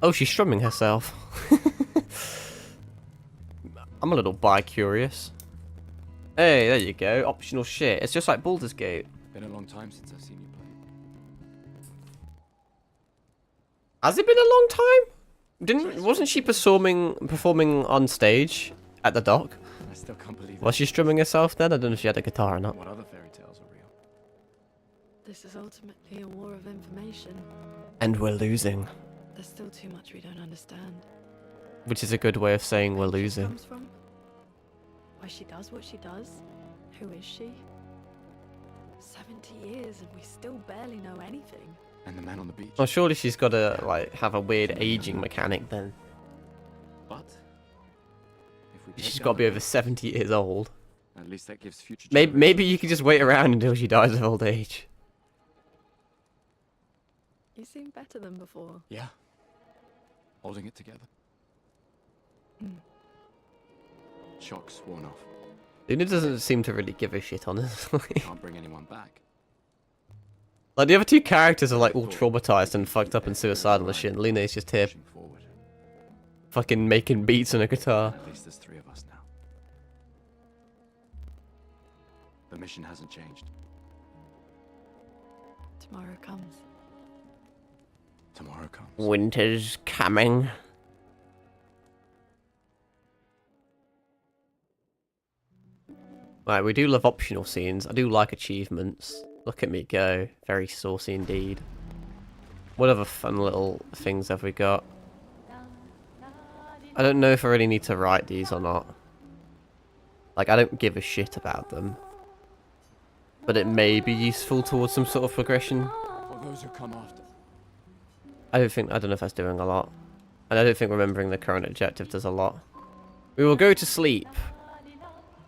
A: Oh, she's strumming herself. I'm a little bi-curious. Hey, there you go. Optional shit. It's just like Baldur's Gate.
B: Been a long time since I've seen you play.
A: Has it been a long time? Wasn't she performing on stage at the dock?
B: I still can't believe
A: Was
B: it.
A: she strumming herself then? I don't know if she had a guitar or not.
B: What other fairy tales are real?
C: This is ultimately a war of information.
A: And we're losing.
C: There's still too much we don't understand.
A: Which is a good way of saying we're
C: Where she
A: losing.
C: comes from, why she does what she does, who is she? 70 years and we still barely know anything.
B: And the man on the beach.
A: Well, surely she's got to like have a weird aging mechanic then.
B: But if we
A: She's
B: take
A: got to be
B: down
A: over 70 years old.
B: at least that gives future
A: Maybe you could just wait around until she dies of old age.
C: You seem better than before.
B: Yeah. Holding it together. Shock's worn off.
A: Luna doesn't seem to really give a shit, honestly.
B: Can't bring anyone back.
A: Like, the other two characters are, like, all traumatized and fucked up and suicidal and shit, and Luna's just here
B: Pushing forward.
A: fucking making beats on a guitar.
B: At least there's 3 of us now. The mission hasn't changed.
C: Tomorrow comes.
B: Tomorrow comes.
A: Winter's coming. Right, we do love optional scenes. I do like achievements. Look at me go. Very saucy indeed. What other fun little things have we got? I don't know if I really need to write these or not. Like, I don't give a shit about them. But it may be useful towards some sort of progression.
B: For those who come after.
A: I don't know if that's doing a lot. And I don't think remembering the current objective does a lot. We will go to sleep.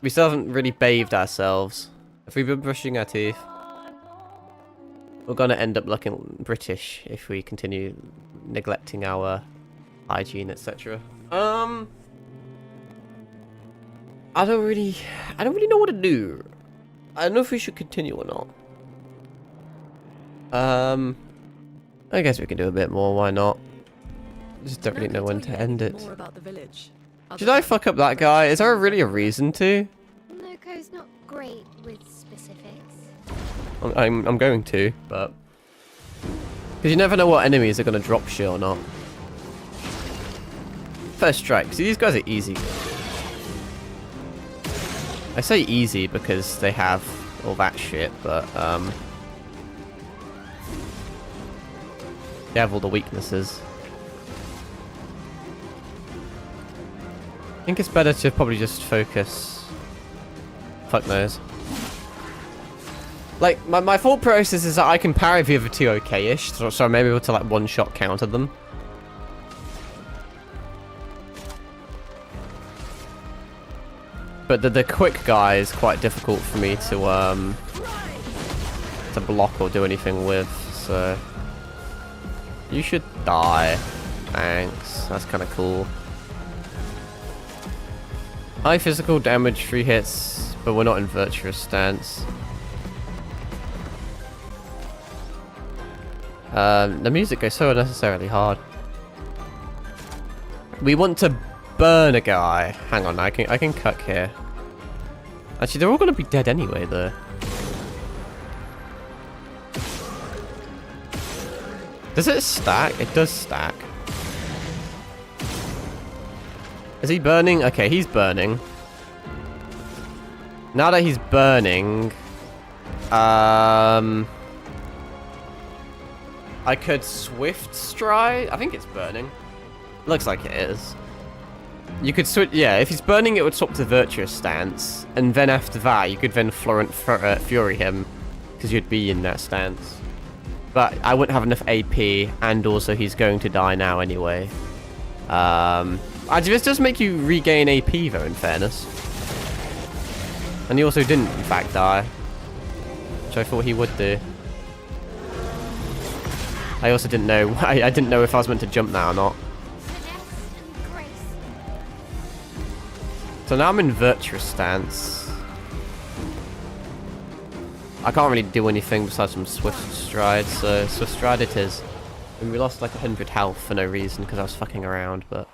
A: We still haven't really bathed ourselves. Have we been brushing our teeth? We're gonna end up looking British if we continue neglecting our hygiene, etc. I don't really know what to do. I don't know if we should continue or not. I guess we can do a bit more, why not? Just don't really know when to end it.
C: More about the village.
A: Should I fuck up that guy? Is there really a reason to?
D: Noko's not great with specifics.
A: I'm going to, but because you never know what enemies are gonna drop shit or not. First strike. See, these guys are easy. I say easy because they have all that shit, but they have all the weaknesses. I think it's better to probably just focus. Fuck knows. Like, my thought process is that I can parry the other two okay-ish, so I'm able to, like, one-shot counter them. But the quick guy is quite difficult for me to block or do anything with, so... You should die. Thanks. That's kind of cool. High physical damage, 3 hits, but we're not in virtuous stance. The music goes so unnecessarily hard. We want to burn a guy. Hang on, I can cut here. Actually, they're all going to be dead anyway, though. Does it stack? It does stack. Is he burning? Okay, he's burning. Now that he's burning, I could swift stride. I think it's burning. Looks like it is. You could switch. Yeah, if he's burning, it would swap to virtuous stance, and then after that, you could then Florent Fury him, because you'd be in that stance. But I wouldn't have enough AP, and also he's going to die now anyway. This does make you regain AP though, in fairness. And he also didn't, in fact, die, which I thought he would do. I also didn't know. I didn't know if I was meant to jump now or not. So now I'm in virtuous stance. I can't really do anything besides some swift stride, so swift stride it is. And we lost like 100 health for no reason because I was fucking around, but...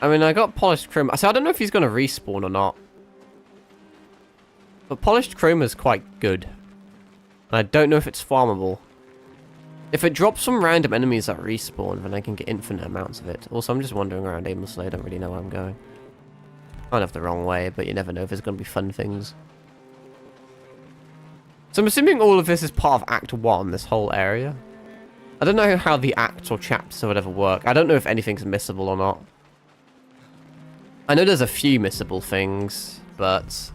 A: I mean, I got polished chrome. So I don't know if he's going to respawn or not. But polished chrome is quite good. And I don't know if it's farmable. If it drops some random enemies that respawn, then I can get infinite amounts of it. Also, I'm just wandering around aimlessly. I don't really know where I'm going. I have the wrong way, but you never know if there's going to be fun things. So I'm assuming all of this is part of Act 1, this whole area. I don't know how the acts or chapters or whatever work. I don't know if anything's missable or not. I know there's a few missable things, but...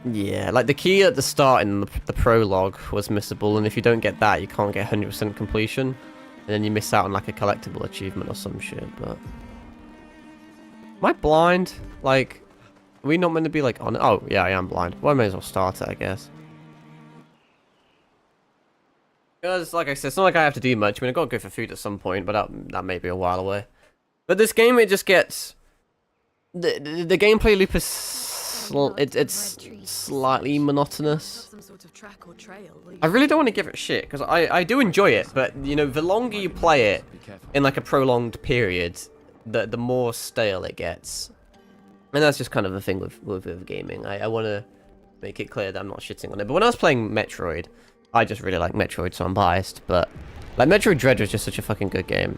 A: Yeah, like the key at the start in the prologue was missable, and if you don't get that, you can't get 100% completion. And then you miss out on like a collectible achievement or some shit, but... Am I blind? Like, are we not meant to be like on... Oh, yeah, I am blind. Well, I may as well start it, I guess. Because, like I said, it's not like I have to do much. I mean, I've got to go for food at some point, but that may be a while away. But this game, it just gets... The gameplay loop is... It's slightly monotonous. I really don't want to give it shit, because I do enjoy it, but, you know, the longer you play it in, like, a prolonged period, the more stale it gets. And that's just kind of the thing with gaming. I want to make it clear that I'm not shitting on it. But when I was playing Metroid, I just really like Metroid, so I'm biased, but, like, Metroid Dread was just such a fucking good game.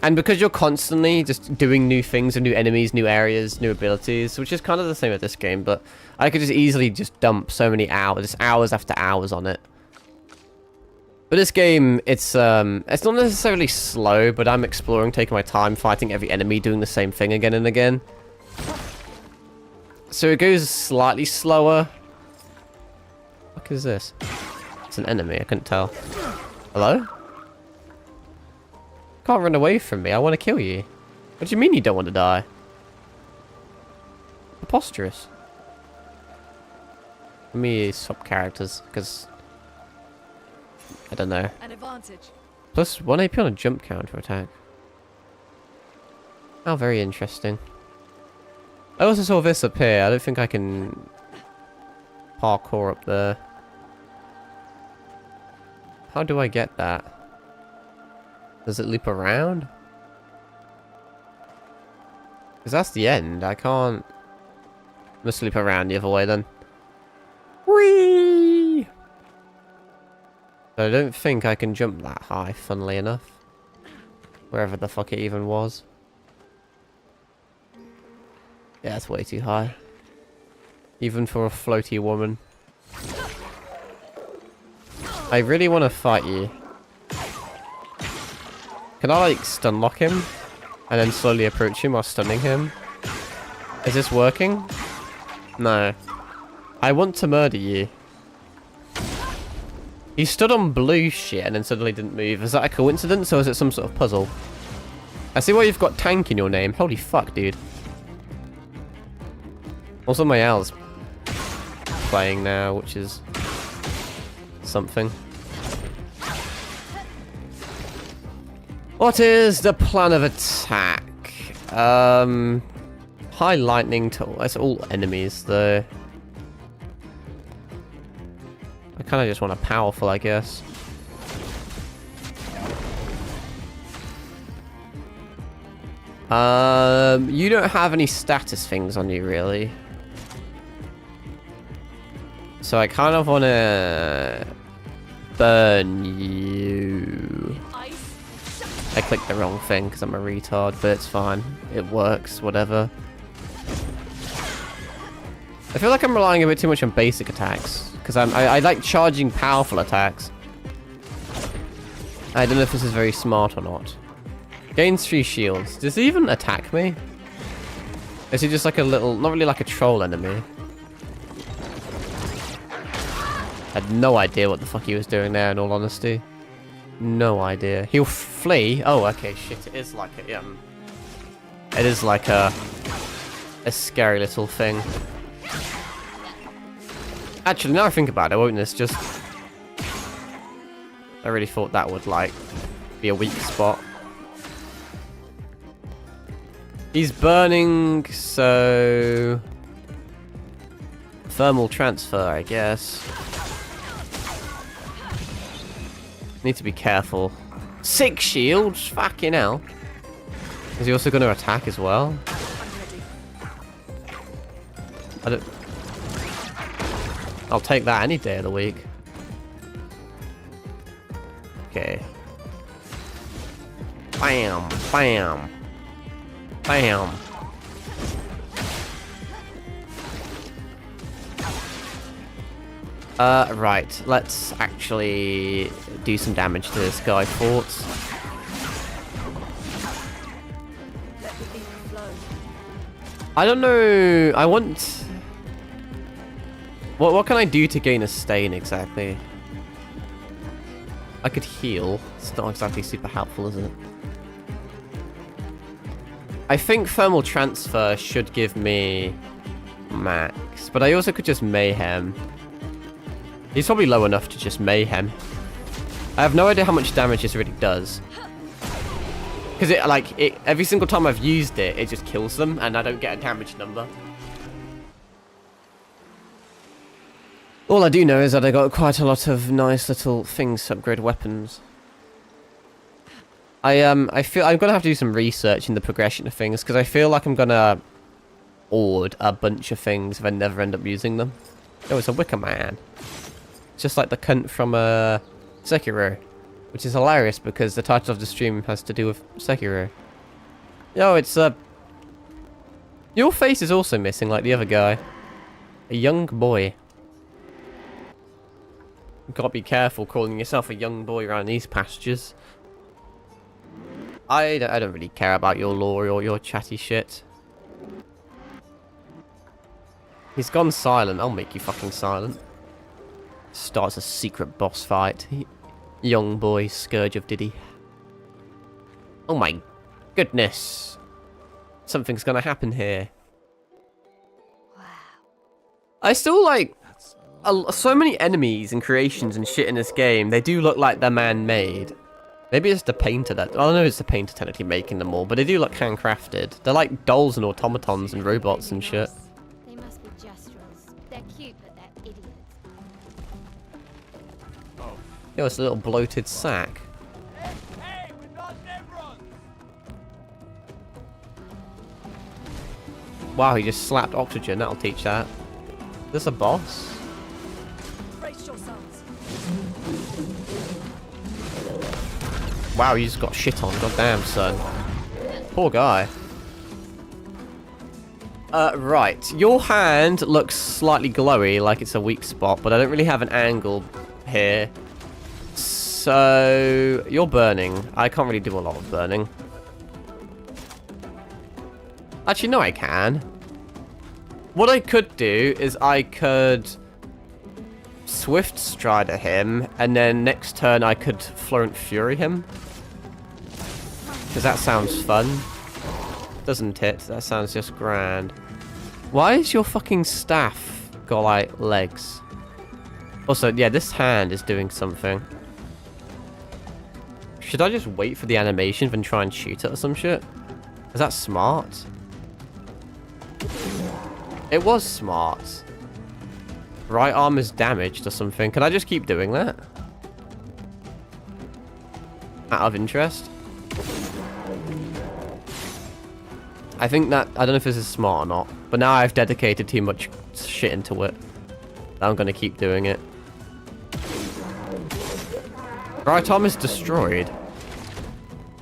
A: And because you're constantly just doing new things and new enemies, new areas, new abilities, which is kind of the same with this game, but I could just easily just dump so many hours, just hours after hours on it. But this game, it's not necessarily slow, but I'm exploring, taking my time, fighting every enemy, doing the same thing again and again. So it goes slightly slower. What is this? It's an enemy, I couldn't tell. Hello? Can't run away from me. I want to kill you. What do you mean you don't want to die? Preposterous. Let me swap characters, because... I don't know.
C: An advantage.
A: Plus 1 AP on a jump counter attack. Oh, very interesting. I also saw this up here. I don't think I can... parkour up there. How do I get that? Does it loop around? Because that's the end. I can't... gonna sleep around the other way then. Whee! I don't think I can jump that high, funnily enough. Wherever the fuck it even was. Yeah, it's way too high. Even for a floaty woman. I really want to fight you. Can I, like, stun lock him? And then slowly approach him while stunning him? Is this working? No. I want to murder you. He stood on blue shit and then suddenly didn't move. Is that a coincidence or is it some sort of puzzle? I see why you've got tank in your name. Holy fuck, dude. Also, my L's playing now, which is something. What is the plan of attack? High lightning tool. That's all enemies, though. I kind of just want a powerful, I guess. You don't have any status things on you, really. So I kind of want to burn you. I clicked the wrong thing because I'm a retard, but it's fine. It works, whatever. I feel like I'm relying a bit too much on basic attacks. Because I like charging powerful attacks. I don't know if this is very smart or not. Gains 3 shields. Does he even attack me? Is he just like a little... Not really like a troll enemy. I had no idea what the fuck he was doing there, in all honesty. No idea. He'll flee. Oh, okay, shit. It is like a it is like a scary little thing. Actually, now I think about it, won't this just... I really thought that would like be a weak spot. He's burning, so thermal transfer, I guess. Need to be careful. 6 shields? Fucking hell. Is he also going to attack as well? I don't... I'll take that any day of the week. Okay. Bam! Bam! Bam! Right. Let's actually do some damage to this guy, Thoughts. I don't know. I want... What can I do to gain a stain exactly? I could heal. It's not exactly super helpful, is it? I think thermal transfer should give me max, but I also could just mayhem. He's probably low enough to just mayhem. I have no idea how much damage this really does. Because every single time I've used it, it just kills them, and I don't get a damage number. All I do know is that I got quite a lot of nice little things to upgrade weapons. I feel I'm gonna have to do some research in the progression of things, because I feel like I'm gonna hoard a bunch of things if I never end up using them. Oh, it's a Wicker Man. It's just like the cunt from Sekiro, which is hilarious because the title of the stream has to do with Sekiro. Yo, it's your face is also missing like the other guy. A young boy. You've got to be careful calling yourself a young boy around these pastures. I don't really care about your lore or your chatty shit. He's gone silent. I'll make you fucking silent. Starts a secret boss fight. Young boy, Scourge of Diddy. Oh my goodness. Something's gonna happen here.
D: Wow.
A: I still like... so many enemies and creations and shit in this game, they do look like they're man-made. Maybe it's the painter that... I know it's the painter technically making them all, but they do look handcrafted. They're like dolls and automatons and robots and shit.
D: They must be gestrels. They're cute, but they're idiots.
A: Yo, it's a little bloated sack.
B: Hey, we're not Nevrons!
A: Wow, he just slapped oxygen. That'll teach that. Is this a boss?
C: Brace yourselves.
A: Wow, you just got shit on. Goddamn, son. Poor guy. Right. Your hand looks slightly glowy, like it's a weak spot, but I don't really have an angle here. So, you're burning. I can't really do a lot of burning. Actually, no, I can. What I could do is I could Swift Strider him, and then next turn I could Florent Fury him. Because that sounds fun. Doesn't it? That sounds just grand. Why is your fucking staff got, like, legs? Also, yeah, this hand is doing something. Should I just wait for the animation and try and shoot it or some shit? Is that smart? It was smart. Right arm is damaged or something. Can I just keep doing that? Out of interest? I think that... I don't know if this is smart or not. But now I've dedicated too much shit into it. I'm going to keep doing it. Right arm is destroyed.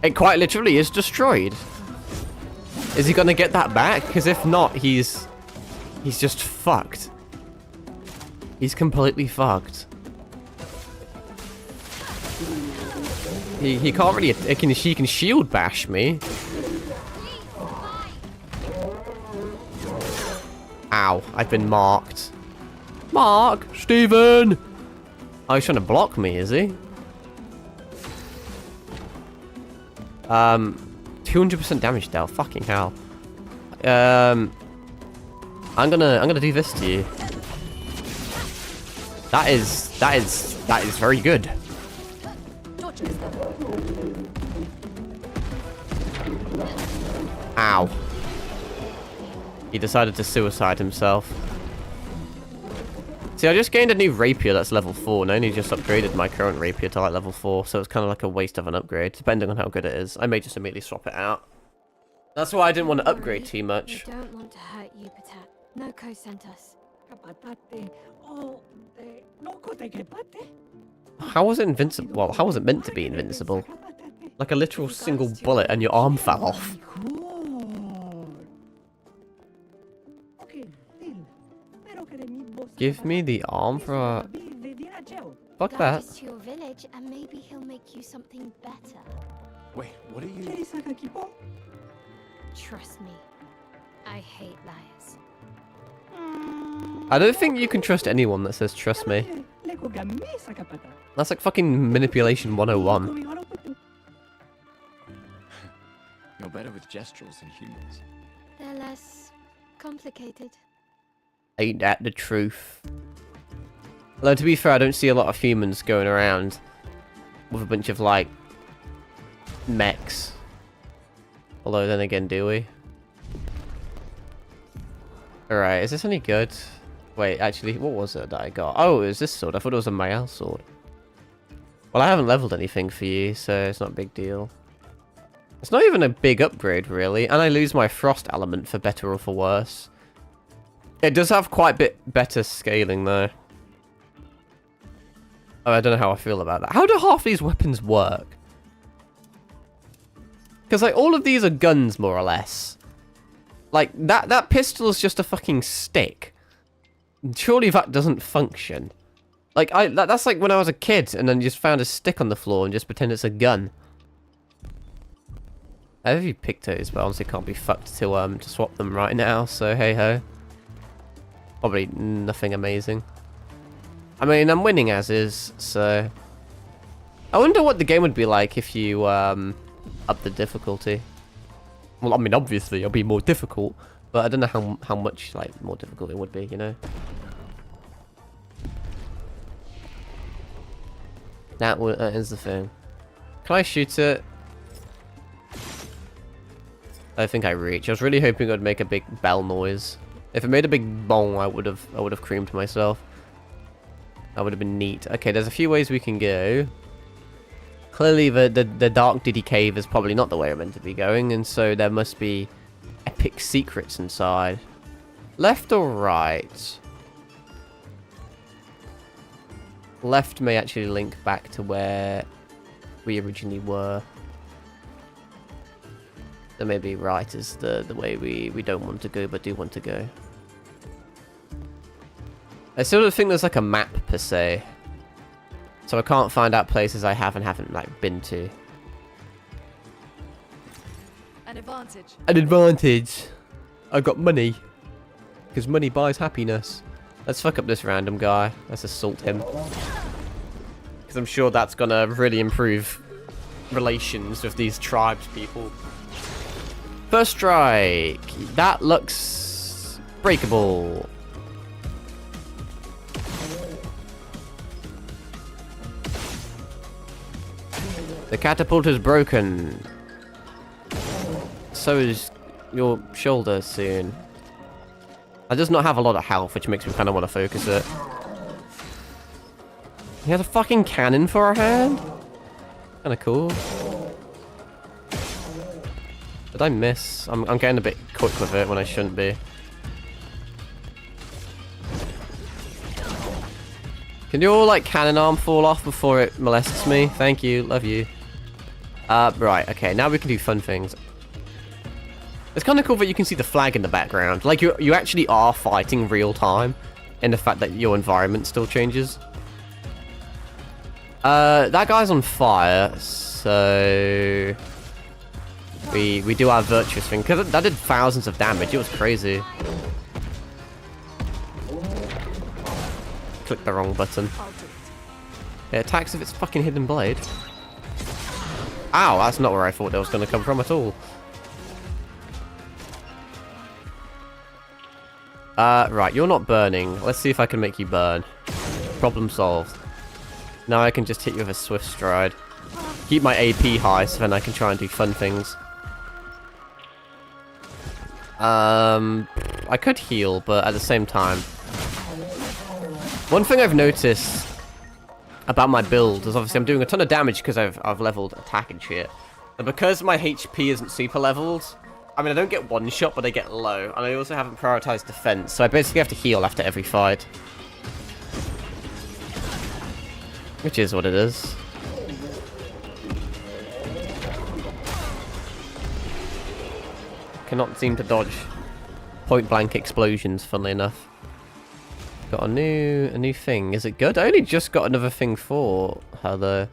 A: It quite literally is destroyed. Is he going to get that back? Because if not, he's just fucked. He's completely fucked. He can't really... He can shield bash me. Ow, I've been marked. Mark! Steven! Oh, he's trying to block me, is he? 200% damage dealt. Fucking hell. I'm gonna do this to you. That is very good. Ow. He decided to suicide himself. See, I just gained a new rapier that's level 4, and I only just upgraded my current rapier to like level 4, so it's kind of like a waste of an upgrade, depending on how good it is. I may just immediately swap it out. That's why I didn't want to upgrade too much.
D: We don't want to hurt you, Patat. Noko sent us.
A: How was it invincible? Well, how was it meant to be invincible? Like a literal single bullet and your arm fell off. Give me the arm for a... Fuck
D: Guide
A: that.
D: us to your village, and maybe he'll make you something better.
B: Wait, what are you...
D: Trust me, I hate liars.
A: I don't think you can trust anyone that says trust me. That's like fucking manipulation 101.
B: You're better with gestural than humans.
D: They're less complicated.
A: Ain't that the truth? Although, to be fair, I don't see a lot of humans going around with a bunch of, like, mechs. Although, then again, do we? Alright, is this any good? Wait, actually, what was it that I got? Oh, it was this sword. I thought it was a Mael sword. Well, I haven't leveled anything for you, so it's not a big deal. It's not even a big upgrade, really. And I lose my frost element for better or for worse. It does have quite a bit better scaling, though. Oh, I don't know how I feel about that. How do half these weapons work? Because, like, all of these are guns, more or less. Like, that pistol is just a fucking stick. Surely that doesn't function. Like, that's like when I was a kid and then just found a stick on the floor and just pretend it's a gun. I have a few pictos, but honestly can't be fucked to swap them right now, so hey-ho. Probably nothing amazing. I mean, I'm winning as is, so... I wonder what the game would be like if you, up the difficulty. Well, I mean, obviously, it'll be more difficult, but I don't know how much, like, more difficult it would be, you know? That is the thing. Can I shoot it? I think I reach. I was really hoping it would make a big bell noise. If it made a big bong, I would have creamed myself. That would have been neat. Okay, there's a few ways we can go. Clearly, the Dark Diddy Cave is probably not the way I'm meant to be going, and so there must be epic secrets inside. Left or right? Left may actually link back to where we originally were. So maybe right is the way we don't want to go, but do want to go. I sort of think there's like a map per se. So I can't find out places I haven't like been to.
C: An advantage.
A: An advantage. I got money. Because money buys happiness. Let's fuck up this random guy. Let's assault him. Because I'm sure that's gonna really improve relations with these tribes people. First strike. That looks breakable. The catapult is broken. So is your shoulder soon. I does not have a lot of health, which makes me kind of want to focus it. He has a fucking cannon for a hand? Kind of cool. Did I miss? I'm getting a bit quick with it when I shouldn't be. Can your, like, cannon arm fall off before it molests me? Thank you. Love you. Right. Okay, now we can do fun things. It's kind of cool that you can see the flag in the background. Like, you actually are fighting real time in the fact that your environment still changes. That guy's on fire, so... We do our virtuous thing, because that did thousands of damage. It was crazy. Click the wrong button. It attacks with its fucking hidden blade. Ow, that's not where I thought that was going to come from at all. Right, you're not burning. Let's see if I can make you burn. Problem solved. Now I can just hit you with a swift stride. Keep my AP high so then I can try and do fun things. I could heal, but at the same time... One thing I've noticed about my build is obviously I'm doing a ton of damage because I've leveled attack and shit. And because my HP isn't super leveled, I mean, I don't get one shot, but I get low. And I also haven't prioritized defense, so I basically have to heal after every fight. Which is what it is. Cannot seem to dodge point-blank explosions, funnily enough. Got a new thing. Is it good? I only just got another thing for her, though.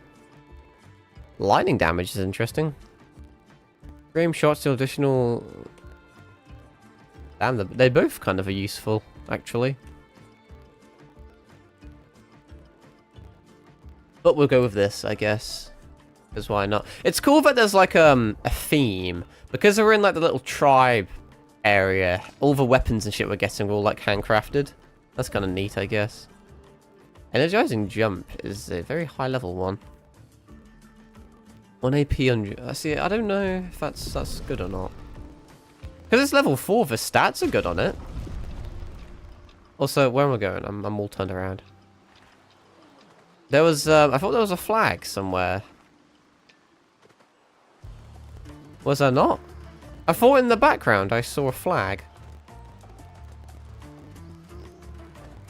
A: Lightning damage is interesting. Frame shots to additional... Damn, they both kind of are useful, actually. But we'll go with this, I guess. Because why not? It's cool that there's like a theme. Because we're in like the little tribe area, all the weapons and shit we're getting are all like handcrafted. That's kind of neat, I guess. Energizing jump is a very high level one. 1 AP on... See, I don't know if that's good or not. Because it's level 4, the stats are good on it. Also, where am I going? I'm all turned around. There was... I thought there was a flag somewhere. Was there not? I thought in the background I saw a flag.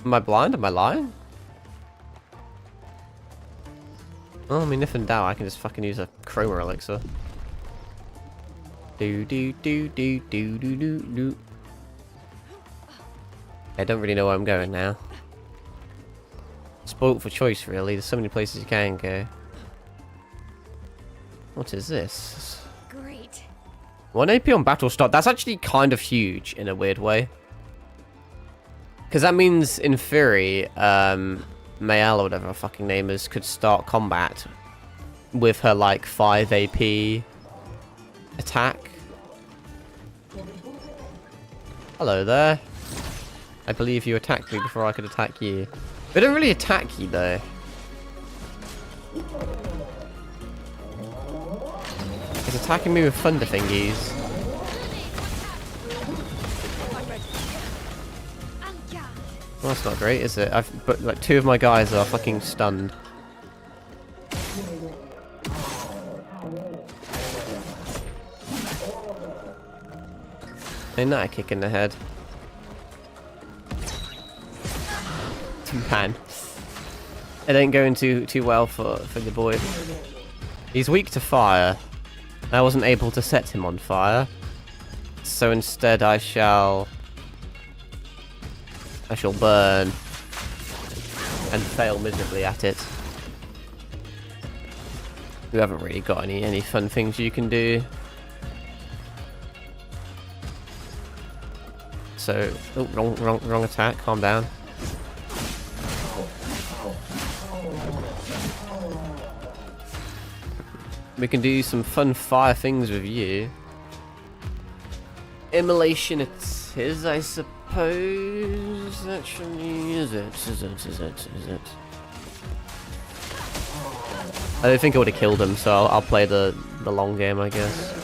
A: Am I blind? Am I lying? Well, I mean, if in doubt, I can just fucking use a chroma elixir. Do do do do do do do do. I don't really know where I'm going now. Spoilt for choice, really. There's so many places you can go. What is this?
D: Great.
C: 1
A: AP on battle start. That's actually kind of huge in a weird way. Because that means, in theory, Mayal, or whatever her fucking name is, could start combat with her, like, 5 AP attack. Hello there. I believe you attacked me before I could attack you. They don't really attack you, though. He's attacking me with thunder thingies. Well, that's not great, is it? But like 2 of my guys are fucking stunned. Ain't that a kick in the head? Man. It ain't going too well for the boy. He's weak to fire. I wasn't able to set him on fire. So instead I shall burn and fail miserably at it. You haven't really got any fun things you can do. So, oh, wrong attack. Calm down. We can do some fun fire things with you. Immolation it is, I suppose. Actually, is it? I don't think it would have killed him, so I'll play the long game, I guess.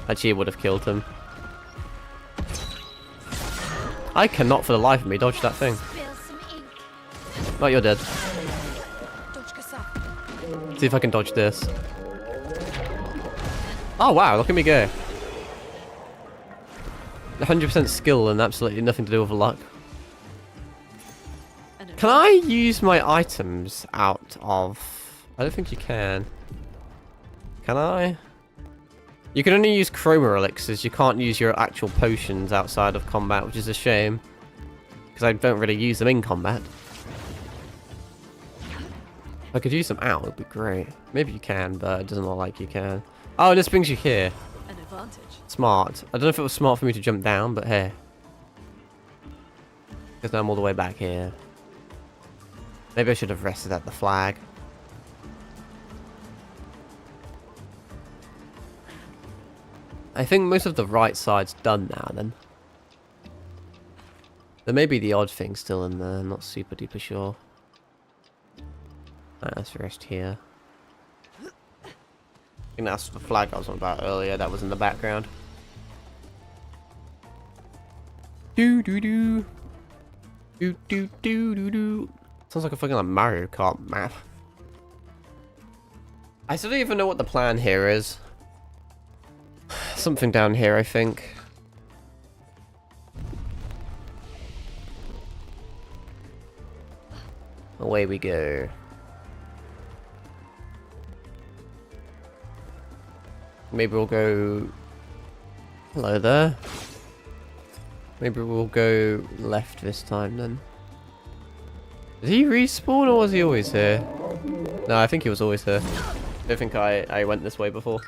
A: Actually, it would have killed him. I cannot for the life of me dodge that thing. Oh, you're dead. See if I can dodge this. Oh wow, look at me go. 100% skill and absolutely nothing to do with luck. Can I use my items out of... I don't think you can. Can I? You can only use chroma elixirs, you can't use your actual potions outside of combat, which is a shame. Because I don't really use them in combat. If I could use them out, it would be great. Maybe you can, but it doesn't look like you can. Oh, this brings you here.
C: An advantage.
A: Smart. I don't know if it was smart for me to jump down, but hey. Because now I'm all the way back here. Maybe I should have rested at the flag. I think most of the right side's done now, then. There may be the odd thing still in there, not super duper sure. Alright, let's rest here. I think that's the flag I was on about earlier, that was in the background. Do do do. Do do do do do. Sounds like a fucking like Mario Kart map. I still don't even know what the plan here is. Something down here, I think. Away we go. Maybe we'll go... Hello there. Maybe we'll go left this time then. Did he respawn or was he always here? No, I think he was always here. I don't think I went this way before.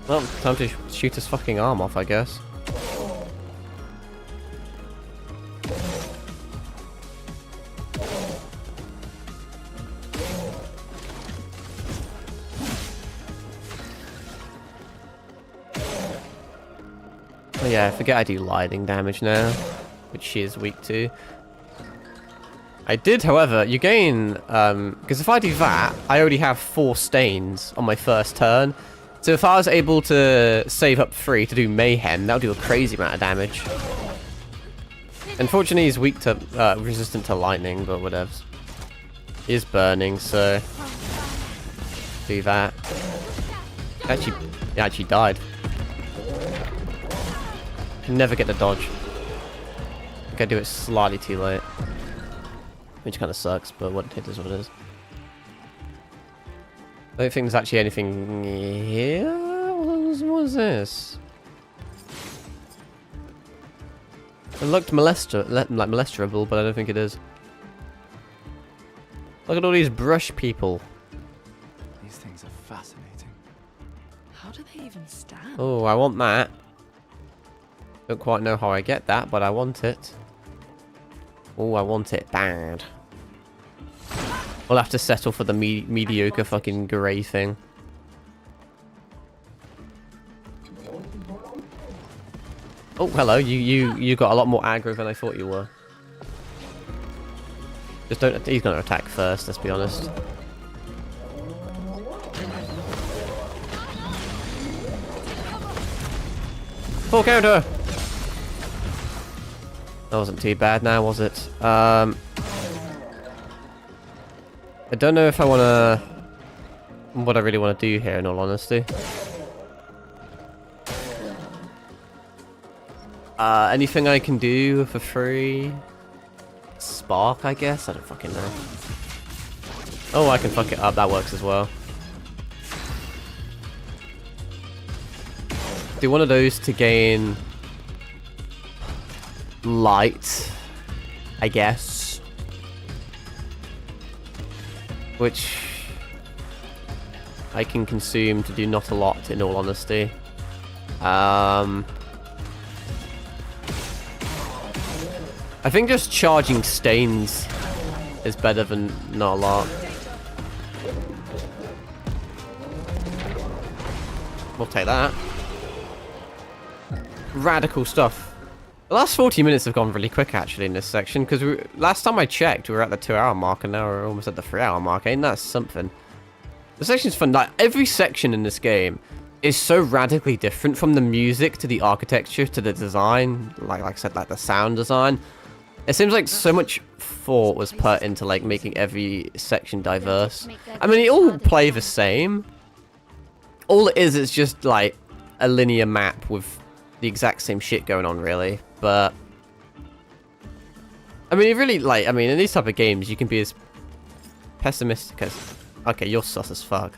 A: Well, time to shoot his fucking arm off, I guess. Oh yeah, I forget I do lightning damage now, which she is weak to. I did, however, you gain, because if I do that, I already have 4 stains on my first turn. So if I was able to save up 3 to do mayhem, that would do a crazy amount of damage. Unfortunately, he's weak to, resistant to lightning, but whatever. He is burning, so do that. He actually died. Can never get the dodge. I think I do it slightly too late, which kind of sucks, but what it is what it is. I don't think there's actually anything here. What is this? It looked molesterable, but I don't think it is. Look at all these brush people.
B: These things are fascinating.
C: How do they even stand?
A: Oh, I want that. Don't quite know how I get that, but I want it. Oh, I want it bad. We'll have to settle for the mediocre fucking grey thing. Oh, hello. You got a lot more aggro than I thought you were. Just don't. He's gonna attack first. Let's be honest. Full counter. That wasn't too bad now, was it? I don't know if I want to... what I really want to do here, in all honesty. Anything I can do for free? Spark, I guess? I don't fucking know. Oh, I can fuck it up. That works as well. Do one of those to gain light, I guess. Which I can consume to do not a lot, in all honesty. I think just charging stains is better than not a lot. We'll take that. Radical stuff. The last 40 minutes have gone really quick actually in this section, because last time I checked we were at the 2-hour mark and now we're almost at the 3-hour mark. Ain't that something? The section's fun. Like, every section in this game is so radically different, from the music to the architecture to the design. Like I said, like the sound design. It seems like so much thought was put into like making every section diverse. I mean, they all play the same. All it is just like a linear map with the exact same shit going on, really. But I mean, it really, like, I mean, in these type of games, you can be as pessimistic as. Okay, you're sus as fuck.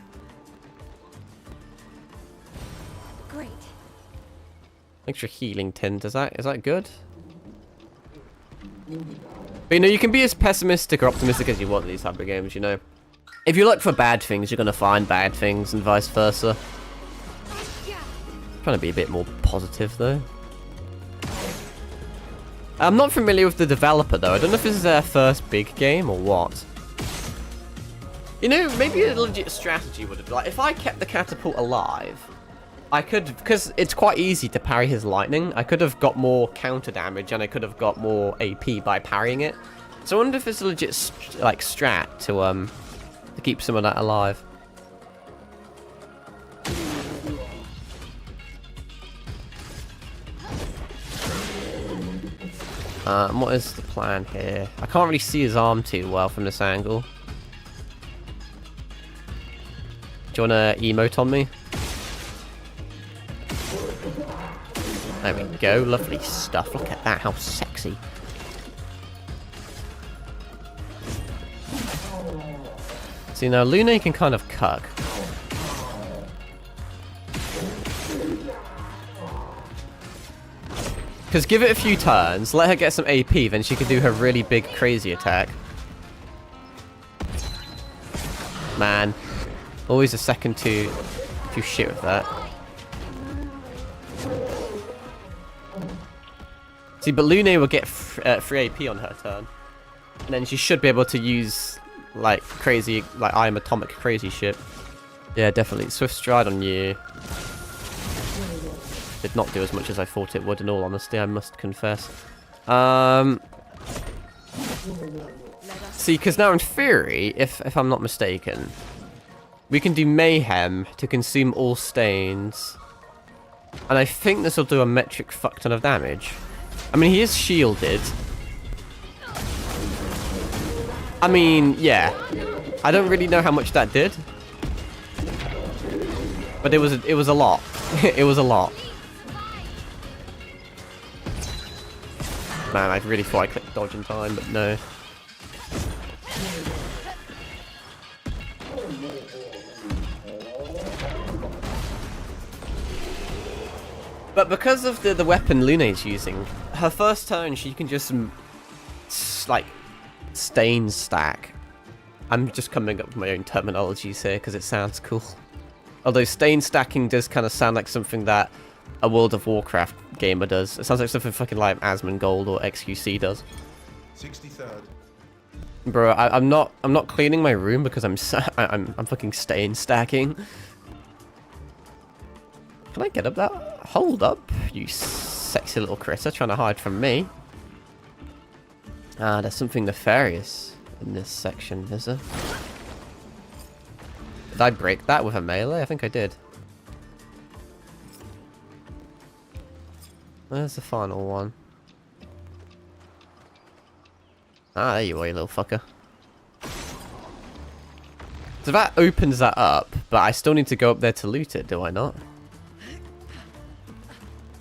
D: Great.
A: Extra healing tint. Is that good? But, you know, you can be as pessimistic or optimistic as you want in these type of games, you know. If you look for bad things, you're going to find bad things, and vice versa. Trying to be a bit more positive, though. I'm not familiar with the developer, though. I don't know if this is their first big game or what. You know, maybe a legit strategy would have been, like, if I kept the catapult alive, I could, because it's quite easy to parry his lightning, I could have got more counter damage and I could have got more AP by parrying it. So I wonder if it's a legit, like, strat to keep some of that alive. What is the plan here? I can't really see his arm too well from this angle. Do you want to emote on me? There we go. Lovely stuff. Look at that. How sexy. See, now Lune can kind of cuck. Because give it a few turns, let her get some AP, then she can do her really big crazy attack. Man. Always a second to shit with that. See, but Lune will get free AP on her turn. And then she should be able to use, like, crazy, like, I am atomic crazy shit. Yeah, definitely. Swift Stride on you. Did not do as much as I thought it would, in all honesty, I must confess. See, because now in theory, if I'm not mistaken, we can do Mayhem to consume all stains. And I think this will do a metric fuck ton of damage. I mean, he is shielded. I mean, yeah. I don't really know how much that did. But it was a lot. It was a lot. Man, I really thought I clicked dodge in time, but no. But because of the weapon Lune's using, her first turn she can just, like, stain stack. I'm just coming up with my own terminologies here because it sounds cool. Although stain stacking does kind of sound like something that a World of Warcraft gamer does. It sounds like something fucking like Asmongold or XQC does.
E: 63rd.
A: Bro, I'm not cleaning my room because I'm fucking stain stacking. Can I get up that? Hold up, you sexy little critter trying to hide from me. Ah, there's something nefarious in this section, is there? Did I break that with a melee? I think I did. Where's the final one? Ah, there you are, you little fucker. So that opens that up, but I still need to go up there to loot it, do I not?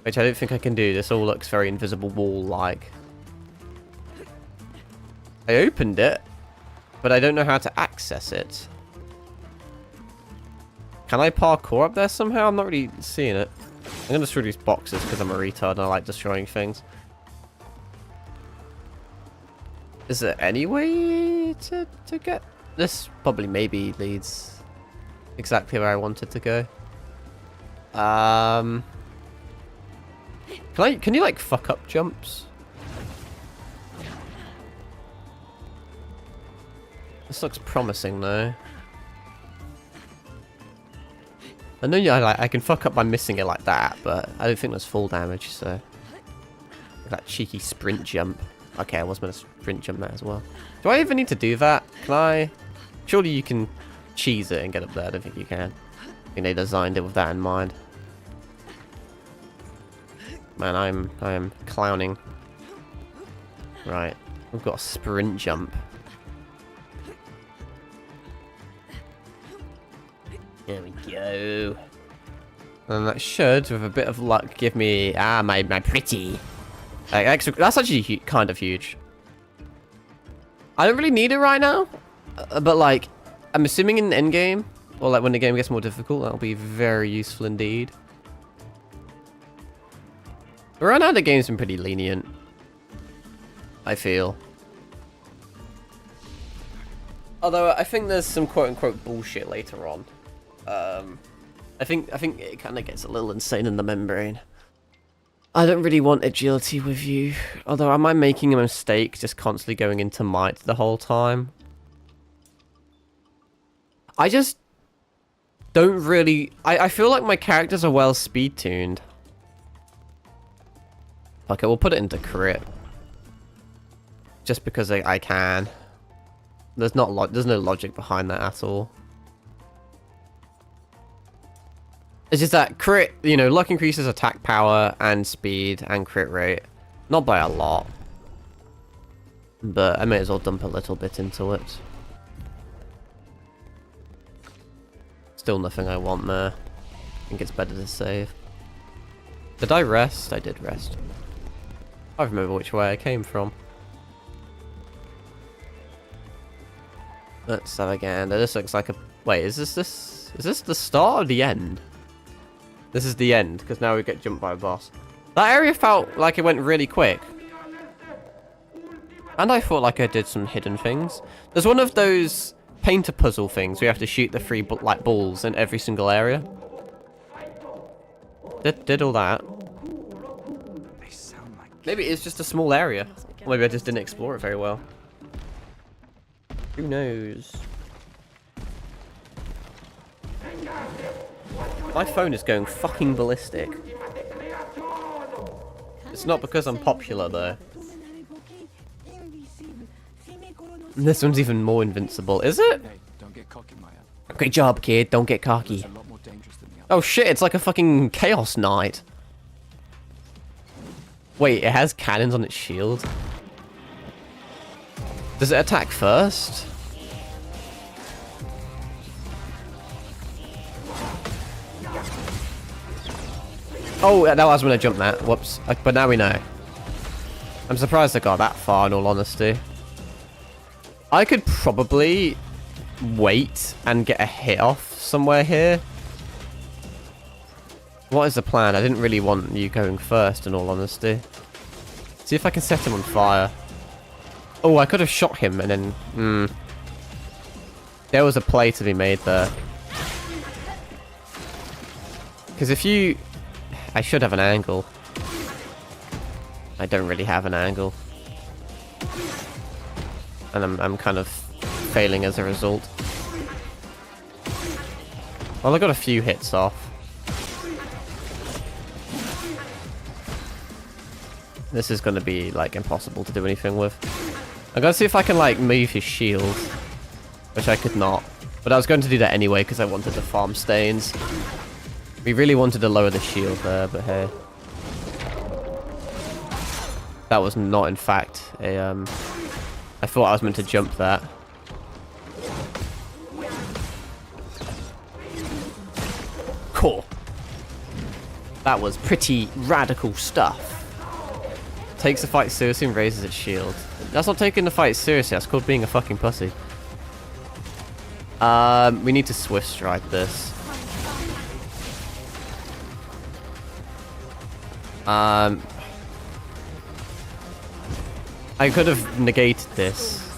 A: Which I don't think I can do. This all looks very invisible wall-like. I opened it, but I don't know how to access it. Can I parkour up there somehow? I'm not really seeing it. I'm going to destroy these boxes because I'm a retard and I like destroying things. Is there any way to get... This probably maybe leads exactly where I wanted to go. Can you like fuck up jumps? This looks promising though. I know I can fuck up by missing it like that, but I don't think there's full damage, so... That cheeky sprint jump. Okay, I was meant to sprint jump that as well. Do I even need to do that? Can I... Surely you can cheese it and get up there. I don't think you can. I think they designed it with that in mind. Man, I am clowning. Right. We've got a sprint jump. There we go. And that should, with a bit of luck, give me... Ah, my pretty. That's actually kind of huge. I don't really need it right now. But, like, I'm assuming in the endgame, or like when the game gets more difficult, that'll be very useful indeed. But right now, the game's been pretty lenient. I feel. Although, I think there's some quote-unquote bullshit later on. I think it kind of gets a little insane in the membrane. I don't really want agility with you. Although, am I making a mistake just constantly going into might the whole time? I just don't really... I feel like my characters are well speed-tuned. Okay, we'll put it into crit. Just because I can. There's no logic behind that at all. It's just that crit, you know, luck increases attack power and speed and crit rate. Not by a lot. But I may as well dump a little bit into it. Still nothing I want there. I think it's better to save. Did I rest? I did rest. I remember which way I came from. Let's have a gander. This looks like a... Wait, is this the start or the end? This is the end, because now we get jumped by a boss. That area felt like it went really quick. And I thought like I did some hidden things. There's one of those painter puzzle things where you have to shoot the three like balls in every single area. Did all that. Maybe it's just a small area. Or maybe I just didn't explore it very well. Who knows? My phone is going fucking ballistic. It's not because I'm popular though. This one's even more invincible, is it?
B: Hey, don't get cocky, Maya.
A: Great job, kid. Don't get cocky.
B: It's a lot more dangerous than the other.
A: Oh shit, it's like a fucking Chaos Knight. Wait, it has cannons on its shield? Does it attack first? Oh, that was when I jumped that. Whoops. But now we know. I'm surprised I got that far, in all honesty. I could probably wait and get a hit off somewhere here. What is the plan? I didn't really want you going first, in all honesty. See if I can set him on fire. Oh, I could have shot him and then... There was a play to be made there. Because if you... I should have an angle. I don't really have an angle. And I'm kind of failing as a result. Well, I got a few hits off. This is going to be, like, impossible to do anything with. I'm going to see if I can, like, move his shield. Which I could not. But I was going to do that anyway because I wanted to farm stains. We really wanted to lower the shield there, but hey. That was not, in fact, a, I thought I was meant to jump that. Cool. That was pretty radical stuff. Takes the fight seriously and raises its shield. That's not taking the fight seriously, that's called being a fucking pussy. We need to swift strike this. I could have negated this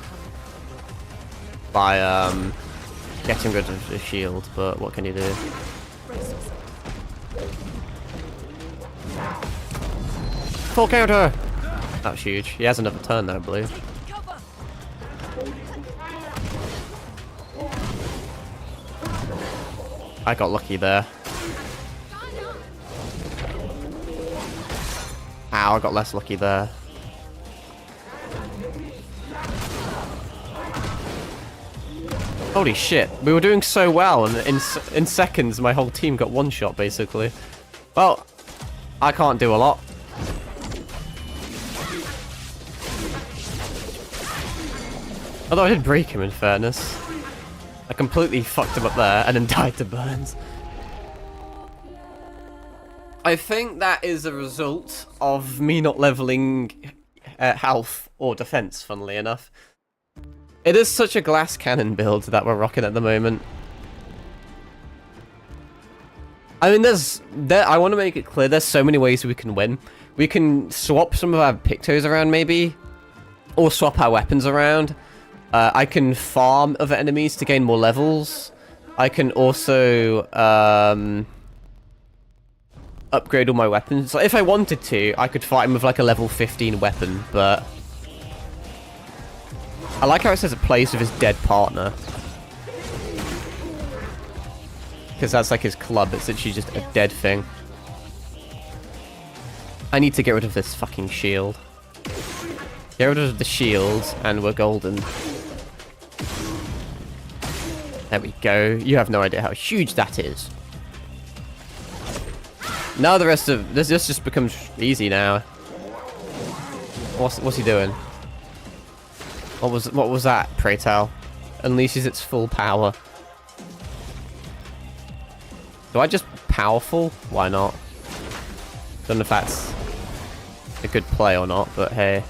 A: by getting rid of the shield, but what can you do? Full counter! That was huge. He has another turn though, I believe. I got lucky there. Ow, I got less lucky there. Holy shit, we were doing so well, and in seconds my whole team got one shot basically. Well, I can't do a lot. Although I did break him in fairness. I completely fucked him up there and then died to burns. I think that is a result of me not leveling health or defense, funnily enough. It is such a glass cannon build that we're rocking at the moment. I mean, I want to make it clear, there's so many ways we can win. We can swap some of our pictos around, maybe. Or swap our weapons around. I can farm other enemies to gain more levels. I can also upgrade all my weapons. So if I wanted to, I could fight him with like a level 15 weapon, but I like how it says it plays with his dead partner. Because that's like his club, it's literally just a dead thing. I need to get rid of this fucking shield. Get rid of the shield, and we're golden. There we go. You have no idea how huge that is. Now the rest of this just becomes easy now. What's he doing? What was that, pray tell? Unleashes its full power. Do I just powerful? Why not? Don't know if that's a good play or not, but hey.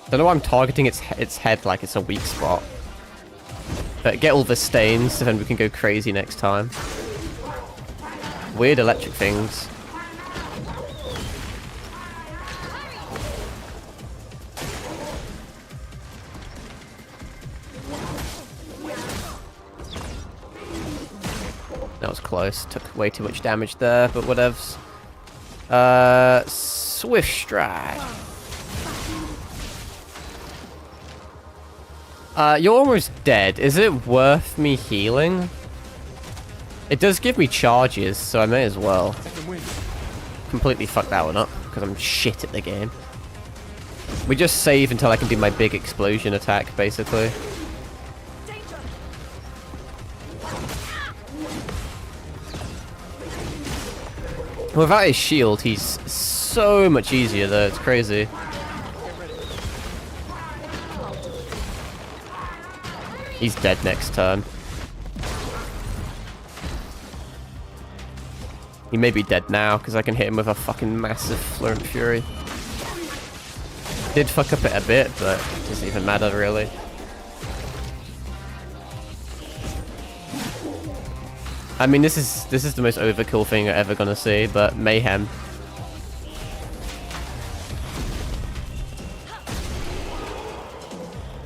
A: Don't know why I'm targeting its head like it's a weak spot. But get all the stains, so then we can go crazy next time. Weird electric things. That was close. Took way too much damage there, but whatevs. Swift strike. You're almost dead. Is it worth me healing? It does give me charges, so I may as well. Completely fuck that one up, because I'm shit at the game. We just save until I can do my big explosion attack, basically. Without his shield, he's so much easier though, it's crazy. He's dead next turn. He may be dead now, because I can hit him with a fucking massive Fluent Fury. Did fuck up it a bit, but it doesn't even matter, really. I mean, this is the most overkill thing you're ever gonna see, but mayhem.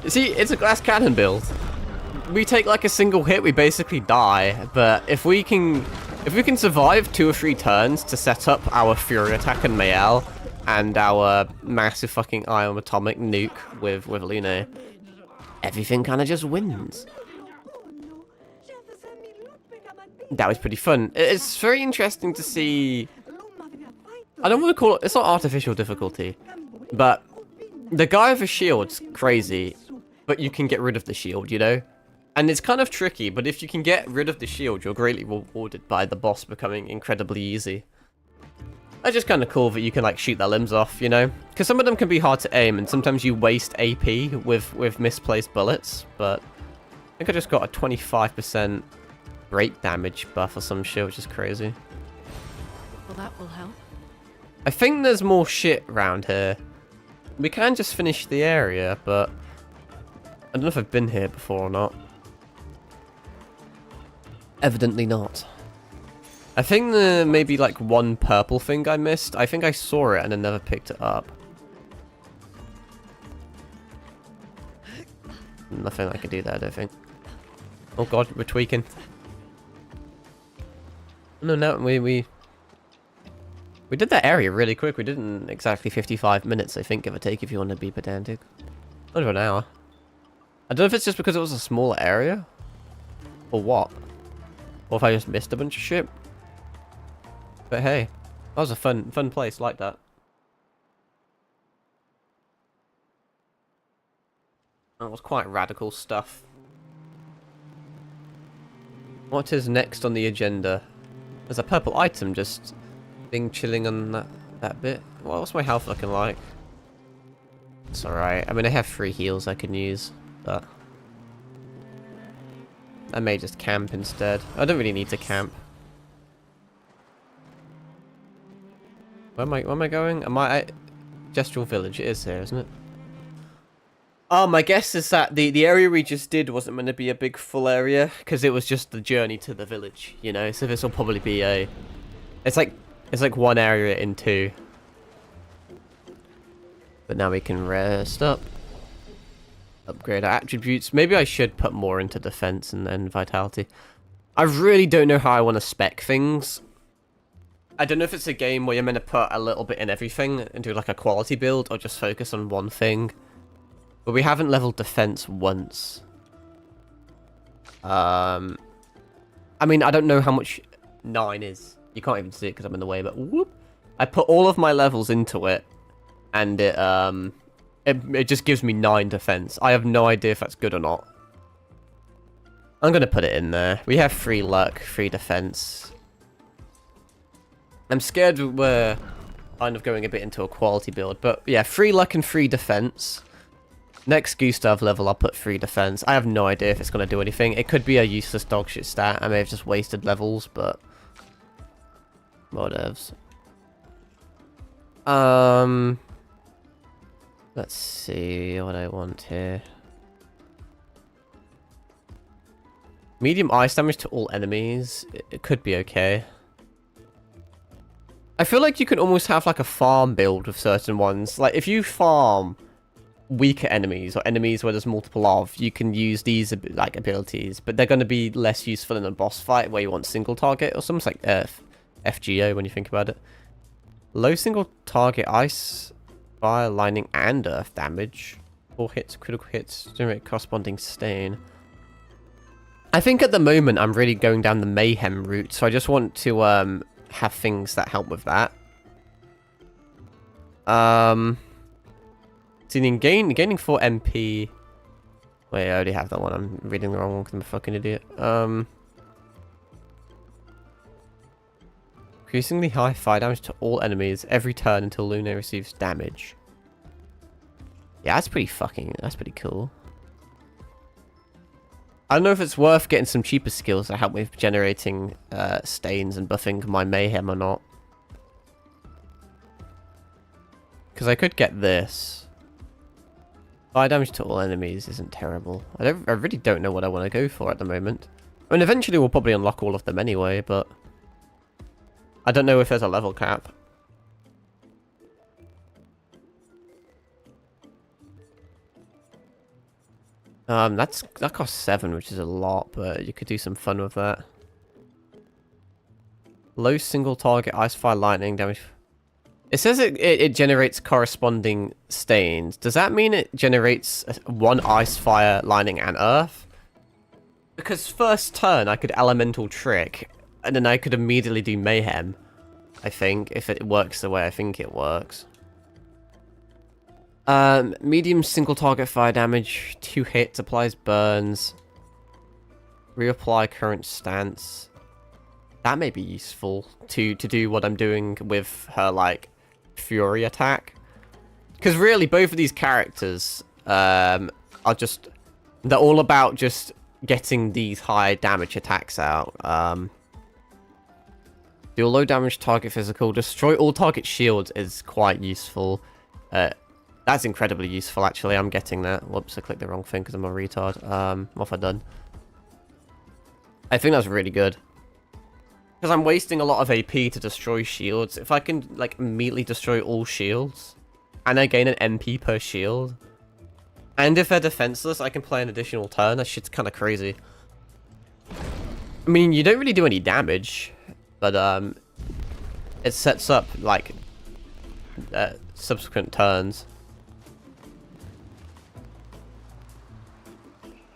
A: See, it's a glass cannon build. We take like a single hit, we basically die, but if we can survive 2 or 3 turns to set up our Fury attack and Mayel and our massive fucking Ion Atomic nuke with Lune, everything kind of just wins. That was pretty fun. It's very interesting to see. I don't want to call it, it's not artificial difficulty, but the guy with a shield's crazy, but you can get rid of the shield, you know? And it's kind of tricky, but if you can get rid of the shield, you're greatly rewarded by the boss becoming incredibly easy. It's just kind of cool that you can like shoot their limbs off, you know? Because some of them can be hard to aim, and sometimes you waste AP with misplaced bullets, but I think I just got a 25% break damage buff or some shit, which is crazy.
C: Well, that will help.
A: I think there's more shit around here. We can just finish the area, but I don't know if I've been here before or not. Evidently not. I think there may be like one purple thing I missed. I think I saw it and then never picked it up. Nothing I can do there, I don't think. Oh god, we're tweaking. No, we did that area really quick. We did in exactly 55 minutes, I think, give or take, if you want to be pedantic. Not even an hour. I don't know if it's just because it was a smaller area. Or what. Or if I just missed a bunch of shit. But hey, that was a fun place like that. That was quite radical stuff. What is next on the agenda? There's a purple item just being chilling on that bit. Well, what's my health looking like? It's alright. I mean, I have 3 heals I can use, but I may just camp instead. I don't really need to camp. Where am I going? Am I at Gestural Village? It is here, isn't it? My guess is that the area we just did wasn't going to be a big full area, because it was just the journey to the village, you know? So this will probably be a... It's like 1 area in 2. But now we can rest up. Upgrade our attributes. Maybe I should put more into defense and vitality. I really don't know how I want to spec things. I don't know if it's a game where you're meant to put a little bit in everything and do like a quality build, or just focus on one thing. But we haven't leveled defense once. I mean, I don't know how much 9 is. You can't even see it because I'm in the way, but whoop. I put all of my levels into it, and it just gives me 9 defense. I have no idea if that's good or not. I'm going to put it in there. We have 3 luck, 3 defense. I'm scared we're kind of going a bit into a quality build, but yeah, 3 luck and 3 defense. Next Gustav level, I'll put 3 defense. I have no idea if it's going to do anything. It could be a useless dogshit stat. I may have just wasted levels, but whatevs. Let's see what I want here. Medium ice damage to all enemies. It could be okay. I feel like you can almost have like a farm build with certain ones. Like if you farm weaker enemies or enemies where there's multiple of, you can use these like abilities, but they're going to be less useful in a boss fight where you want single target or something like FGO when you think about it. Low single target ice, fire, lightning, and earth damage. 4 hits, critical hits, generate corresponding stain. I think at the moment I'm really going down the mayhem route, so I just want to have things that help with that. So gaining 4 MP. Wait, I already have that one. I'm reading the wrong one because I'm a fucking idiot. Increasingly high fire damage to all enemies every turn until Luna receives damage. Yeah, that's pretty cool. I don't know if it's worth getting some cheaper skills to help with generating stains and buffing my mayhem or not. Because I could get this. Fire damage to all enemies isn't terrible. I really don't know what I want to go for at the moment. I mean, eventually we'll probably unlock all of them anyway, but I don't know if there's a level cap. That costs 7, which is a lot, but you could do some fun with that. Low single target ice, fire, lightning damage. It says it generates corresponding stains. Does that mean it generates 1 ice, fire, lightning, and earth? Because first turn I could elemental trick, and then I could immediately do mayhem. I think, if it works the way I think it works. Medium single target fire damage, 2 hits, applies burns. Reapply current stance. That may be useful to do what I'm doing with her, like, fury attack. Because really, both of these characters are just... They're all about just getting these high damage attacks out. Do a low damage target physical. Destroy all target shields is quite useful. That's incredibly useful, actually. I'm getting that. Whoops, I clicked the wrong thing because I'm a retard. What have I done? I think that's really good. Because I'm wasting a lot of AP to destroy shields. If I can, like, immediately destroy all shields, and I gain an MP per shield, and if they're defenseless, I can play an additional turn. That shit's kind of crazy. I mean, you don't really do any damage, but it sets up, like, subsequent turns.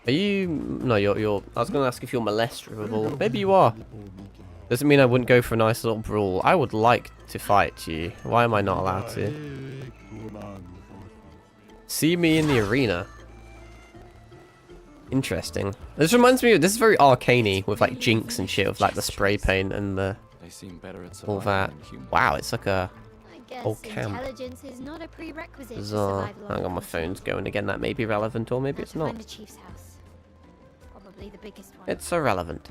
A: Are you... No, you're... I was going to ask if you're molestable. Maybe you are. Doesn't mean I wouldn't go for a nice little brawl. I would like to fight you. Why am I not allowed to? See me in the arena. Interesting. This reminds me of... This is very arcane-y with, like, Jinx and shit. With, like, the spray paint and the...
B: They seem better at
A: all that. Wow, it's like a...
D: Guess
A: camp.
D: intelligence is not a prerequisite to
A: Bizarre.
D: survival on
A: Hang on, my
D: the
A: phone's going again. That may be relevant, or maybe
D: Had
A: it's
D: to
A: not.
D: find the chief's house. Probably the biggest one.
A: It's irrelevant.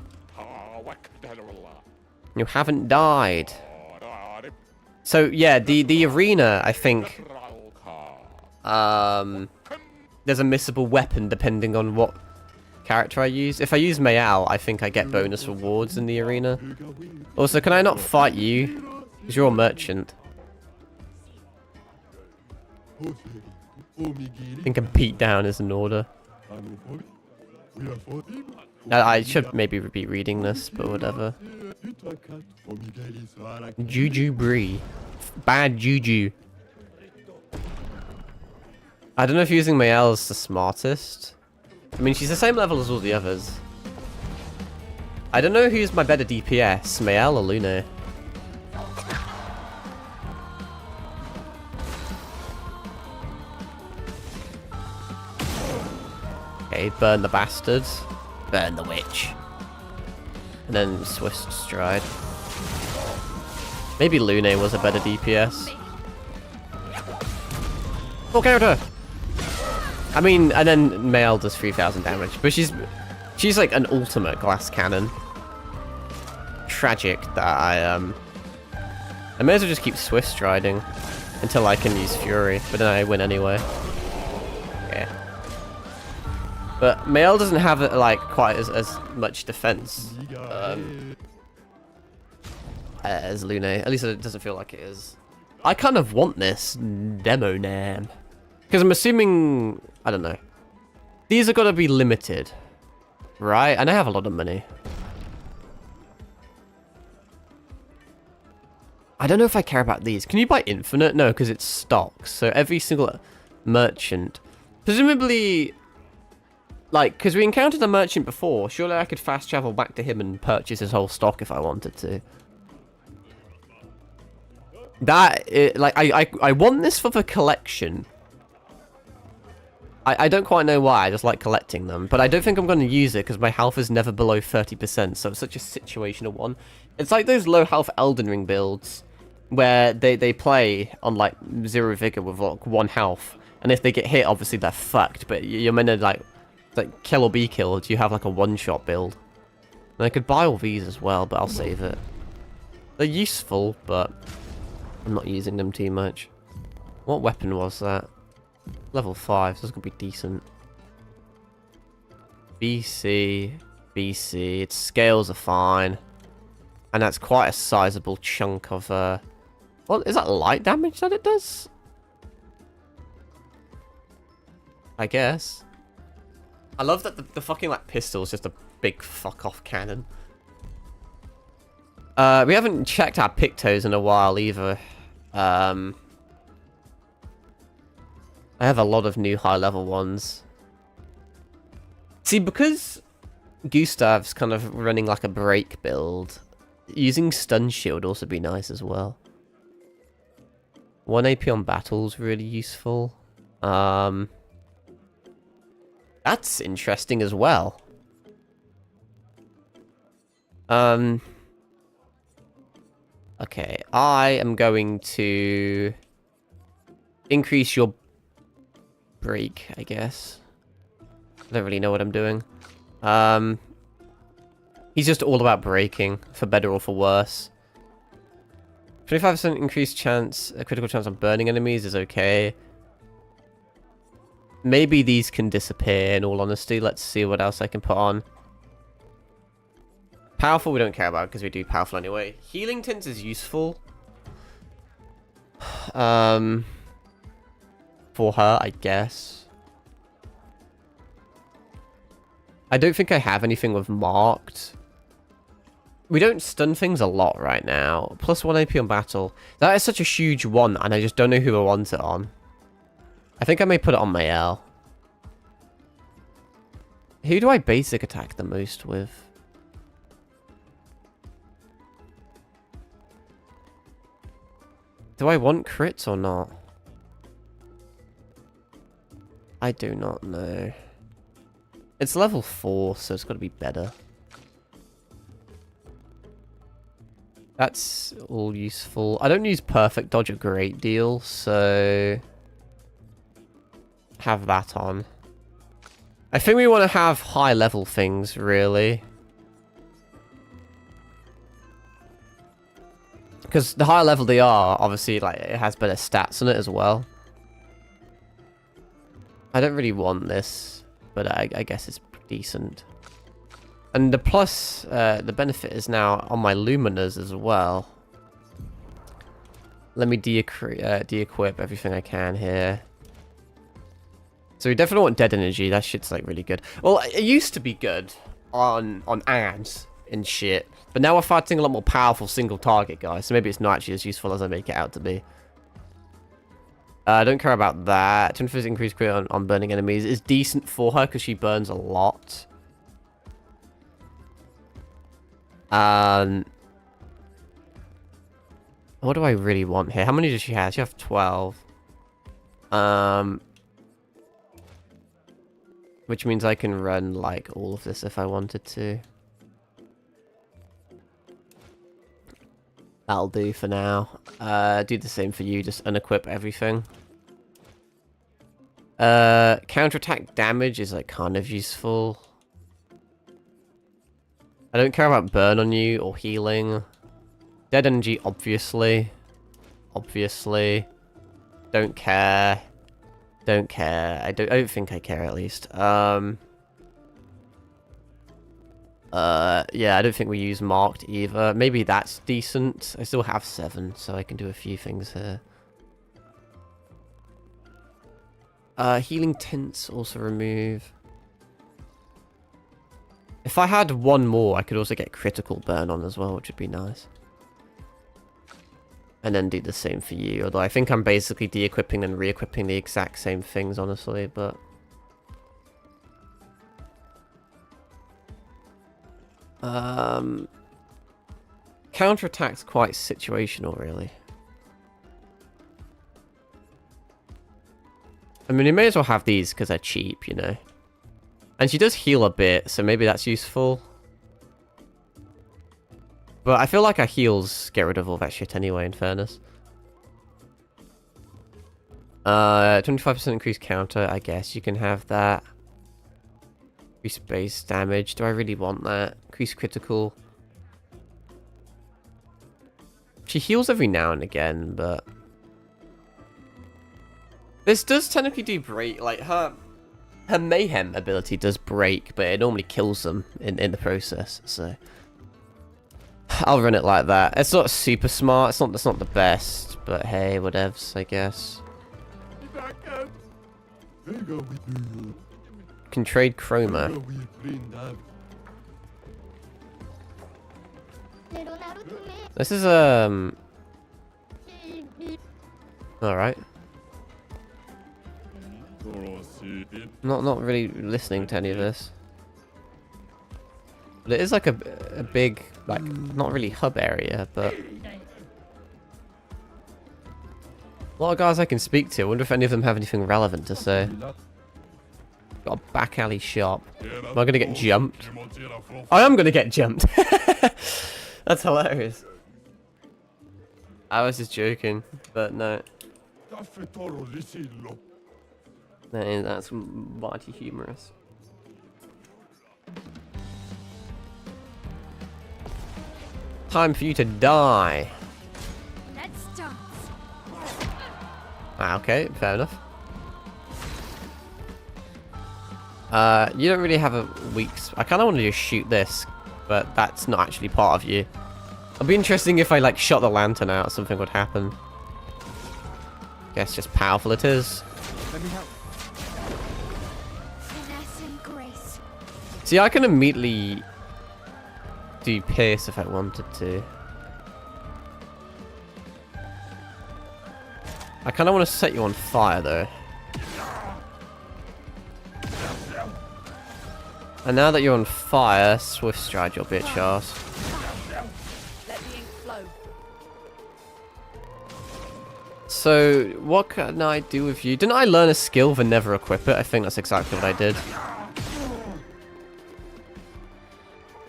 A: You haven't died. So yeah, the arena, I think, there's a missable weapon depending on what character I use. If I use Mayal, I think I get bonus rewards in the arena. Also, can I not fight you? Because you're a merchant. I think a beatdown is in order. I should maybe be reading this, but whatever. Juju Bree. Bad juju. I don't know if using Mayal is the smartest. I mean, she's the same level as all the others. I don't know who's my better DPS, Mayal or Lune. Okay, burn the bastards. Burn the witch. And then Swift Stride. Maybe Lune was a better DPS. Full counter! I mean, and then Mayal does 3,000 damage, but she's like an ultimate glass cannon. Tragic that I may as well just keep Swift Striding until I can use Fury, but then I win anyway. Yeah. But Mayal doesn't have like quite as much defense as Lune. At least it doesn't feel like it is. I kind of want this demo name because I'm assuming, I don't know. These are gotta be limited, right? And I have a lot of money. I don't know if I care about these. Can you buy infinite? No, because it's stocks. So every single merchant, presumably. Like, because we encountered a merchant before, surely I could fast travel back to him and purchase his whole stock if I wanted to. I want this for the collection. I don't quite know why, I just like collecting them. But I don't think I'm going to use it because my health is never below 30%, so it's such a situational one. It's like those low health Elden Ring builds where they play on, like, 0 vigor with, like, 1 health. And if they get hit, obviously they're fucked, but you're meant to, like kill or be killed. You have like a one-shot build. And I could buy all these as well, but I'll save it. They're useful, but I'm not using them too much. What weapon was that? Level 5, so it's gonna be decent. BC. Its scales are fine. And that's quite a sizable chunk of well, is that light damage that it does? I guess. I love that the fucking, like, pistol is just a big fuck-off cannon. We haven't checked our Pictos in a while, either. I have a lot of new high-level ones. See, because Gustav's kind of running, like, a break build, using Stun Shield would also be nice as well. 1 AP on battle's really useful. That's interesting as well. Okay, I am going to increase your break, I guess. I don't really know what I'm doing. He's just all about breaking, for better or for worse. 25% increased chance, a critical chance on burning enemies is okay. Maybe these can disappear, in all honesty. Let's see what else I can put on. Powerful we don't care about, because we do powerful anyway. Healing tints is useful. For her, I guess. I don't think I have anything with marked. We don't stun things a lot right now. Plus 1 AP on battle. That is such a huge one, and I just don't know who I want it on. I think I may put it on my L. Who do I basic attack the most with? Do I want crits or not? I do not know. It's level 4, so it's got to be better. That's all useful. I don't use perfect dodge a great deal, so have that on. I think we want to have high level things, really. Because the higher level they are, obviously, like, it has better stats on it as well. I don't really want this, but I guess it's decent. And the plus, the benefit is now on my Luminers as well. Let me de-equip everything I can here. So we definitely want dead energy. That shit's like really good. Well, it used to be good on ads and shit, but now we're fighting a lot more powerful single target guys. So maybe it's not actually as useful as I make it out to be. I don't care about that. 25% increased crit on burning enemies is decent for her because she burns a lot. What do I really want here? How many does she have? She has 12. Which means I can run like all of this if I wanted to. That'll do for now. Do the same for you, just unequip everything. Counterattack damage is like kind of useful. I don't care about burn on you or healing. Dead energy, obviously. Obviously. Don't care. Don't care. I don't think I care, at least. Yeah, I don't think we use marked either. Maybe that's decent. I still have 7, so I can do a few things here. Healing tints also remove. If I had one more, I could also get critical burn on as well, which would be nice. And then do the same for you. Although I think I'm basically de-equipping and re-equipping the exact same things, honestly, but... Counterattack's quite situational, really. I mean, you may as well have these because they're cheap, you know. And she does heal a bit, so maybe that's useful. But I feel like our heals get rid of all that shit anyway, in fairness. 25% increased counter, I guess you can have that. Increase base damage, do I really want that? Increase critical. She heals every now and again, but... This does technically do break, like her mayhem ability does break, but it normally kills them in the process, so... I'll run it like that. It's not super smart, it's not the best, but hey, whatevs, I guess. Can trade Chroma. This is alright. Not really listening to any of this. But it is like a big, like, not really hub area, but... A lot of guys I can speak to. I wonder if any of them have anything relevant to say. Got a back alley shop. Am I gonna get jumped? I am gonna get jumped! That's hilarious. I was just joking, but no. That's mighty humorous. Time for you to die.
D: Let's dance.
A: Ah, okay, fair enough. You don't really have a weak... I kind of want to just shoot this, but that's not actually part of you. It'd be interesting if I, like, shot the lantern out, something would happen. Guess just powerful it is.
B: Let me help.
D: Finesse and grace.
A: See, I can immediately do pierce if I wanted to. I kind of want to set you on fire, though. And now that you're on fire, swift stride your bitch ass.
C: Let the ink flow.
A: So, what can I do with you? Didn't I learn a skill but never equip it? I think that's exactly what I did.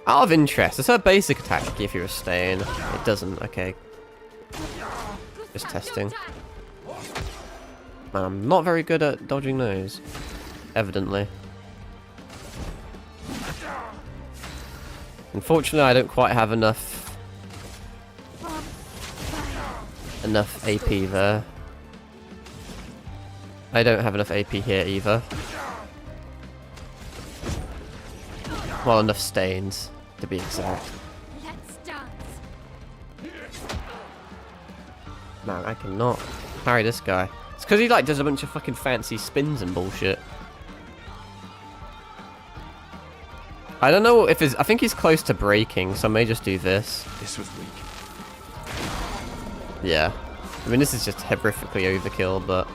A: Out of interest, does her basic attack give you a stain? It doesn't, okay. Just testing. Man, I'm not very good at dodging those. Evidently. Unfortunately, I don't quite have enough AP there. I don't have enough AP here either. Well, enough stains, to be exact.
D: Let's dance.
A: Man, I cannot parry this guy. It's because he like does a bunch of fucking fancy spins and bullshit. I don't know if I think he's close to breaking, so I may just do this.
B: This was weak.
A: Yeah. I mean, this is just horrifically overkill, but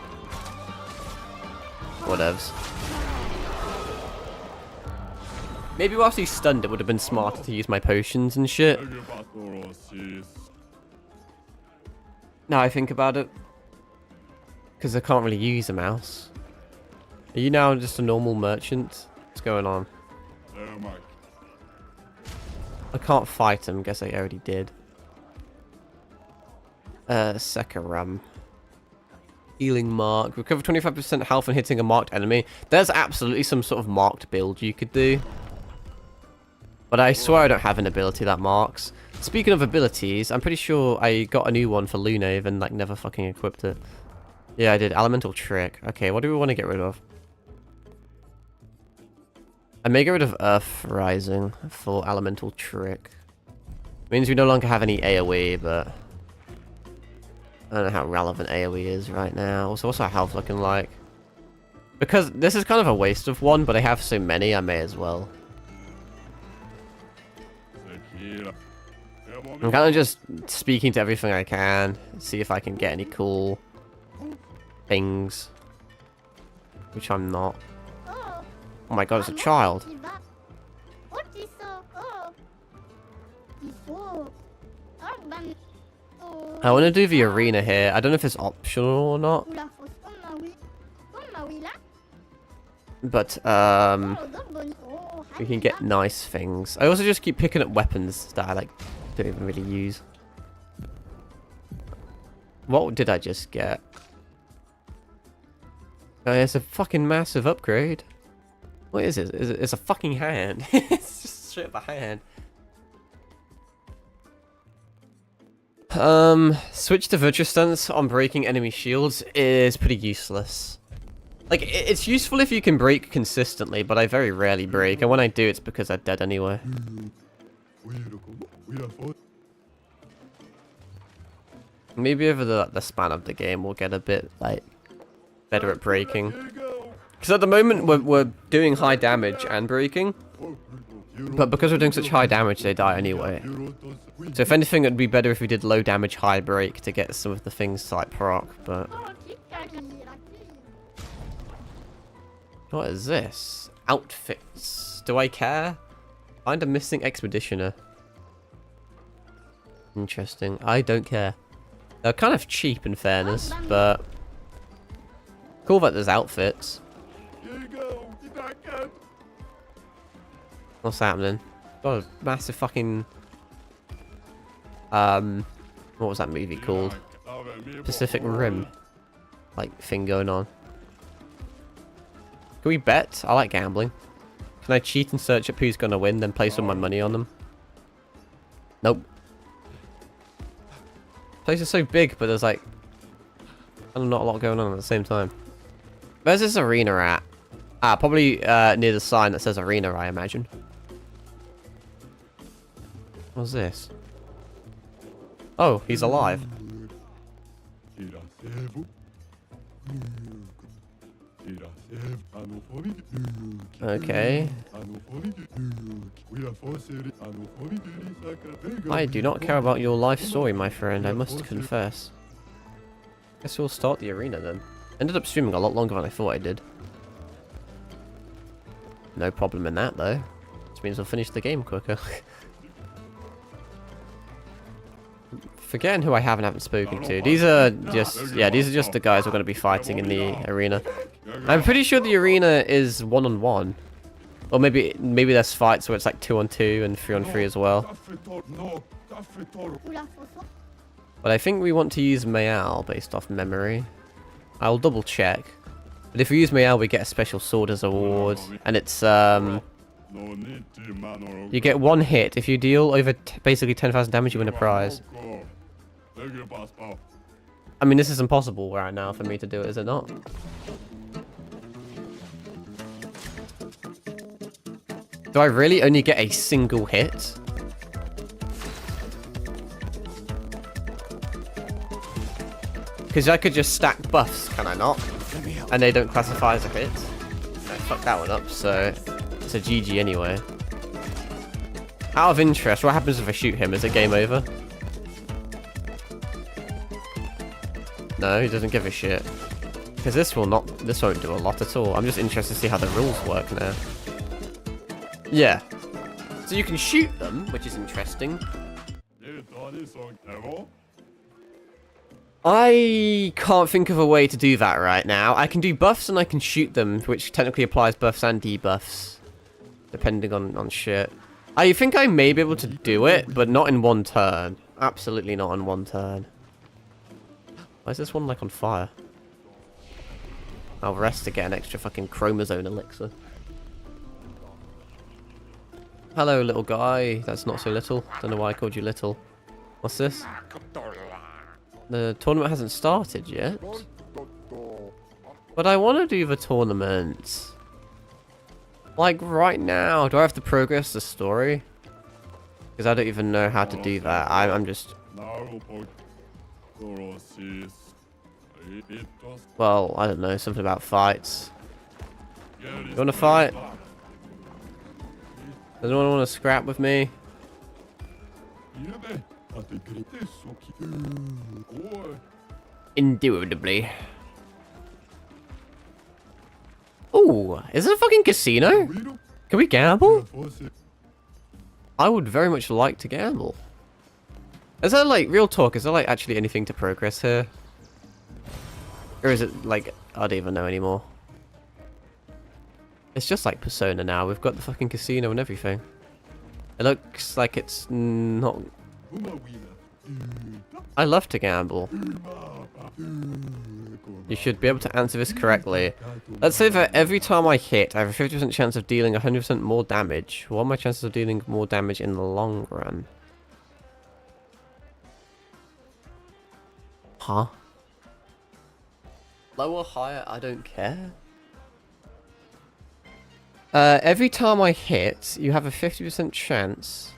A: whatevs. Maybe whilst he's stunned, it would have been smarter to use my potions and shit. Now I think about it. Because I can't really use a mouse. Are you now just a normal merchant? What's going on? I can't fight him. Guess I already did. Sekiro. Healing mark. Recover 25% health when hitting a marked enemy. There's absolutely some sort of marked build you could do. But I swear I don't have an ability that marks. Speaking of abilities, I'm pretty sure I got a new one for Lunave and like never fucking equipped it. Yeah, I did. Elemental Trick. Okay, what do we want to get rid of? I may get rid of Earth Rising for Elemental Trick. Means we no longer have any AoE, but I don't know how relevant AoE is right now. Also, what's our health looking like? Because this is kind of a waste of one, but I have so many, I may as well. I'm kind of just speaking to everything I can, see if I can get any cool things, which I'm not. Oh my god, it's a child. I want to do the arena here. I don't know if it's optional or not. But, we can get nice things. I also just keep picking up weapons that I, like, don't even really use. What did I just get? Oh, it's a fucking massive upgrade. What is it? It's a fucking hand. It's just straight up a hand. Switch to virtuous stance on breaking enemy shields is pretty useless. Like, it's useful if you can break consistently, but I very rarely break, and when I do, it's because I'm dead anyway. Maybe over the span of the game, we'll get a bit, like, better at breaking. Because at the moment, we're doing high damage and breaking, but because we're doing such high damage, they die anyway. So if anything, it'd be better if we did low damage, high break to get some of the things to, like, proc, but... What is this? Outfits. Do I care? Find a missing expeditioner. Interesting. I don't care. They're kind of cheap in fairness, but... Cool that there's outfits. What's happening? Got a massive fucking... What was that movie called? Pacific Rim. Like, thing going on. Can we bet? I like gambling. Can I cheat and search up who's gonna win, then place all my money on them? Nope. place is so big, but there's like not a lot going on at the same time. Where's this arena at? Ah, probably near the sign that says arena, I imagine. What's this? Oh, he's alive. Okay. I do not care about your life story, my friend, I must confess. Guess we'll start the arena then. Ended up streaming a lot longer than I thought I did. No problem in that though. Which means we'll finish the game quicker. Forgetting who I haven't spoken to. These are just, yeah, these are just the guys we're going to be fighting in the arena. I'm pretty sure the arena is 1-on-1. Or maybe there's fights where it's like 2-on-2 and 3-on-3 as well. But I think we want to use Mayal based off memory. I'll double check. But if we use Mayal, we get a special sword as a reward. And it's, you get 1 hit. If you deal over basically 10,000 damage, you win a prize. I mean, this is impossible right now for me to do it, is it not? Do I really only get a single hit? Because I could just stack buffs, can I not? And they don't classify as a hit. I fucked that one up, so it's a GG anyway. Out of interest, what happens if I shoot him? Is it game over? No, he doesn't give a shit. Because this won't do a lot at all. I'm just interested to see how the rules work now. Yeah. So you can shoot them, which is interesting. I can't think of a way to do that right now. I can do buffs and I can shoot them, which technically applies buffs and debuffs. Depending on shit. I think I may be able to do it, but not in 1 turn. Absolutely not in 1 turn. Why is this one like on fire? I'll rest to get an extra fucking chromosome elixir. Hello, little guy. That's not so little. Don't know why I called you little. What's this? The tournament hasn't started yet. But I want to do the tournament. Like right now. Do I have to progress the story? Because I don't even know how to do that. I'm just... Well, I don't know. Something about fights. You want to fight? Does anyone want to scrap with me? Indubitably. Ooh, is it a fucking casino? Can we gamble? I would very much like to gamble. Is there like, real talk, is there like actually anything to progress here? Or is it like, I don't even know anymore. It's just like Persona now, we've got the fucking casino and everything. It looks like it's not... I love to gamble. You should be able to answer this correctly. Let's say that every time I hit, I have a 50% chance of dealing 100% more damage. What are my chances of dealing more damage in the long run? Huh? Lower, higher, I don't care. Every time I hit, you have a 50% chance.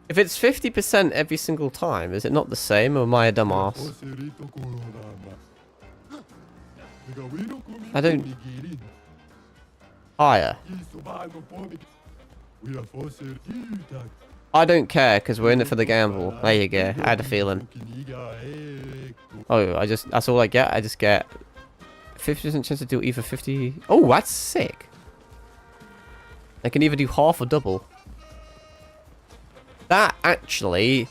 A: If it's 50% every single time, is it not the same, or am I a dumbass? I don't... Higher. I don't care, because we're in it for the gamble. There you go, I had a feeling. Oh, that's all I get? I just get 50% chance to do either 50... Oh, that's sick. I can either do half or double. That actually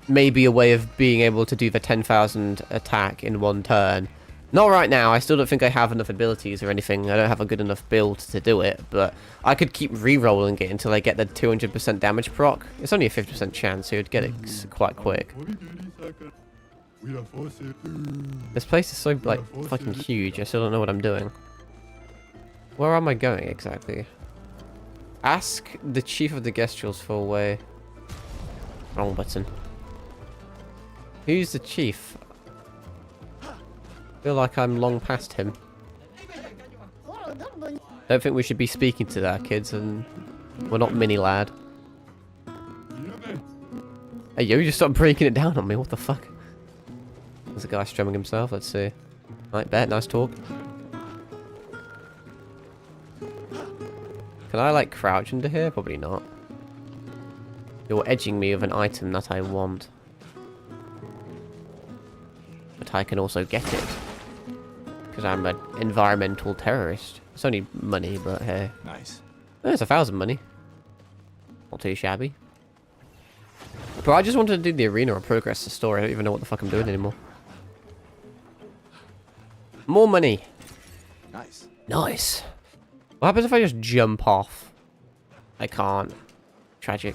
A: may be a way of being able to do the 10,000 attack in 1 turn. Not right now, I still don't think I have enough abilities or anything. I don't have a good enough build to do it, but I could keep re-rolling it until I get the 200% damage proc. It's only a 50% chance, so you'd get it quite quick. This place is so, like, fucking huge, I still don't know what I'm doing. Where am I going, exactly? Ask the chief of the Gestrels for a way. Wrong button. Who's the chief? I feel like I'm long past him. Don't think we should be speaking to our kids, and we're not mini lad. Hey, yo, you just stopped breaking it down on me. What the fuck? There's a guy strumming himself. Let's see. Right, bet. Nice talk. Can I, like, crouch into here? Probably not. You're edging me with an item that I want. But I can also get it. Because I'm an environmental terrorist. It's only money, but hey.
B: Nice.
A: There's 1,000 money. Not too shabby. But I just wanted to do the arena or progress the story. I don't even know what the fuck I'm doing anymore. More money.
B: Nice.
A: Nice. What happens if I just jump off? I can't. Tragic.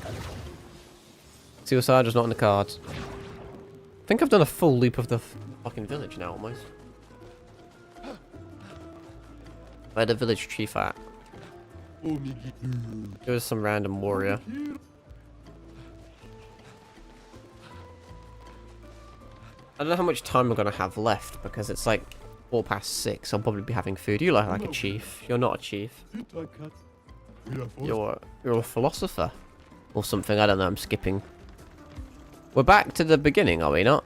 A: Suicide is not in the cards. I think I've done a full loop of the fucking village now, almost. Where the village chief at? There was some random warrior. I don't know how much time we're gonna have left because it's like 6:04. I'll probably be having food. You look like a chief. You're not a chief. You're a philosopher or something. I don't know. I'm skipping. We're back to the beginning, are we not?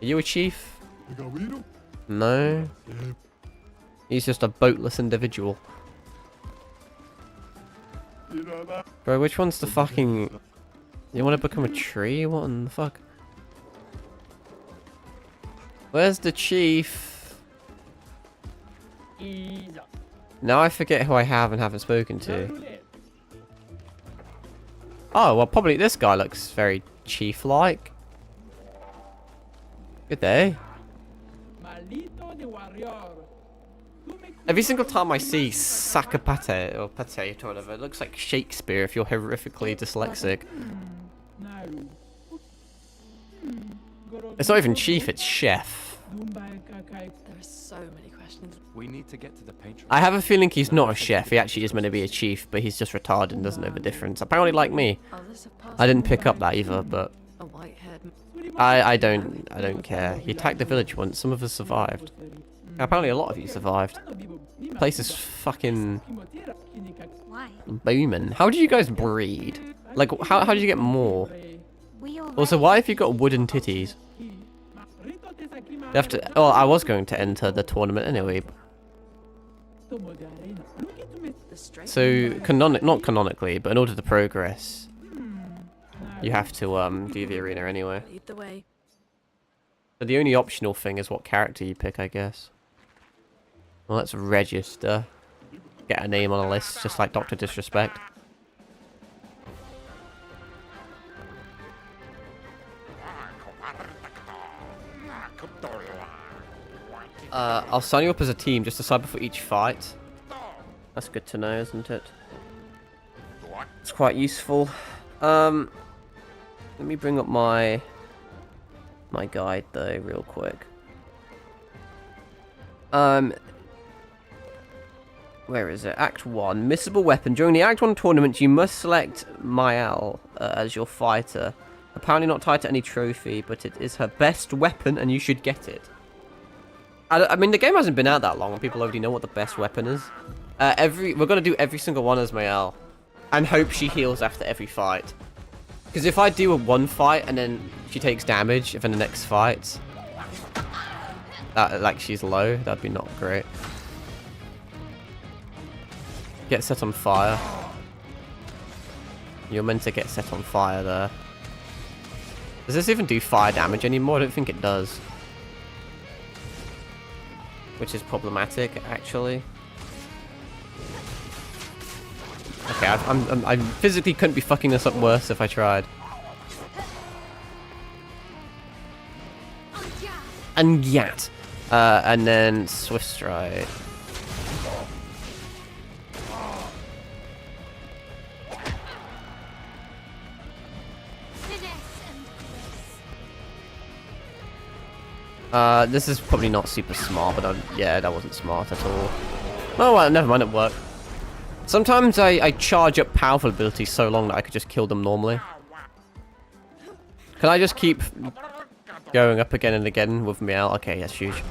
A: Are you a chief? No. He's just a boatless individual. Bro, which one's the fucking... You want to become a tree? What in the fuck? Where's the chief? Now I forget who I have and haven't spoken to. Oh, well, probably this guy looks very chief-like. Good day. Every single time I see Sakapate or Pate or whatever, it looks like Shakespeare if you're horrifically dyslexic. It's not even chief, it's chef.
C: There are so many questions.
B: We need to get to the patron.
A: I have a feeling he's not a chef. He actually is meant to be a chief, but he's just retarded and doesn't know the difference. Apparently, like me. I didn't pick up that either, but
C: A white-haired.
A: I don't care. He attacked the village once. Some of us survived. Apparently, a lot of you survived. The place is fucking
D: Why?
A: booming. How do you guys breed? Like, how do you get more?
D: We all
A: Also, why have you got wooden titties? You have to. Oh, I was going to enter the tournament anyway. So, not canonically, but in order to progress, you have to do the arena anyway.
C: Lead the way.
A: But the only optional thing is what character you pick, I guess. Well, let's register. Get a name on a list, just like Dr. Disrespect. I'll sign you up as a team, just decide before each fight. That's good to know, isn't it? It's quite useful. Let me bring up my guide though, real quick. Where is it? Act 1. Missable weapon. During the Act 1 tournament, you must select Mael as your fighter. Apparently not tied to any trophy, but it is her best weapon and you should get it. I mean, the game hasn't been out that long and people already know what the best weapon is. We're going to do every single one as Mael and hope she heals after every fight. Because if I do one fight and then she takes damage in the next fight, like she's low, that'd be not great. Get set on fire. You're meant to get set on fire there. Does this even do fire damage anymore? I don't think it does. Which is problematic, actually. Okay, I physically couldn't be fucking this up worse if I tried. And yat. And then Swift Stride. This is probably not super smart, but yeah, that wasn't smart at all. Oh well, never mind, it worked. Sometimes I charge up powerful abilities so long that I could just kill them normally. Can I just keep going up again and again with Meow? Okay, that's huge.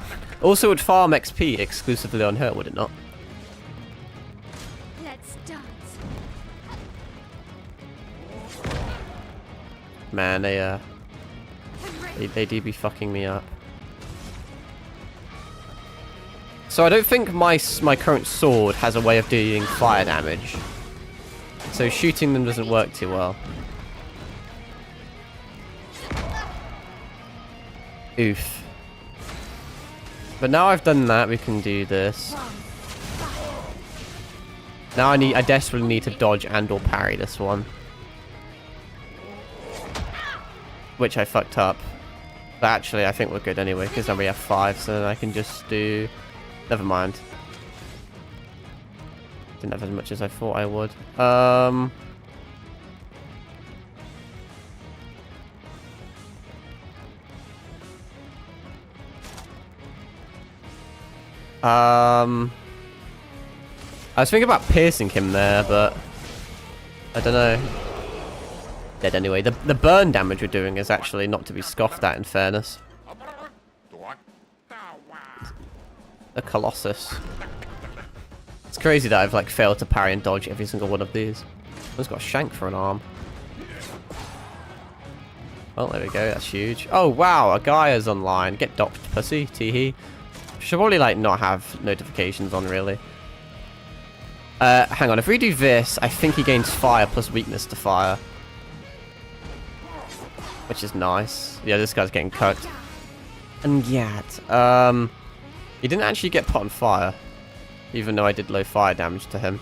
A: Also, it would farm XP exclusively on her, would it not?
D: Let's dance.
A: Man, they do be fucking me up. So I don't think my current sword has a way of doing fire damage. So shooting them doesn't work too well. Oof. But now I've done that, we can do this. Now I desperately need to dodge and or parry this one. Which I fucked up. But actually I think we're good anyway, because now we have 5, so then I can just do... Never mind. Didn't have as much as I thought I would. I was thinking about piercing him there, but I don't know. Dead anyway. The burn damage we're doing is actually not to be scoffed at, in fairness. The Colossus. It's crazy that I've like failed to parry and dodge every single one of these. One's got a shank for an arm. Well, there we go. That's huge. Oh wow, a guy is online. Get docked, pussy. Teehee. Should probably like not have notifications on really. Hang on. If we do this, I think he gains fire plus weakness to fire, which is nice. Yeah, this guy's getting cooked. And yet, he didn't actually get put on fire, even though I did low fire damage to him.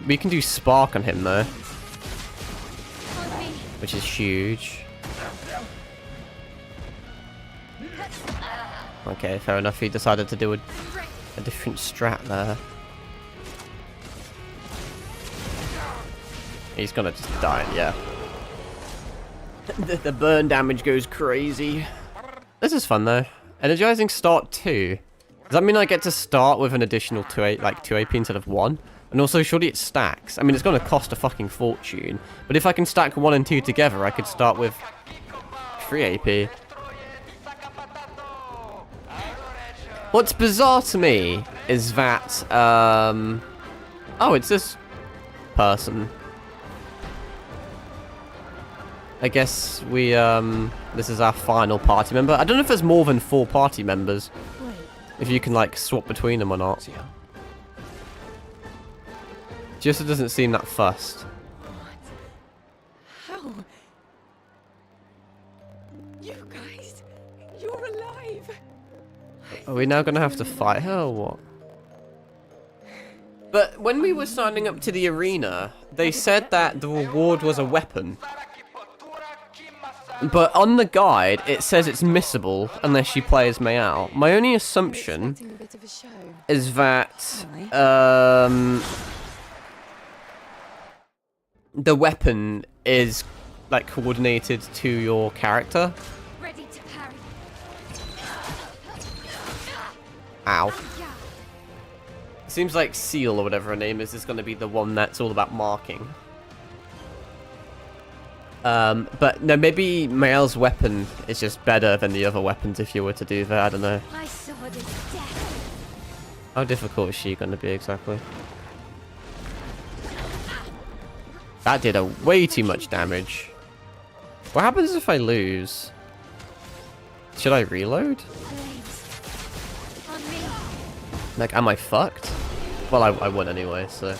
A: We can do spark on him though, which is huge. Okay, fair enough. He decided to do a different strat there. He's gonna just die, yeah. The burn damage goes crazy. This is fun though. Energizing start 2. Does that mean I get to start with an additional 2 AP instead of 1? And also, surely it stacks. I mean, it's going to cost a fucking fortune. But if I can stack 1 and 2 together, I could start with 3 AP. What's bizarre to me is that, oh, it's this person. I guess we, this is our final party member. I don't know if there's more than 4 party members. If you can, like, swap between them or not. Just it doesn't seem that fussed.
C: How? You guys, you're alive.
A: Are we now going to have to fight her or what? But when we were signing up to the arena, they said that the reward was a weapon. But on the guide, it says it's missable unless you play as Mayal. My only assumption is that the weapon is like coordinated to your character.
D: Ready to parry.
A: Ow. Seems like Seal or whatever her name is going to be the one that's all about marking. But no, maybe Mayal's weapon is just better than the other weapons if you were to do that. I don't know.
D: My sword is death.
A: How difficult is she going to be exactly? That did a way too much damage. What happens if I lose? Should I reload? Like, am I fucked? Well, I won anyway, so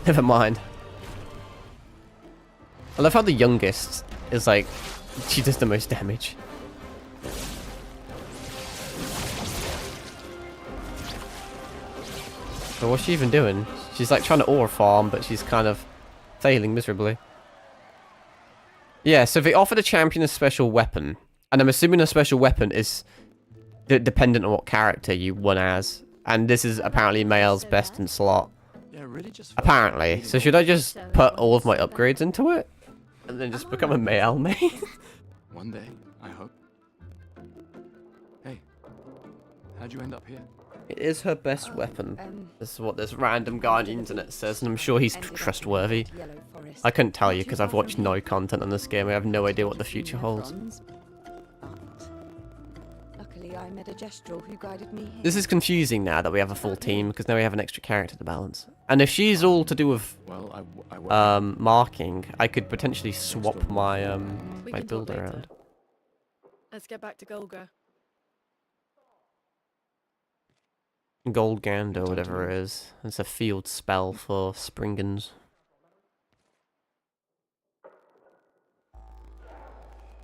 A: never mind. I love how the youngest is like, she does the most damage. But what's she even doing? She's like trying to ore farm, but she's kind of failing miserably. Yeah, so they offered a champion a special weapon. And I'm assuming a special weapon is dependent on what character you won as. And this is apparently Mayal's best in slot.
B: Yeah, really just
A: Apparently. So should I just put all of my upgrades into it? And then just become a Mayal main?
B: one day, I hope. Hey, how'd you end up here?
A: It is her best weapon. This is what this random guy on the internet says, and I'm sure he's trustworthy. I couldn't tell you because I've watched no content on this game. I have no idea what the future holds.
E: Luckily, I met a gestural who guided me here.
A: This is confusing now that we have a full team because now we have an extra character to balance. And if she's all to do with marking, I could potentially swap my my build around.
C: Let's get back to Golga.
A: Goldgand or whatever it is. It's a field spell for Springens.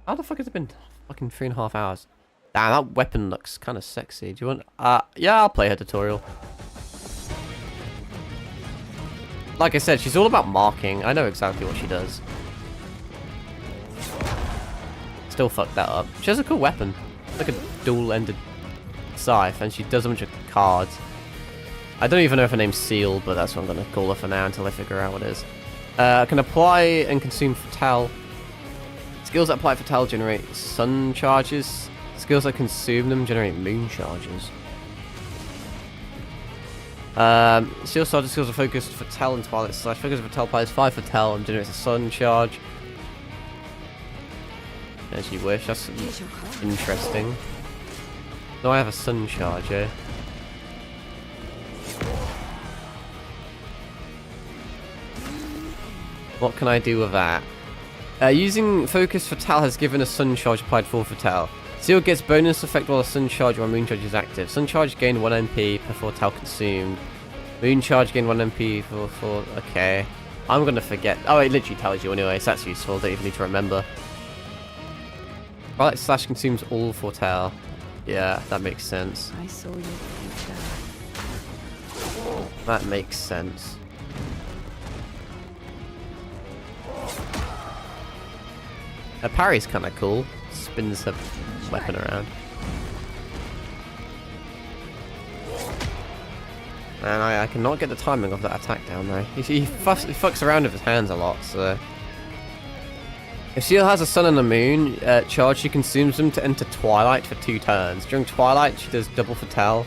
A: How the fuck has it been? Fucking 3.5 hours. Damn, that weapon looks kind of sexy. Do you want? Yeah, I'll play her tutorial. Like I said, she's all about marking. I know exactly what she does. Still fucked that up. She has a cool weapon. Like a dual-ended scythe, and she does a bunch of cards. I don't even know if her name's sealed, but that's what I'm going to call her for now until I figure out what it is. Can apply and consume Fatale. Skills that apply Fatale generate sun charges. Skills that consume them generate moon charges. Seal Sergeant skills are focused Fatale and Twilight Slash. Focus Fatale applies 5 Fatale and generates a sun charge. As you wish. That's interesting. No, I have a sun charge, eh? What can I do with that? Using Focus Fatale has given a sun charge applied for Fatale. Seal gets bonus effect while a sun charge or moon charge is active. Sun charge gain 1 MP per Fatale consumed. Moon charge gain 1 MP for okay. I'm gonna forget. Oh, it literally tells you anyway, so that's useful. Don't even need to remember. Twilight Slash consumes all Fatale. Yeah, that makes sense.
E: I saw your future.
A: That makes sense. Her parry's kind of cool. Spins her weapon around. And I cannot get the timing of that attack down though. He fucks around with his hands a lot, so... If Seal has a sun and a moon charge, she consumes them to enter Twilight for 2 turns. During Twilight, she does double Fatale.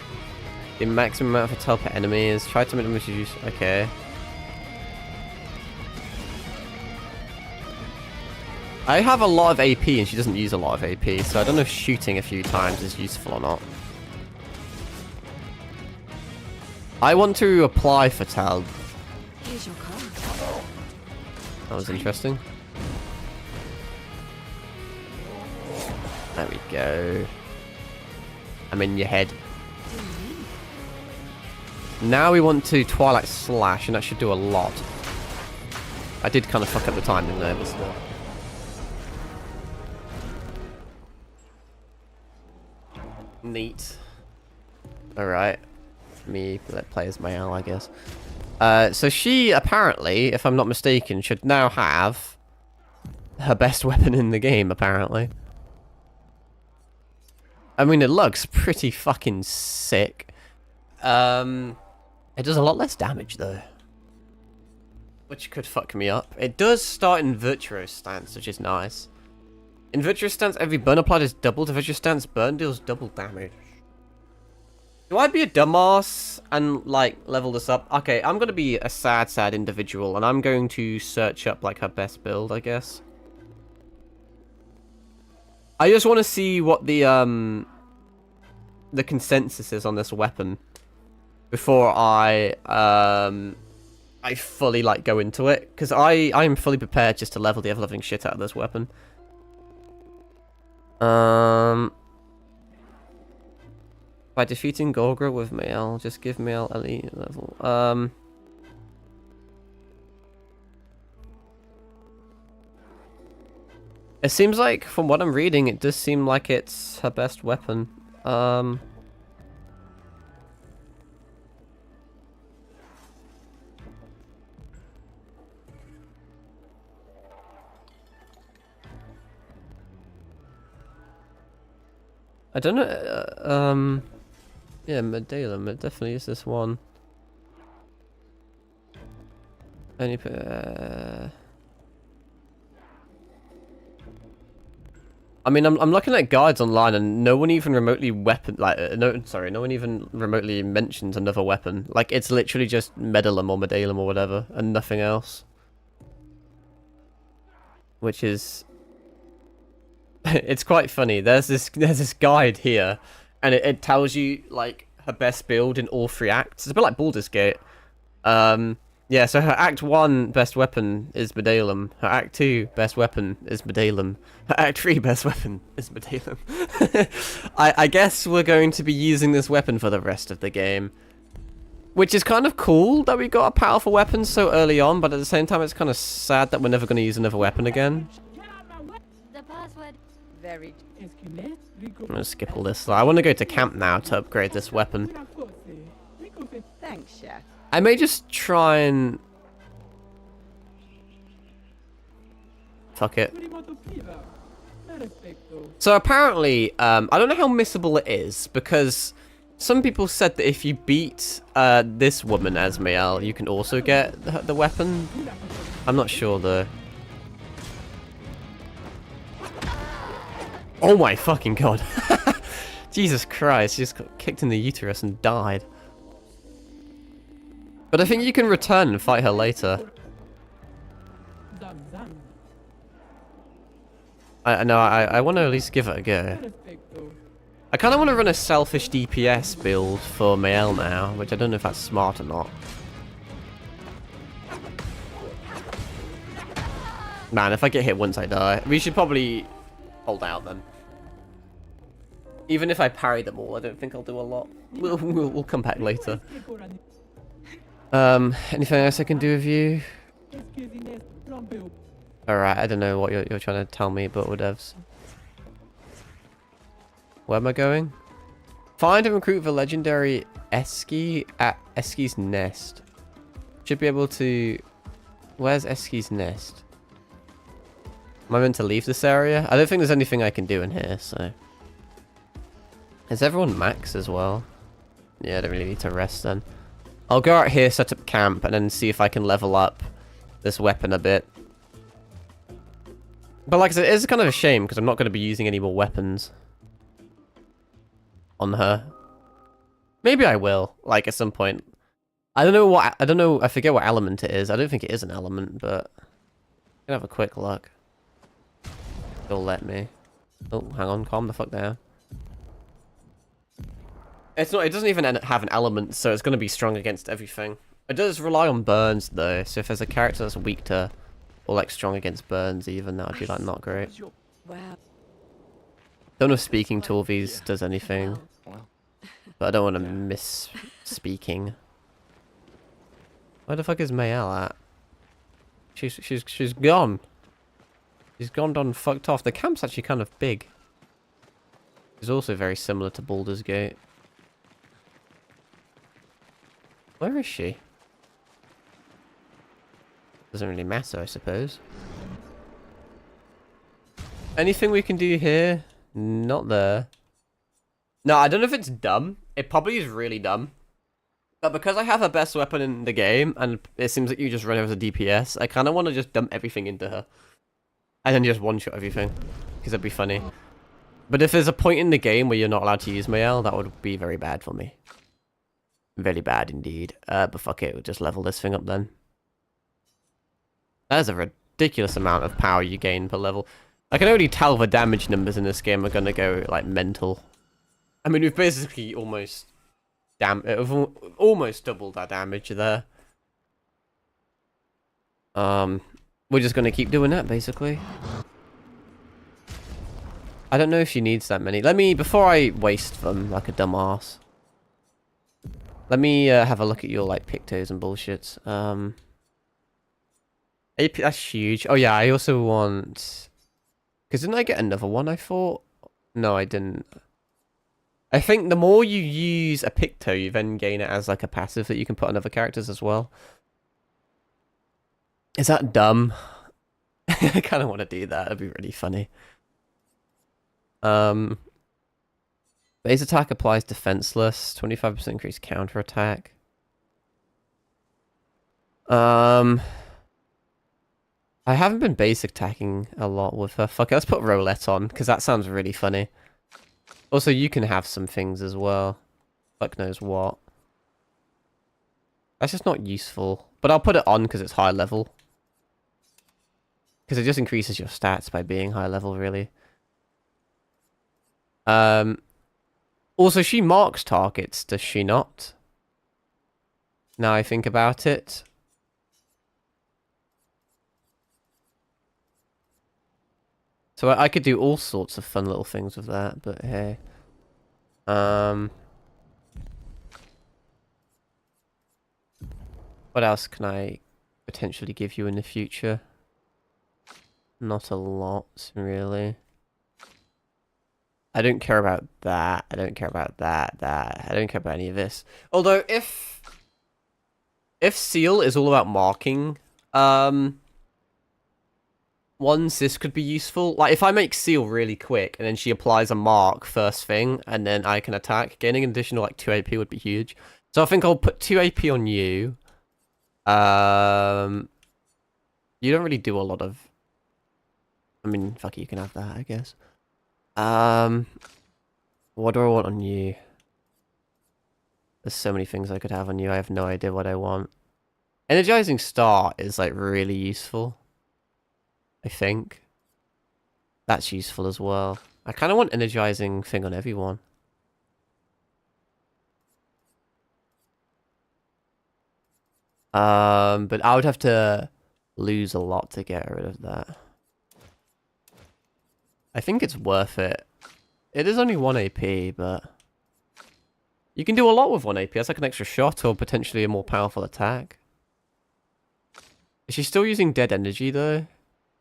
A: The maximum amount of Fatale per enemy is... Try to minimize use... Okay. I have a lot of AP and she doesn't use a lot of AP, so I don't know if shooting a few times is useful or not. I want to apply Fatale.
E: Here's your card.
A: That was interesting. There we go. I'm in your head. Now we want to Twilight Slash, and that should do a lot. I did kind of fuck up the timing there, but still. Neat. Alright. Me play as Mayal, I guess. So she, apparently, if I'm not mistaken, should now have her best weapon in the game, apparently. I mean, it looks pretty fucking sick. It does a lot less damage, though. Which could fuck me up. It does start in Virtuoso stance, which is nice. In Virtuoso stance, every burn applied is doubled. To Virtuoso stance, burn deals double damage. Do I be a dumbass and, like, level this up? Okay, I'm gonna be a sad individual, and I'm going to search up, like, her best build, I guess. I just want to see what the consensus is on this weapon before I fully, like, go into it. Because I am fully prepared just to level the ever-loving shit out of this weapon. By defeating Golgra with Mael, just give Mael elite level. It seems like, from what I'm reading, it does seem like it's her best weapon. I don't know, yeah, Medallion, it definitely is this one. Only, I mean, I'm looking at guides online, and no one even remotely no one even remotely mentions another weapon. Like, it's literally just Medalum or Medalum or whatever, and nothing else. Which is, it's quite funny. There's this guide here, and it tells you like her best build in all 3 acts. It's a bit like Baldur's Gate. Yeah, so her Act 1 best weapon is Medalum. Her Act 2 best weapon is Medalum. Her Act 3 best weapon is Medalum. I guess we're going to be using this weapon for the rest of the game. Which is kind of cool that we got a powerful weapon so early on, but at the same time it's kind of sad that we're never going to use another weapon again.
D: The password.
E: Very.
A: I'm going to skip all this. I want to go to camp now to upgrade this weapon.
E: Thanks, Chef.
A: I may just try and... Fuck it. So apparently, I don't know how missable it is, because some people said that if you beat this woman, Asmael, you can also get the weapon. I'm not sure though. Oh my fucking god. Jesus Christ, she just got kicked in the uterus and died. But I think you can return and fight her later. I want to at least give it a go. I kind of want to run a selfish DPS build for Mael now, which I don't know if that's smart or not. Man, if I get hit once I die. We should probably hold out then. Even if I parry them all, I don't think I'll do a lot. We'll come back later. Anything else I can do with you? Alright, I don't know what you're trying to tell me, but whatevs. Where am I going? Find and recruit the legendary Esky at Esky's Nest. Should be able to... Where's Esky's Nest? Am I meant to leave this area? I don't think there's anything I can do in here, so... Is everyone max as well? Yeah, I don't really need to rest then. I'll go out here, set up camp, and then see if I can level up this weapon a bit. But like I said, it is kind of a shame, because I'm not going to be using any more weapons on her. Maybe I will, like, at some point. I forget what element it is. I don't think it is an element, but... I can have a quick look. It'll let me. Oh, hang on, calm the fuck down. It doesn't even have an element, so it's going to be strong against everything. It does rely on burns, though, so if there's a character that's weak to, or like strong against burns even, that would be like not great.
E: Wow.
A: Don't know if speaking to all these does anything, but I don't want to miss speaking. Where the fuck is Mael at? She's gone. She's gone fucked off. The camp's actually kind of big. It's also very similar to Baldur's Gate. Where is she? Doesn't really matter, I suppose. Anything we can do here? Not there. No, I don't know if it's dumb. It probably is really dumb. But because I have her best weapon in the game, and it seems like you just run her as a DPS, I kind of want to just dump everything into her. And then just one-shot everything. Because that'd be funny. But if there's a point in the game where you're not allowed to use Mael, that would be very bad for me. Very bad indeed. But fuck it, we'll just level this thing up then. That is a ridiculous amount of power you gain per level. I can already tell the damage numbers in this game are going to go, like, mental. I mean, we've basically almost... almost doubled our damage there. We're just going to keep doing that, basically. I don't know if she needs that many. Let me, before I waste them like a dumbass, let me have a look at your, like, pictos and bullshits. AP, that's huge. Oh, yeah, I also want... Because didn't I get another one, I thought? No, I didn't. I think the more you use a picto, you then gain it as, like, a passive that you can put on other characters as well. Is that dumb? I kind of want to do that. That'd be really funny. Base attack applies defenseless. 25% increased counter attack. I I haven't been basic attacking a lot with her. Fuck it, let's put roulette on, because that sounds really funny. Also, you can have some things as well. Fuck knows what. That's just not useful. But I'll put it on because it's high level. Because it just increases your stats by being high level, really. Also, she marks targets, does she not? Now I think about it. So I could do all sorts of fun little things with that, but hey. What else can I potentially give you in the future? Not a lot, really. I don't care about that. I don't care about that. I don't care about any of this. Although, if Seal is all about marking, ones, this could be useful. Like, if I make Seal really quick, and then she applies a mark first thing, and then I can attack, gaining an additional, like, 2 AP would be huge. So I think I'll put 2 AP on you. You don't really do a lot of... I mean, fuck it, you can have that, I guess. What do I want on you? There's so many things I could have on you, I have no idea what I want. Energizing Star is, like, really useful. I think. That's useful as well. I kind of want energizing thing on everyone. But I would have to lose a lot to get rid of that. I think it's worth it. It is only 1 AP, but... You can do a lot with 1 AP. That's like an extra shot or potentially a more powerful attack. Is she still using dead energy, though?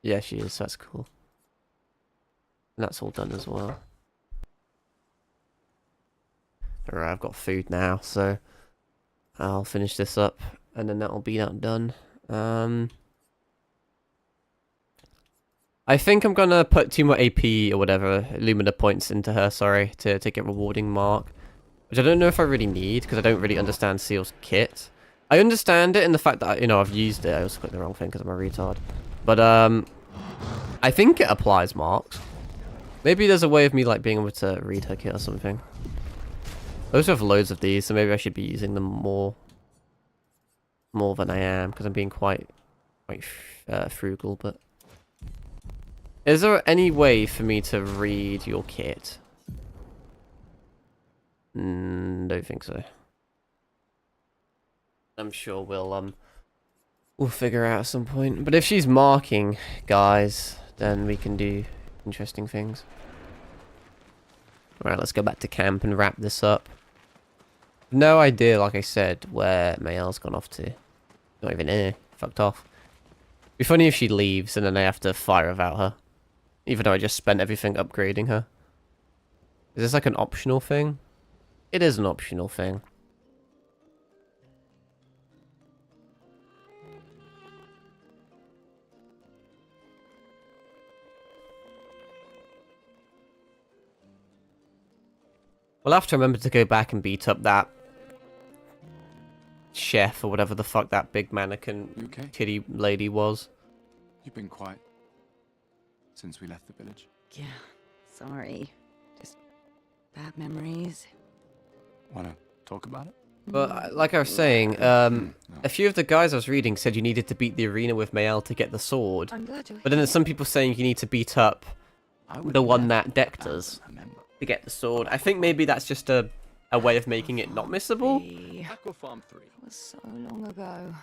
A: Yeah, she is. That's cool. And that's all done as well. Alright, I've got food now, so... I'll finish this up, and then that'll be that done. I think I'm gonna put 2 more AP or whatever, Lumina points into her, sorry, to get rewarding mark. Which I don't know if I really need, because I don't really understand Seal's kit. I understand it in the fact that, you know, I've used it. I also clicked the wrong thing because I'm a retard. But, I think it applies marks. Maybe there's a way of me, like, being able to read her kit or something. I also have loads of these, so maybe I should be using them more than I am, because I'm being quite frugal, but... Is there any way for me to read your kit? Don't think so. I'm sure we'll figure out at some point. But if she's marking, guys, then we can do interesting things. Alright, let's go back to camp and wrap this up. No idea, like I said, where Mayel's gone off to. Not even here. Fucked off. Be funny if she leaves and then I have to fire without her. Even though I just spent everything upgrading her. Is this like an optional thing? It is an optional thing. We'll have to remember to go back and beat up that chef or whatever the fuck that big mannequin titty lady was.
B: You've been quiet since we left the village.
E: Yeah, sorry. Just bad memories.
B: Wanna talk about it?
A: But like I was saying, a few of the guys I was reading said you needed to beat the arena with Mayel to get the sword.
E: I'm glad you're
A: But then there's some people saying you need to beat up the one that Deck does to get the sword. I think maybe that's just a way of making it not missable.
B: Aqua Farm 3.
E: It was so long ago.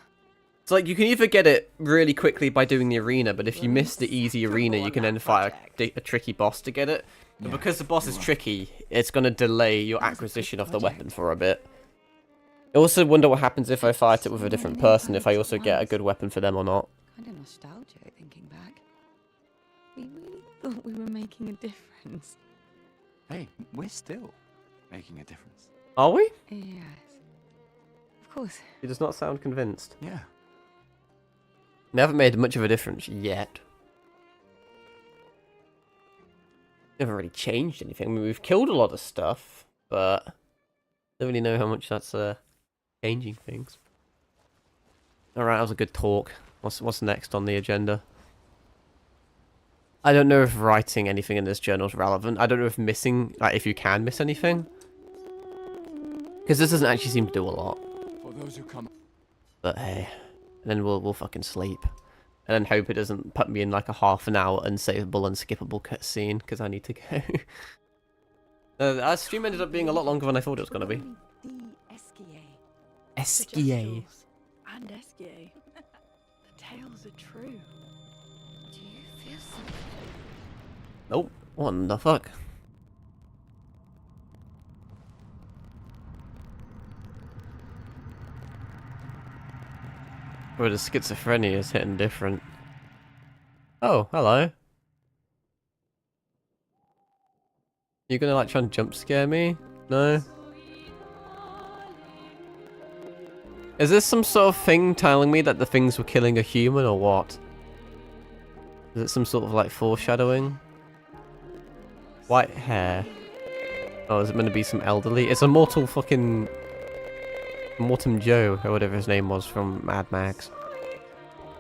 A: It's like you can either get it really quickly by doing the arena, but if you miss the easy arena, you can then fight a tricky boss to get it. But because the boss is tricky, it's going to delay your acquisition of the weapon for a bit. I also wonder what happens if I fight it with a different person, if I also get a good weapon for them or not.
E: Kind of nostalgic thinking back. We really thought we were making a difference.
B: Hey, we're still making a difference.
A: Are we?
E: Yes. Of course.
A: He does not sound convinced.
B: Yeah.
A: We haven't made much of a difference yet. We haven't really changed anything. I mean, we've killed a lot of stuff, but I don't really know how much that's changing things. Alright, that was a good talk. What's next on the agenda? I don't know if writing anything in this journal is relevant. I don't know if missing, like, if you can miss anything. Because this doesn't actually seem to do a lot.
B: For those who come.
A: But hey, and then we'll fucking sleep. And then hope it doesn't put me in like a half an hour unsavable, unskippable cutscene, because I need to go. Our stream ended up being a lot longer than I thought it was going to be. Esquier.
C: And Esquier. The tales are true.
D: Do you feel something?
A: Nope. What the fuck? Where the schizophrenia is hitting different. Oh, hello. You gonna like try and jump scare me? No? Is this some sort of thing telling me that the things were killing a human or what? Is it some sort of like foreshadowing? White hair. Oh, is it gonna be some elderly? It's a mortal fucking... Mortem Joe, or whatever his name was from Mad Max.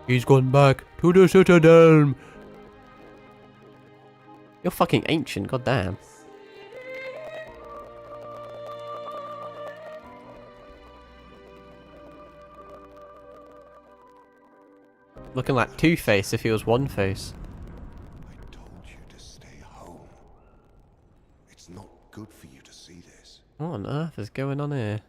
A: He's gone back to the Citadel! You're fucking ancient, goddamn. Looking like Two-Face if he was One-Face.
F: I told you to stay home. It's not good for you to see this.
A: What on earth is going on here?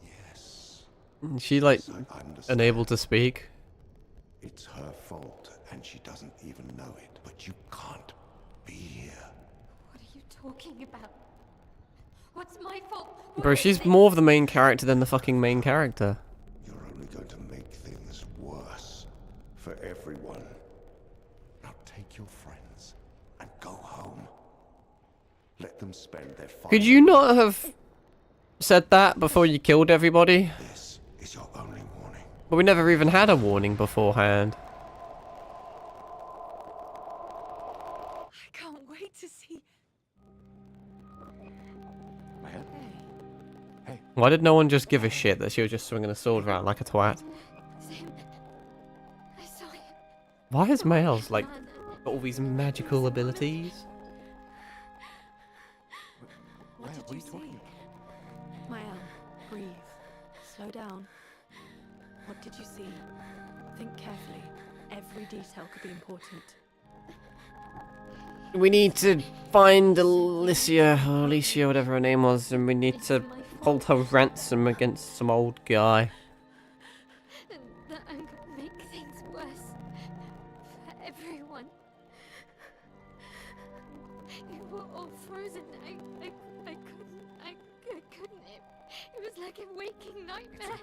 F: Yes.
A: Is she like
F: I understand.
A: unable to speak?
F: It's her fault, and she doesn't even know it. But you can't be here.
D: What are you talking about? What's my fault?
A: Bro, she's more of the main character than the fucking main character.
F: You're only going to make things worse for everyone. Now take your friends and go home. Let them spend their final...
A: Could you not have said that before you killed everybody?
F: This is your only warning.
A: But we never even had a warning beforehand.
E: I can't wait to see.
B: Hey,
A: Why did no one just give a shit that she was just swinging a sword around like a twat?
D: Sam, I saw him.
A: Why is Miles like
D: Man,
A: got all these magical abilities?
C: What did
B: what are
C: you
B: you talking
C: see?
B: about?
C: Mael, breathe. Slow down. What did you see? Think carefully. Every detail could be important.
A: We need to find Alicia, or Alicia, whatever her name was, and we need to hold her ransom against some old guy.
D: and the anger make things worse for everyone. You were all frozen. I couldn't. It was like a waking nightmare.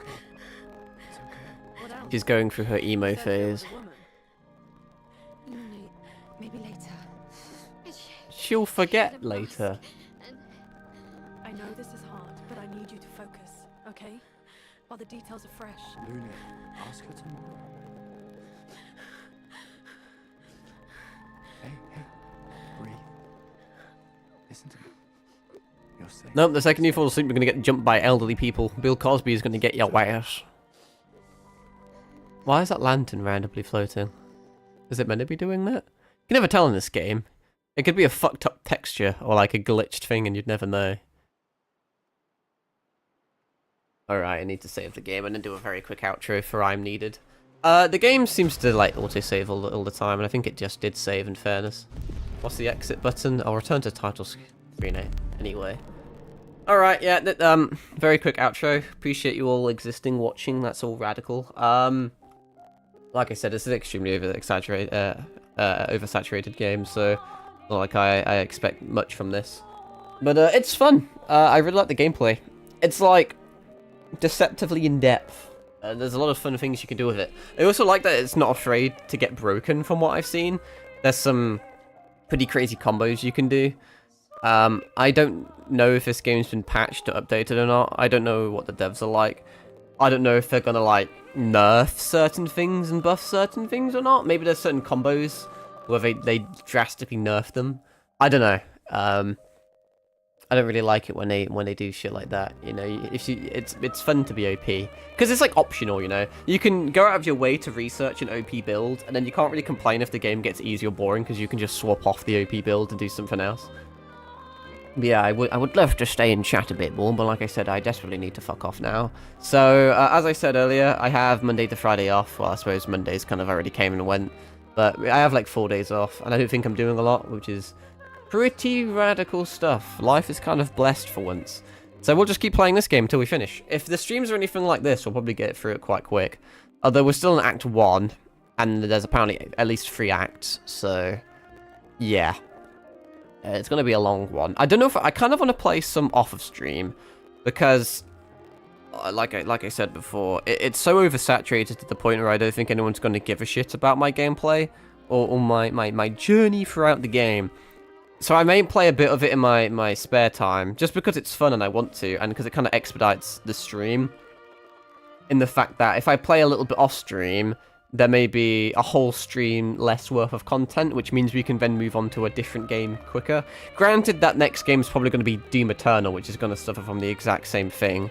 B: It's okay.
C: What else?
A: She's going through her emo
C: You said there was
A: phase.
C: a woman.
E: No, maybe later.
A: She'll forget later.
D: And
C: I know this is hard, but I need you to focus, okay? While the details are fresh.
B: Luna, ask her tomorrow. Hey, breathe. Listen to me. You're safe.
A: Nope, the second you fall asleep, you're gonna get jumped by elderly people. Bill Cosby is gonna get your ass. Why is that lantern randomly floating? Is it meant to be doing that? You can never tell in this game. It could be a fucked up texture or like a glitched thing and you'd never know. Alright, I need to save the game and then do a very quick outro for I'm needed. The game seems to like autosave all the time and I think it just did save in fairness. What's the exit button? I'll return to title screen anyway. Alright, yeah, very quick outro. Appreciate you all existing, watching, that's all radical. Like I said, it's an extremely oversaturated game, so not like I expect much from this. But it's fun. I really like the gameplay. It's like deceptively in depth. There's a lot of fun things you can do with it. I also like that it's not afraid to get broken from what I've seen. There's some pretty crazy combos you can do. I don't know if this game's been patched or updated or not. I don't know what the devs are like. I don't know if they're gonna like nerf certain things and buff certain things or not. Maybe there's certain combos where they drastically nerf them. I don't know. I don't really like it when they do shit like that. You know, it's fun to be OP because it's like optional. You know, you can go out of your way to research an OP build, and then you can't really complain if the game gets easy or boring because you can just swap off the OP build and do something else. But yeah, I would love to stay and chat a bit more, but like I said, I desperately need to fuck off now. So as I said earlier, I have Monday to Friday off. Well, I suppose Mondays kind of already came and went, but I have like 4 days off, and I don't think I'm doing a lot, which is pretty radical stuff. Life is kind of blessed for once. So we'll just keep playing this game until we finish. If the streams are anything like this, we'll probably get through it quite quick. Although we're still in Act 1, and there's apparently at least 3 acts, so yeah. It's going to be a long one. I don't know if... I kind of want to play some off of stream, because, like I said before, it's so oversaturated to the point where I don't think anyone's going to give a shit about my gameplay, or my journey throughout the game. So I may play a bit of it in my spare time, just because it's fun and I want to, and because it kind of expedites the stream. In the fact that if I play a little bit off stream, there may be a whole stream less worth of content, which means we can then move on to a different game quicker. Granted, that next game is probably going to be Doom Eternal, which is going to suffer from the exact same thing.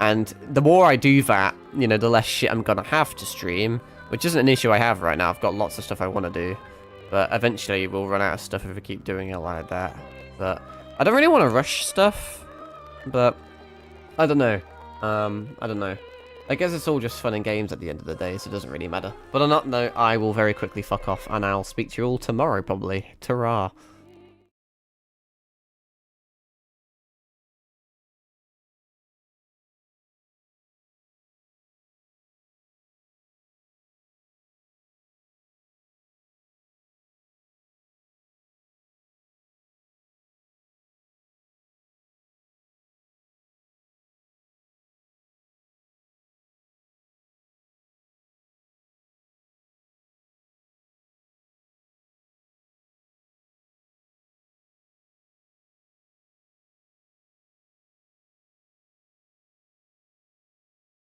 A: And the more I do that, you know, the less shit I'm going to have to stream, which isn't an issue I have right now. I've got lots of stuff I want to do. But eventually we'll run out of stuff if we keep doing it like that. But I don't really want to rush stuff. But I don't know. I don't know. I guess it's all just fun and games at the end of the day, so it doesn't really matter. But on that note, I will very quickly fuck off, and I'll speak to you all tomorrow, probably. Ta-ra.